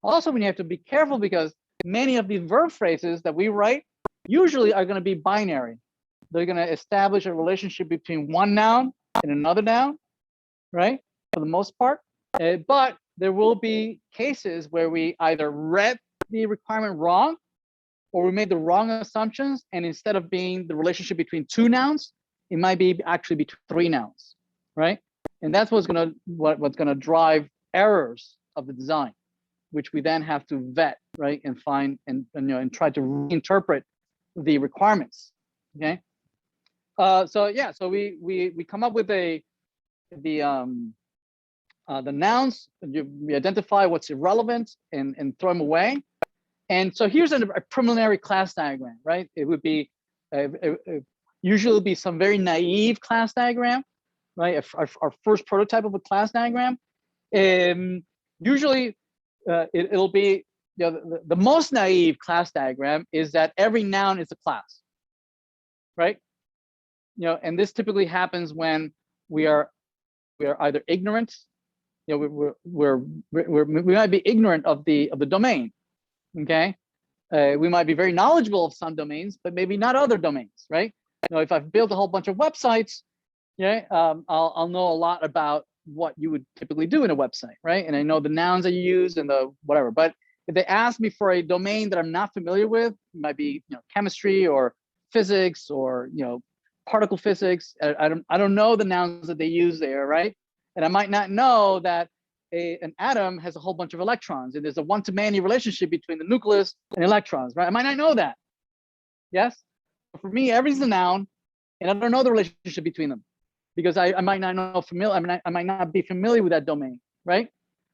Also, we have to be careful because many of these verb phrases that we write usually are going to be binary. They're going to establish a relationship between one noun and another noun, right? For the most part. But there will be cases where we either read the requirement wrong, or we made the wrong assumptions, and instead of being the relationship between 2 nouns, it might be actually between 3 nouns, right? And that's what's gonna drive errors of the design. which we then have to vet, right, and find and try to reinterpret the requirements. Okay. So yeah, so we come up with the nouns. We identify what's irrelevant and throw them away. And so here's a preliminary class diagram, right? It would be usually be some very naive class diagram, right? Our first prototype of a class diagram. Usually it'll be, the most naive class diagram is that every noun is a class, right? And this typically happens when we are either ignorant, we might be ignorant of the domain, okay? We might be very knowledgeable of some domains, but maybe not other domains, right? If I've built a whole bunch of websites, yeah, I'll know a lot about what you would typically do in a website, right? And I know the nouns that you use and the whatever. But if they ask me for a domain that I'm not familiar with, it might be chemistry or physics or particle physics. I don't know the nouns that they use there, right? And I might not know that an atom has a whole bunch of electrons and there's a one-to-many relationship between the nucleus and electrons, right? I might not know that. Yes. For me, everything's a noun, and I don't know the relationship between them because I might not know I might not be familiar with that domain, right?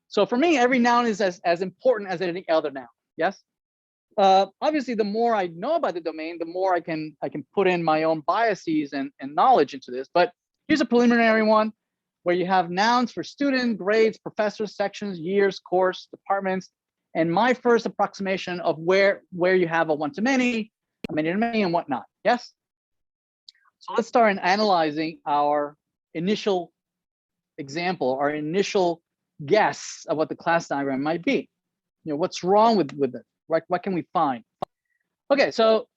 So for me, every noun is as important as any other noun. Yes. Obviously, the more I know about the domain, the more I can put in my own biases and knowledge into this. But here's a preliminary one where you have nouns for student, grades, professors, sections, years, course, departments, and my first approximation of where you have a one-to-many, a many-to-many, and whatnot. Yes. So let's start in analyzing our initial example, our initial guess of what the class diagram might be. What's wrong with it? Right? What can we find? Okay, so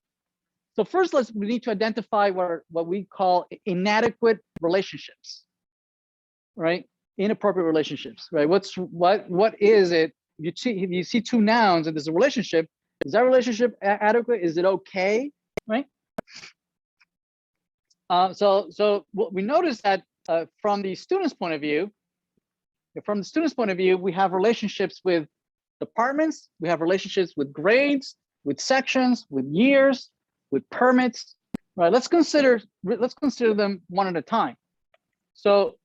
first we need to identify what we call inadequate relationships, right? Inappropriate relationships, right? What is it? If you see two nouns and there's a relationship, is that relationship adequate? Is it okay, right? So what we notice that from the student's point of view, we have relationships with departments, we have relationships with grades, with sections, with years, with permits, right? Let's consider them one at a time. So,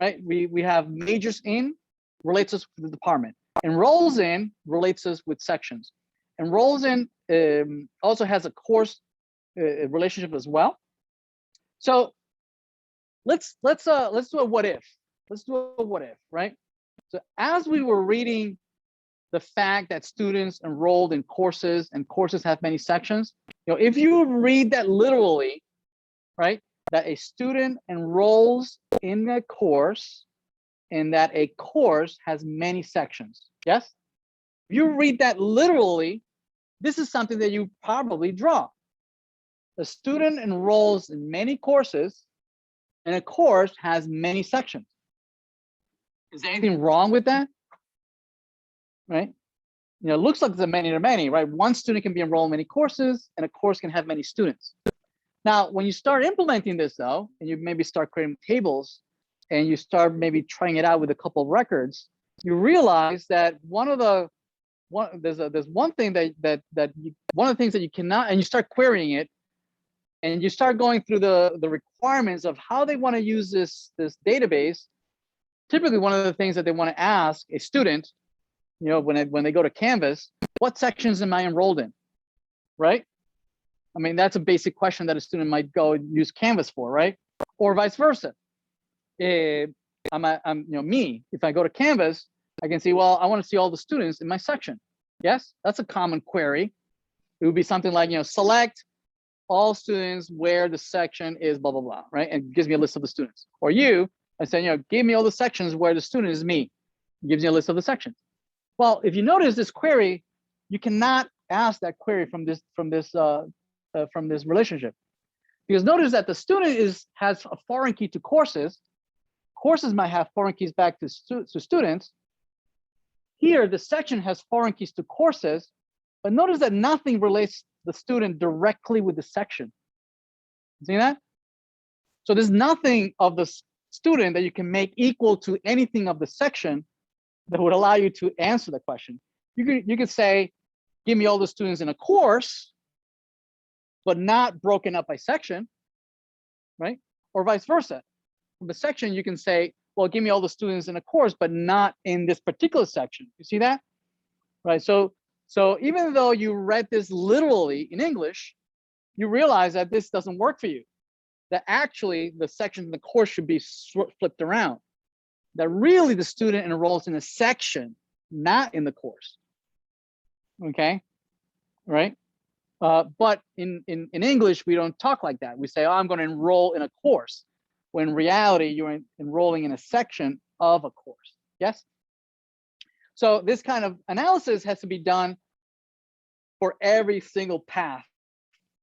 right, we have majors in relates us with the department, enrolls in relates us with sections, enrolls in also has a course relationship as well. So let's do a what if. Let's do a what if, right? So as we were reading the fact that students enrolled in courses and courses have many sections, if you read that literally, right, that a student enrolls in a course and that a course has many sections, yes? If you read that literally, this is something that you probably draw. A student enrolls in many courses and a course has many sections. Is there anything wrong with that? Right? It looks like it's a many-to-many, right? One student can be enrolled in many courses and a course can have many students. Now, when you start implementing this though, and you maybe start creating tables and you start maybe trying it out with a couple of records, you realize that one of the things that you cannot, and you start querying it, and you start going through the requirements of how they want to use this database. Typically, one of the things that they want to ask a student, when they go to Canvas, what sections am I enrolled in, right? I mean, that's a basic question that a student might go use Canvas for, right? Or vice versa. Me, if I go to Canvas, I can see, well, I want to see all the students in my section. Yes, that's a common query. It would be something like, select all students where the section is blah, blah, blah, right? And it gives me a list of the students. Or I say, give me all the sections where the student is me. It gives you a list of the sections. Well, if you notice this query, you cannot ask that query from this relationship, because notice that the student has a foreign key to courses. Courses might have foreign keys back to students. Here, the section has foreign keys to courses, but notice that nothing relates the student directly with the section. See that? So there's nothing of the student that you can make equal to anything of the section that would allow you to answer the question. You could say, give me all the students in a course, but not broken up by section, right? Or vice versa. For the section, you can say, well, give me all the students in a course, but not in this particular section. You see that? Right. So even though you read this literally in English, you realize that this doesn't work for you. That actually the sections in the course should be flipped around. That really the student enrolls in a section, not in the course. Okay, right? But in English, we don't talk like that. We say, oh, I'm going to enroll in a course, when in reality, you're enrolling in a section of a course. Yes? So this kind of analysis has to be done for every single path,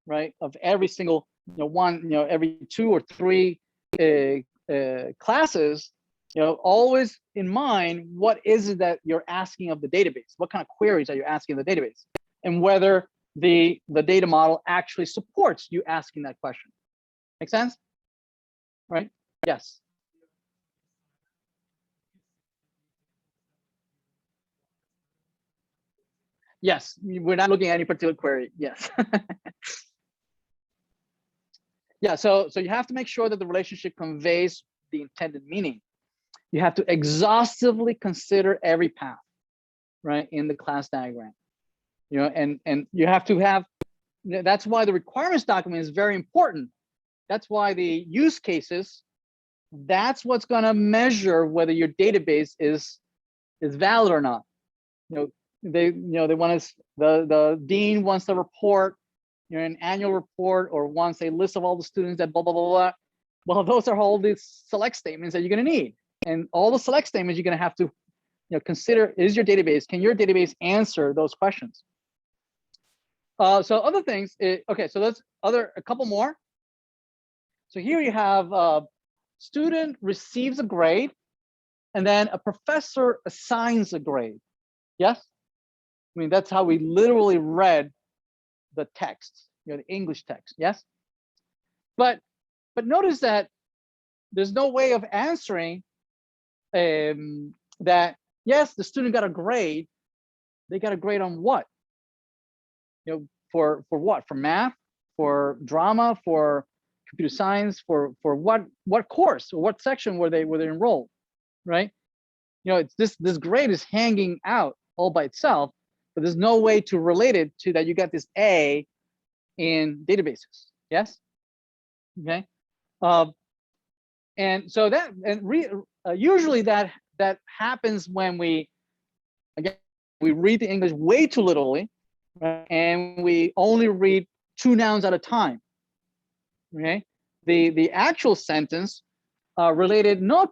right? Of every single, every 2 or 3 classes, always in mind, what is it that you're asking of the database? What kind of queries are you asking of the database? And whether the data model actually supports you asking that question. Make sense? Right? Yes. Yes, we're not looking at any particular query. Yes. Yeah, so you have to make sure that the relationship conveys the intended meaning. You have to exhaustively consider every path, right, in the class diagram. And you have to have, that's why the requirements document is very important. That's why the use cases, that's what's going to measure whether your database is valid or not. They want to, the dean wants to report, an annual report, or wants a list of all the students that blah, blah, blah, blah. Well, those are all these select statements that you're going to need. And all the select statements you're going to have to consider, is your database, can your database answer those questions? So other things, okay, so that's a couple more. So here you have student receives a grade, and then a professor assigns a grade. Yes? I mean, that's how we literally read the text, the English text. Yes? But notice that there's no way of answering that, yes, the student got a grade. They got a grade on what? For what? For math, for drama, for computer science, for what course or what section were they enrolled, right? It's this grade is hanging out all by itself, but there's no way to relate it to that you got this A in databases. Yes. Okay. And so that usually that happens when we read the English way too literally, right? And we only read 2 nouns at a time. Okay, the actual sentence related not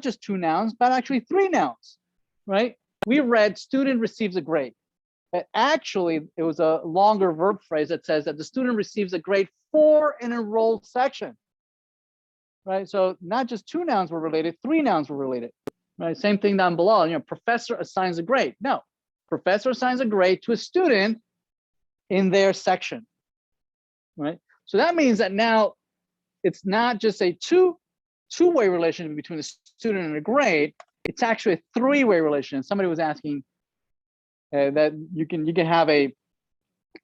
just 2 nouns, but actually 3 nouns, right? We read student receives a grade. Actually, it was a longer verb phrase that says that the student receives a grade for an enrolled section, right? So not just 2 nouns were related, 3 nouns were related, right? Same thing down below, professor assigns a grade. No, professor assigns a grade to a student in their section, right? So that means that now it's not just a two-way relationship between a student and a grade, it's actually a 3-way relation. Somebody was asking that you can have a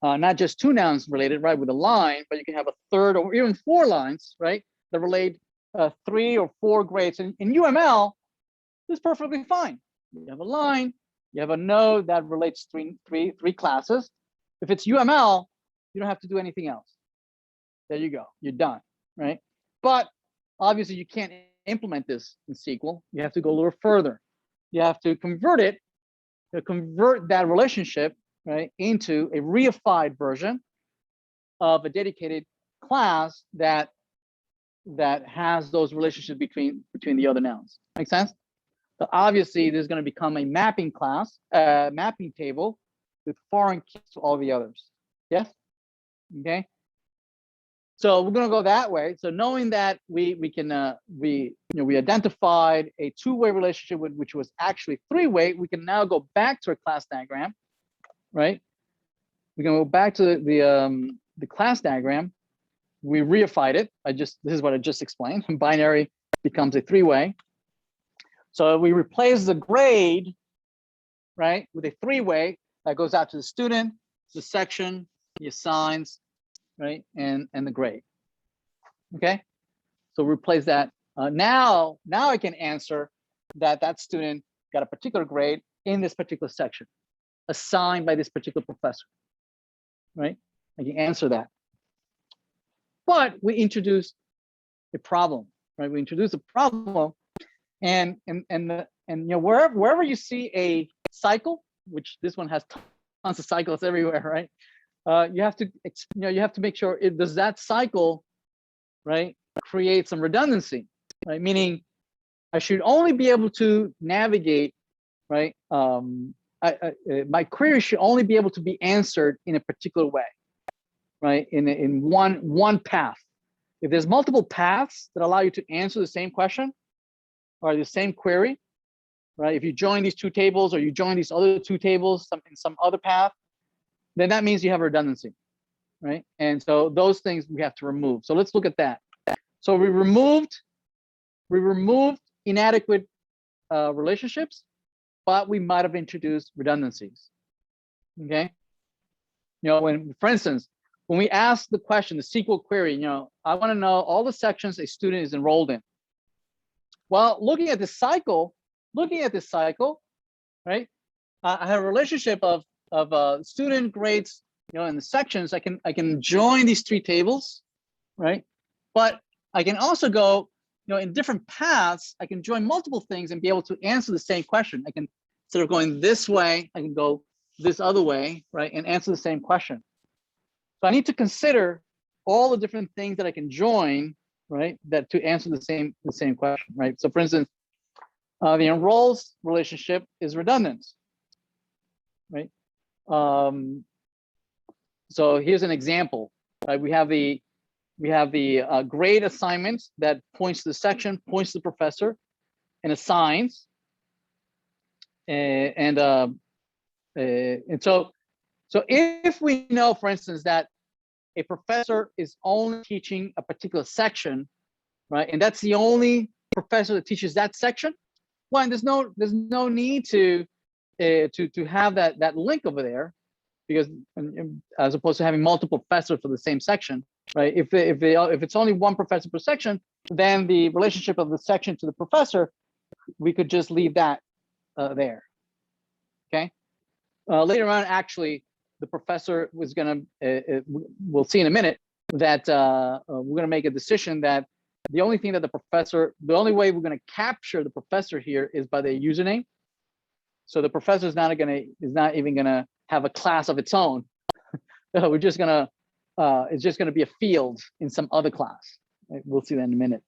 not just 2 nouns related, right, with a line, but you can have a 3rd or even 4 lines, right, that relate 3 or 4 grades. And in UML, this is perfectly fine. You have a line, you have a node that relates three classes. If it's UML, you don't have to do anything else. There you go, you're done, right? But obviously you can't implement this in SQL. You have to go a little further. You have to convert it, to convert that relationship, right, into a reified version of a dedicated class that has those relationships between the other nouns. Make sense? So obviously there's going to become a mapping class, mapping table with foreign keys to all the others. Yes? Okay. So we're going to go that way. So knowing that we identified a 2-way relationship which was actually 3-way, we can now go back to our class diagram, right? We can go back to the class diagram. We reified it. This is what I just explained. Binary becomes a 3-way. So we replace the grade right? With a three-way that goes out to the student, the section, the assigns, right? And the grade. Okay. So replace that. Now I can answer that student got a particular grade in this particular section, assigned by this particular professor, right? I can answer that. But we introduced a problem, right? We introduced a problem, and you know, wherever you see a cycle, which this one has tons of cycles everywhere, right? You have to, you know, you have to make sure does that cycle, right, create some redundancy, right? Meaning, I should only be able to navigate, right? My query should only be able to be answered in a particular way, right? In one path. If there's multiple paths that allow you to answer the same question or the same query, right? If you join these two tables or you join these other two tables in some other path, then that means you have redundancy, right? And so those things we have to remove. So let's look at that. So we removed inadequate relationships, but we might have introduced redundancies. Okay. You know, when, for instance, when we ask the question, the SQL query, you know, I want to know all the sections a student is enrolled in. Well, looking at this cycle, right? I have a relationship of student grades, you know, in the sections. I can join these three tables, right? But I can also go, you know, in different paths. I can join multiple things and be able to answer the same question. I can, instead of going this way, I can go this other way, right, and answer the same question. So I need to consider all the different things that I can join, right, that to answer the same question, right? So for instance, the enrolls relationship is redundant, right? So here's an example, right? We have the grade assignment that points to the section, points to the professor, and assigns. And so if we know, for instance, that a professor is only teaching a particular section, right, and that's the only professor that teaches that section, well, there's no need to have that link over there, because as opposed to having multiple professors for the same section, right? If it's only one professor per section, then the relationship of the section to the professor, we could just leave that there. Okay. Later on, actually, the professor was gonna. We'll see in a minute that we're gonna make a decision that the only thing that the only way we're gonna capture the professor here is by the username. So the professor is not even gonna have a class of its own. We're just gonna, it's just gonna be a field in some other class. Right? We'll see that in a minute.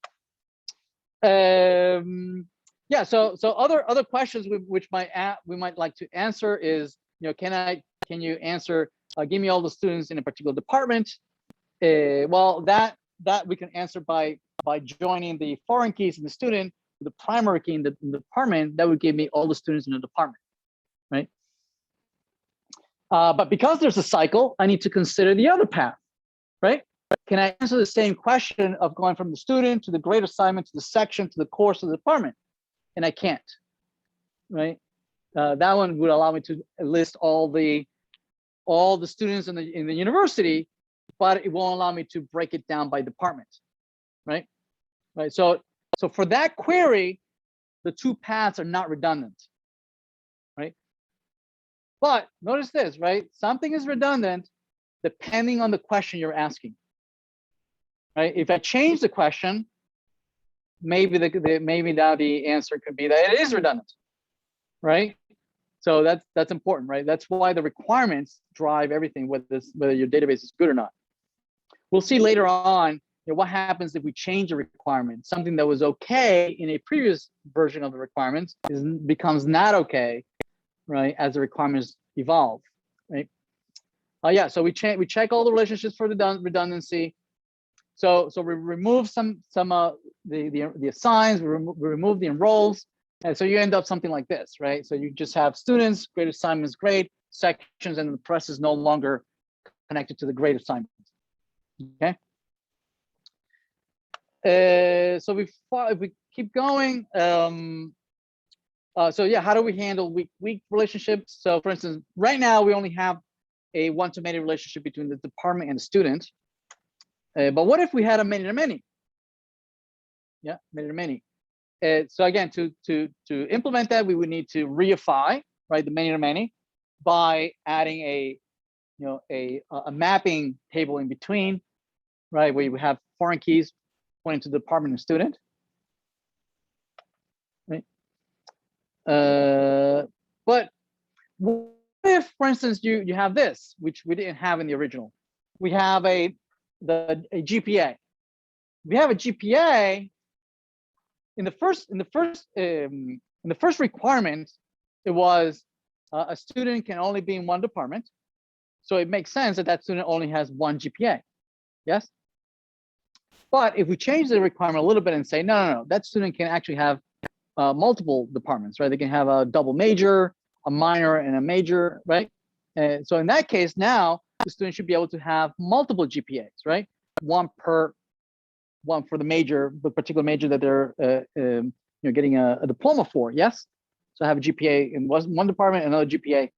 Yeah. So other questions which we might like to answer is, you know, can you answer? Give me all the students in a particular department. Well, that we can answer by joining the foreign keys in the student, the primary key in the department. That would give me all the students in the department, right? But because there's a cycle, I need to consider the other path, right? Can I answer the same question of going from the student to the grade assignment to the section to the course of the department? And I can't, right? That one would allow me to list all the students in the university, but it won't allow me to break it down by department, right? Right. So for that query, the two paths are not redundant, right? But notice this, right? Something is redundant depending on the question you're asking, right? If I change the question, maybe now the answer could be that it is redundant, right? So that's important, right? That's why the requirements drive everything, whether your database is good or not. We'll see later on, you know, what happens if we change a requirement. Something that was okay in a previous version of the requirements becomes not okay, right, as the requirements evolve, right? Yeah, so we check all the relationships for redundancy. So we remove some the assigns, we remove the enrolls, and so you end up something like this, right? So you just have students, grade assignments, grade sections, and the press is no longer connected to the grade assignments. Okay. So if we keep going, So yeah, how do we handle weak relationships? So for instance, right now we only have a one-to-many relationship between the department and the student. But what if we had a many-to-many? Yeah, many-to-many. So again, to implement that, we would need to reify, right, the many-to-many by adding a mapping table in between, right, where you have foreign keys pointing to the department and student. Right. But what if, for instance, you have this, which we didn't have in the original? We have a GPA. We have a GPA. In the first requirement, it was a student can only be in one department, so it makes sense that student only has one GPA. Yes. But if we change the requirement a little bit and say no, that student can actually have multiple departments, right? They can have a double major, a minor, and a major, right? So in that case, now the student should be able to have multiple GPAs, right? One for the major, the particular major that they're getting a diploma for. Yes. So I have a GPA in one department, another GPA.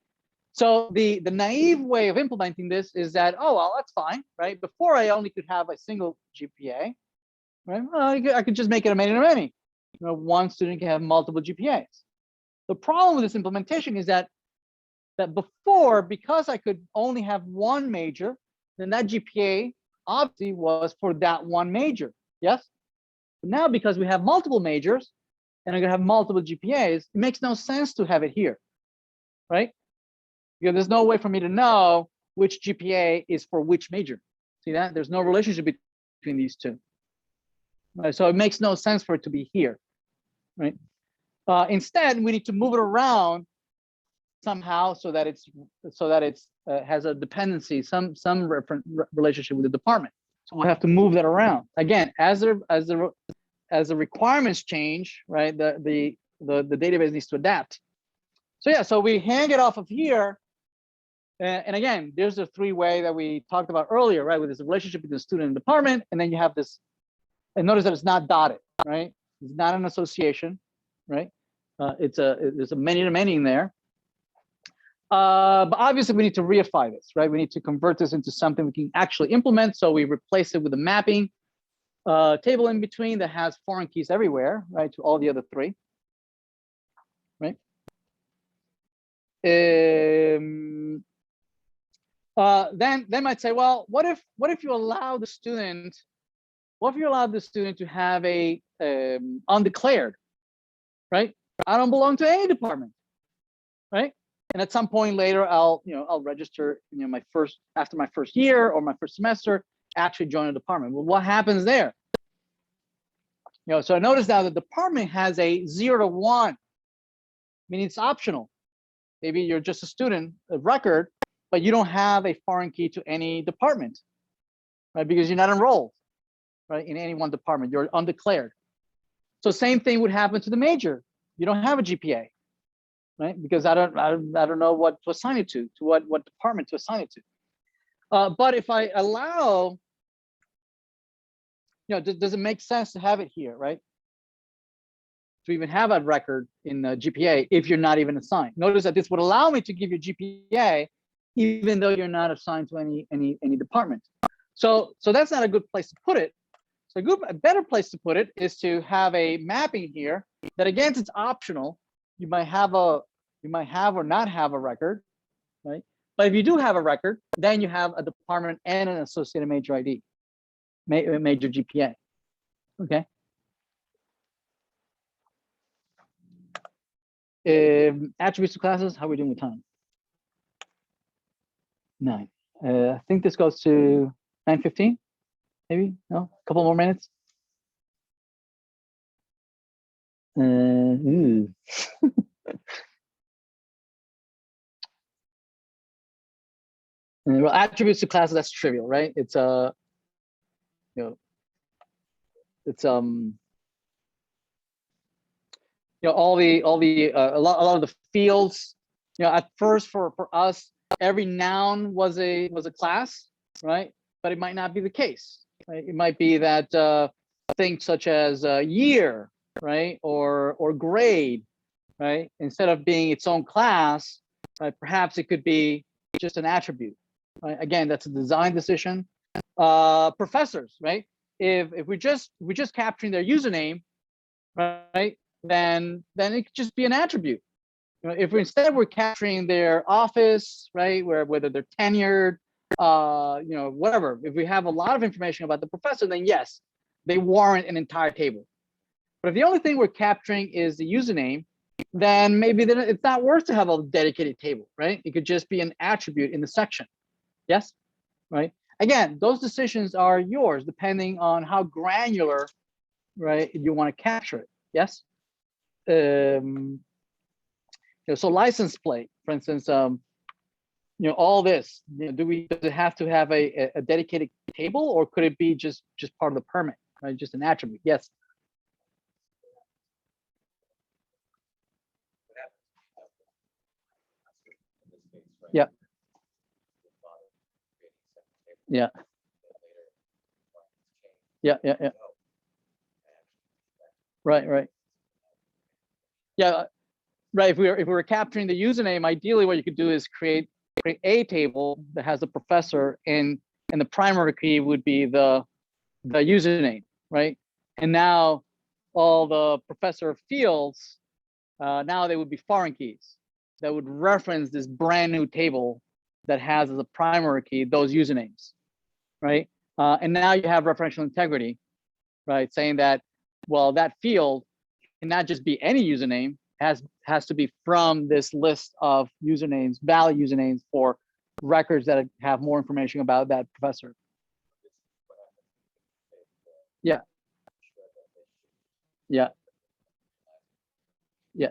So the naive way of implementing this is that, oh, well, that's fine, right? Before I only could have a single GPA, right? Well, I could just make it a many-to-many. One student can have multiple GPAs. The problem with this implementation is that before, because I could only have one major, then that GPA obviously was for that one major. Yes. But now, because we have multiple majors and I'm going to have multiple GPAs, it makes no sense to have it here, right? Because there's no way for me to know which GPA is for which major. See that? There's no relationship between these two. Right? So it makes no sense for it to be here, right? Instead, we need to move it around somehow so that it's has a dependency, some relationship with the department. So we'll have to move that around again as the requirements change, right? The database needs to adapt. So yeah, so we hang it off of here, and again, there's the three-way that we talked about earlier, right? With this relationship between the student and department, and then you have this. And notice that it's not dotted, right? It's not an association, right? There's a many-to-many in there. But obviously we need to reify this, right? We need to convert this into something we can actually implement. So we replace it with a mapping table in between that has foreign keys everywhere, right? To all the other three, right? Then might say, well, what if you allow the student, to have a undeclared, right? I don't belong to any department, right? And at some point later, I'll register, after my first year or my first semester, actually join a department. Well, what happens there? So notice now the department has a 0 to 1, meaning it's optional. Maybe you're just a student of record, but you don't have a foreign key to any department, right? Because you're not enrolled, right, in any one department. You're undeclared. So same thing would happen to the major. You don't have a GPA, right? Because I don't know what to assign it to what department to assign it to. But if I allow, does it make sense to have it here, right? To even have a record in the GPA if you're not even assigned. Notice that this would allow me to give you GPA even though you're not assigned to any department. So that's not a good place to put it. So a better place to put it is to have a mapping here that, again, it's optional. You might have or not have a record, right? But if you do have a record, then you have a department and an associated major ID, major GPA. Okay. Attributes to classes. How are we doing with time? 9. I think this goes to 9:15. Maybe no. A couple more minutes. Well, attributes to classes, that's trivial, right? It's it's a lot of the fields. At first for us, every noun was a class, right? But it might not be the case, right? It might be that things such as year, right, or grade, right? Instead of being its own class, right? Perhaps it could be just an attribute. Right? Again, that's a design decision. Professors, right? If we're just capturing their username, right? Then it could just be an attribute. You know, if instead we're capturing their office, right? Whether they're tenured, you know, whatever. If we have a lot of information about the professor, then yes, they warrant an entire table. But if the only thing we're capturing is the username, then maybe then it's not worth to have a dedicated table, right? It could just be an attribute in the section. Yes, right? Again, those decisions are yours depending on how granular, right, you want to capture it. Yes. You know, so license plate, for instance, you know, all this, you know, does it have to have a dedicated table, or could it be just part of the permit, right? Just an attribute. Yes. Yeah. Yeah. Yeah. Yeah. Yeah. Right. Yeah. Right. If we were capturing the username, ideally what you could do is create a table that has the professor and the primary key would be the username, right? And now all the professor fields, now they would be foreign keys that would reference this brand new table that has as a primary key those usernames, right? And now you have referential integrity, right? Saying that, well, that field cannot just be any username, has to be from this list of usernames, valid usernames for records that have more information about that professor. Yeah. Yeah. Yeah.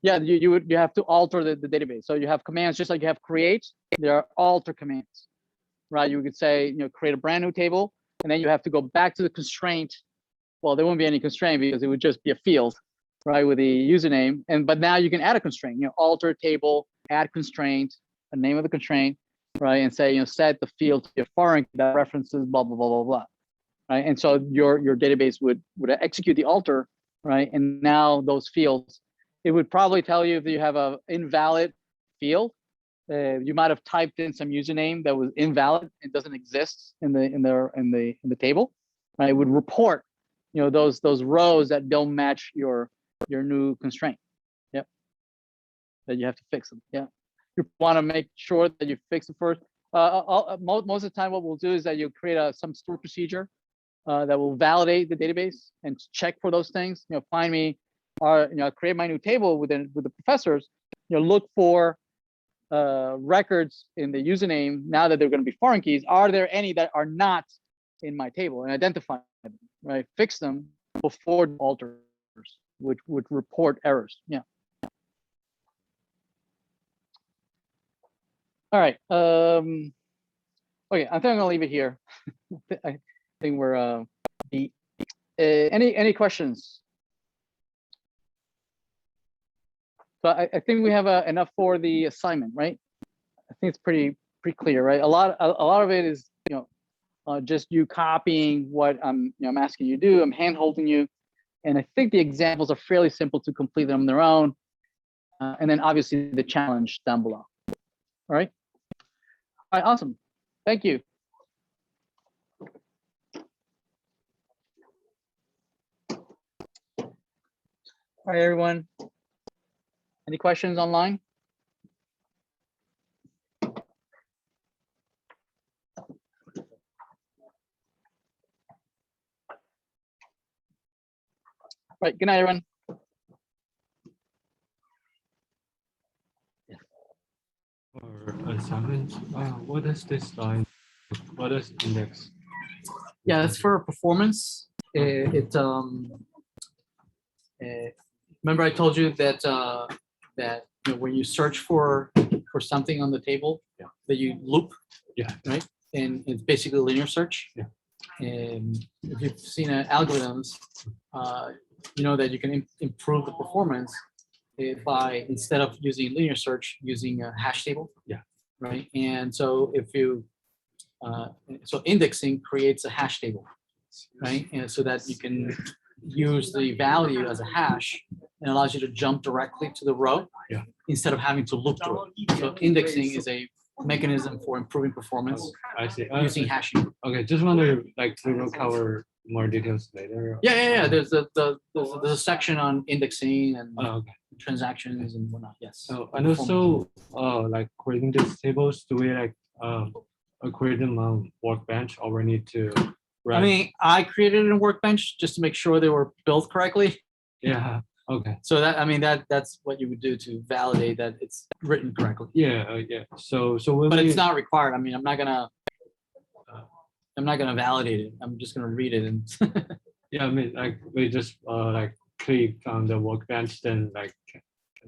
Yeah, you have to alter the database. So you have commands, just like you have create, there are alter commands, right? You could say, you know, create a brand new table, and then you have to go back to the constraint. Well, there won't be any constraint because it would just be a field, right, with the username. But now you can add a constraint, you know, alter table, add constraint, the name of the constraint, right, and say, you know, set the field to a foreign that references blah blah blah blah blah, right? And so your database would execute the alter, right? And now those fields, it would probably tell you if you have a invalid field. You might have typed in some username that was invalid. It doesn't exist in the table, right? It would report, you know, those rows that don't match your new constraint. Yep. That you have to fix them. Yeah. You want to make sure that you fix it first. Most of the time, what we'll do is that you create some store procedure that will validate the database and check for those things. You know, find me, you know, create my new table with the professors. You know, look for records in the username. Now that they're going to be foreign keys, are there any that are not in my table, and identify them, right? Fix them before alters, which would report errors. Yeah. All right. Okay, I think I'm gonna leave it here. I think we're beat. Any questions? So I think we have enough for the assignment, right? I think it's pretty clear, right? A lot of it is, you know, just you copying what I'm asking you to do. I'm hand holding you, and I think the examples are fairly simple to complete them on their own, and then obviously the challenge down below. All right. All right. Awesome. Thank you. All right, everyone. Any questions online? Right. Good night, everyone. For assignments, what is this line? What is index? Yeah, that's for performance. Remember I told you that that, you know, when you search for something on the table, Yeah. that you loop, Yeah. right? And it's basically linear search. Yeah. And if you've seen algorithms, you know that you can improve the performance by, instead of using linear search, using a hash table. Yeah. Right. And so if you so indexing creates a hash table, right? And so that you can use the value as a hash, it allows you to jump directly to the row. Yeah. Instead of having to look through it. So indexing is a mechanism for improving performance I see. using hashing. Okay, just wonder, like, we will cover more details later. Yeah. There's a section on indexing and Oh, okay. transactions and whatnot. Yes. So, and also, like creating these tables, do we like create them on Workbench, or we need to? I mean, I created it in Workbench just to make sure they were built correctly. Yeah. Okay. So that's what you would do to validate that it's written correctly. Yeah. Yeah. So when But we, it's not required. I mean, I'm not gonna validate it. I'm just gonna read it and Yeah, I mean, like we just like click on the Workbench, then like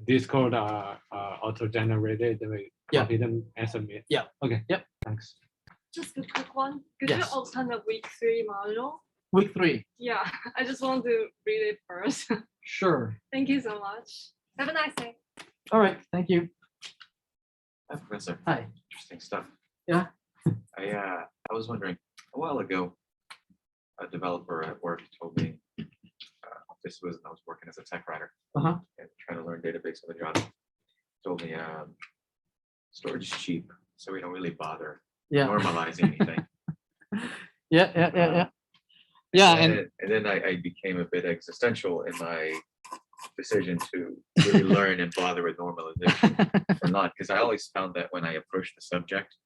these code are auto generated, then we Yeah. copy them and submit. Yeah. Okay. Yep. Thanks. Just a quick one. Could you Yes. open the week 3 module? week 3. Yeah, I just want to read it first. Sure. Thank you so much. Have a nice day. All right. Thank you. Hi, Professor. Hi. Interesting stuff. Yeah. I was wondering, a while ago, a developer at work told me, this was when I was working as a tech writer Uh-huh. and trying to learn database on the job. Told me, storage is cheap, so we don't really bother Yeah. normalizing anything. Yeah. Yeah. And then I became a bit existential in my decision to really learn and bother with normalization or not, because I always found that when I approached the subject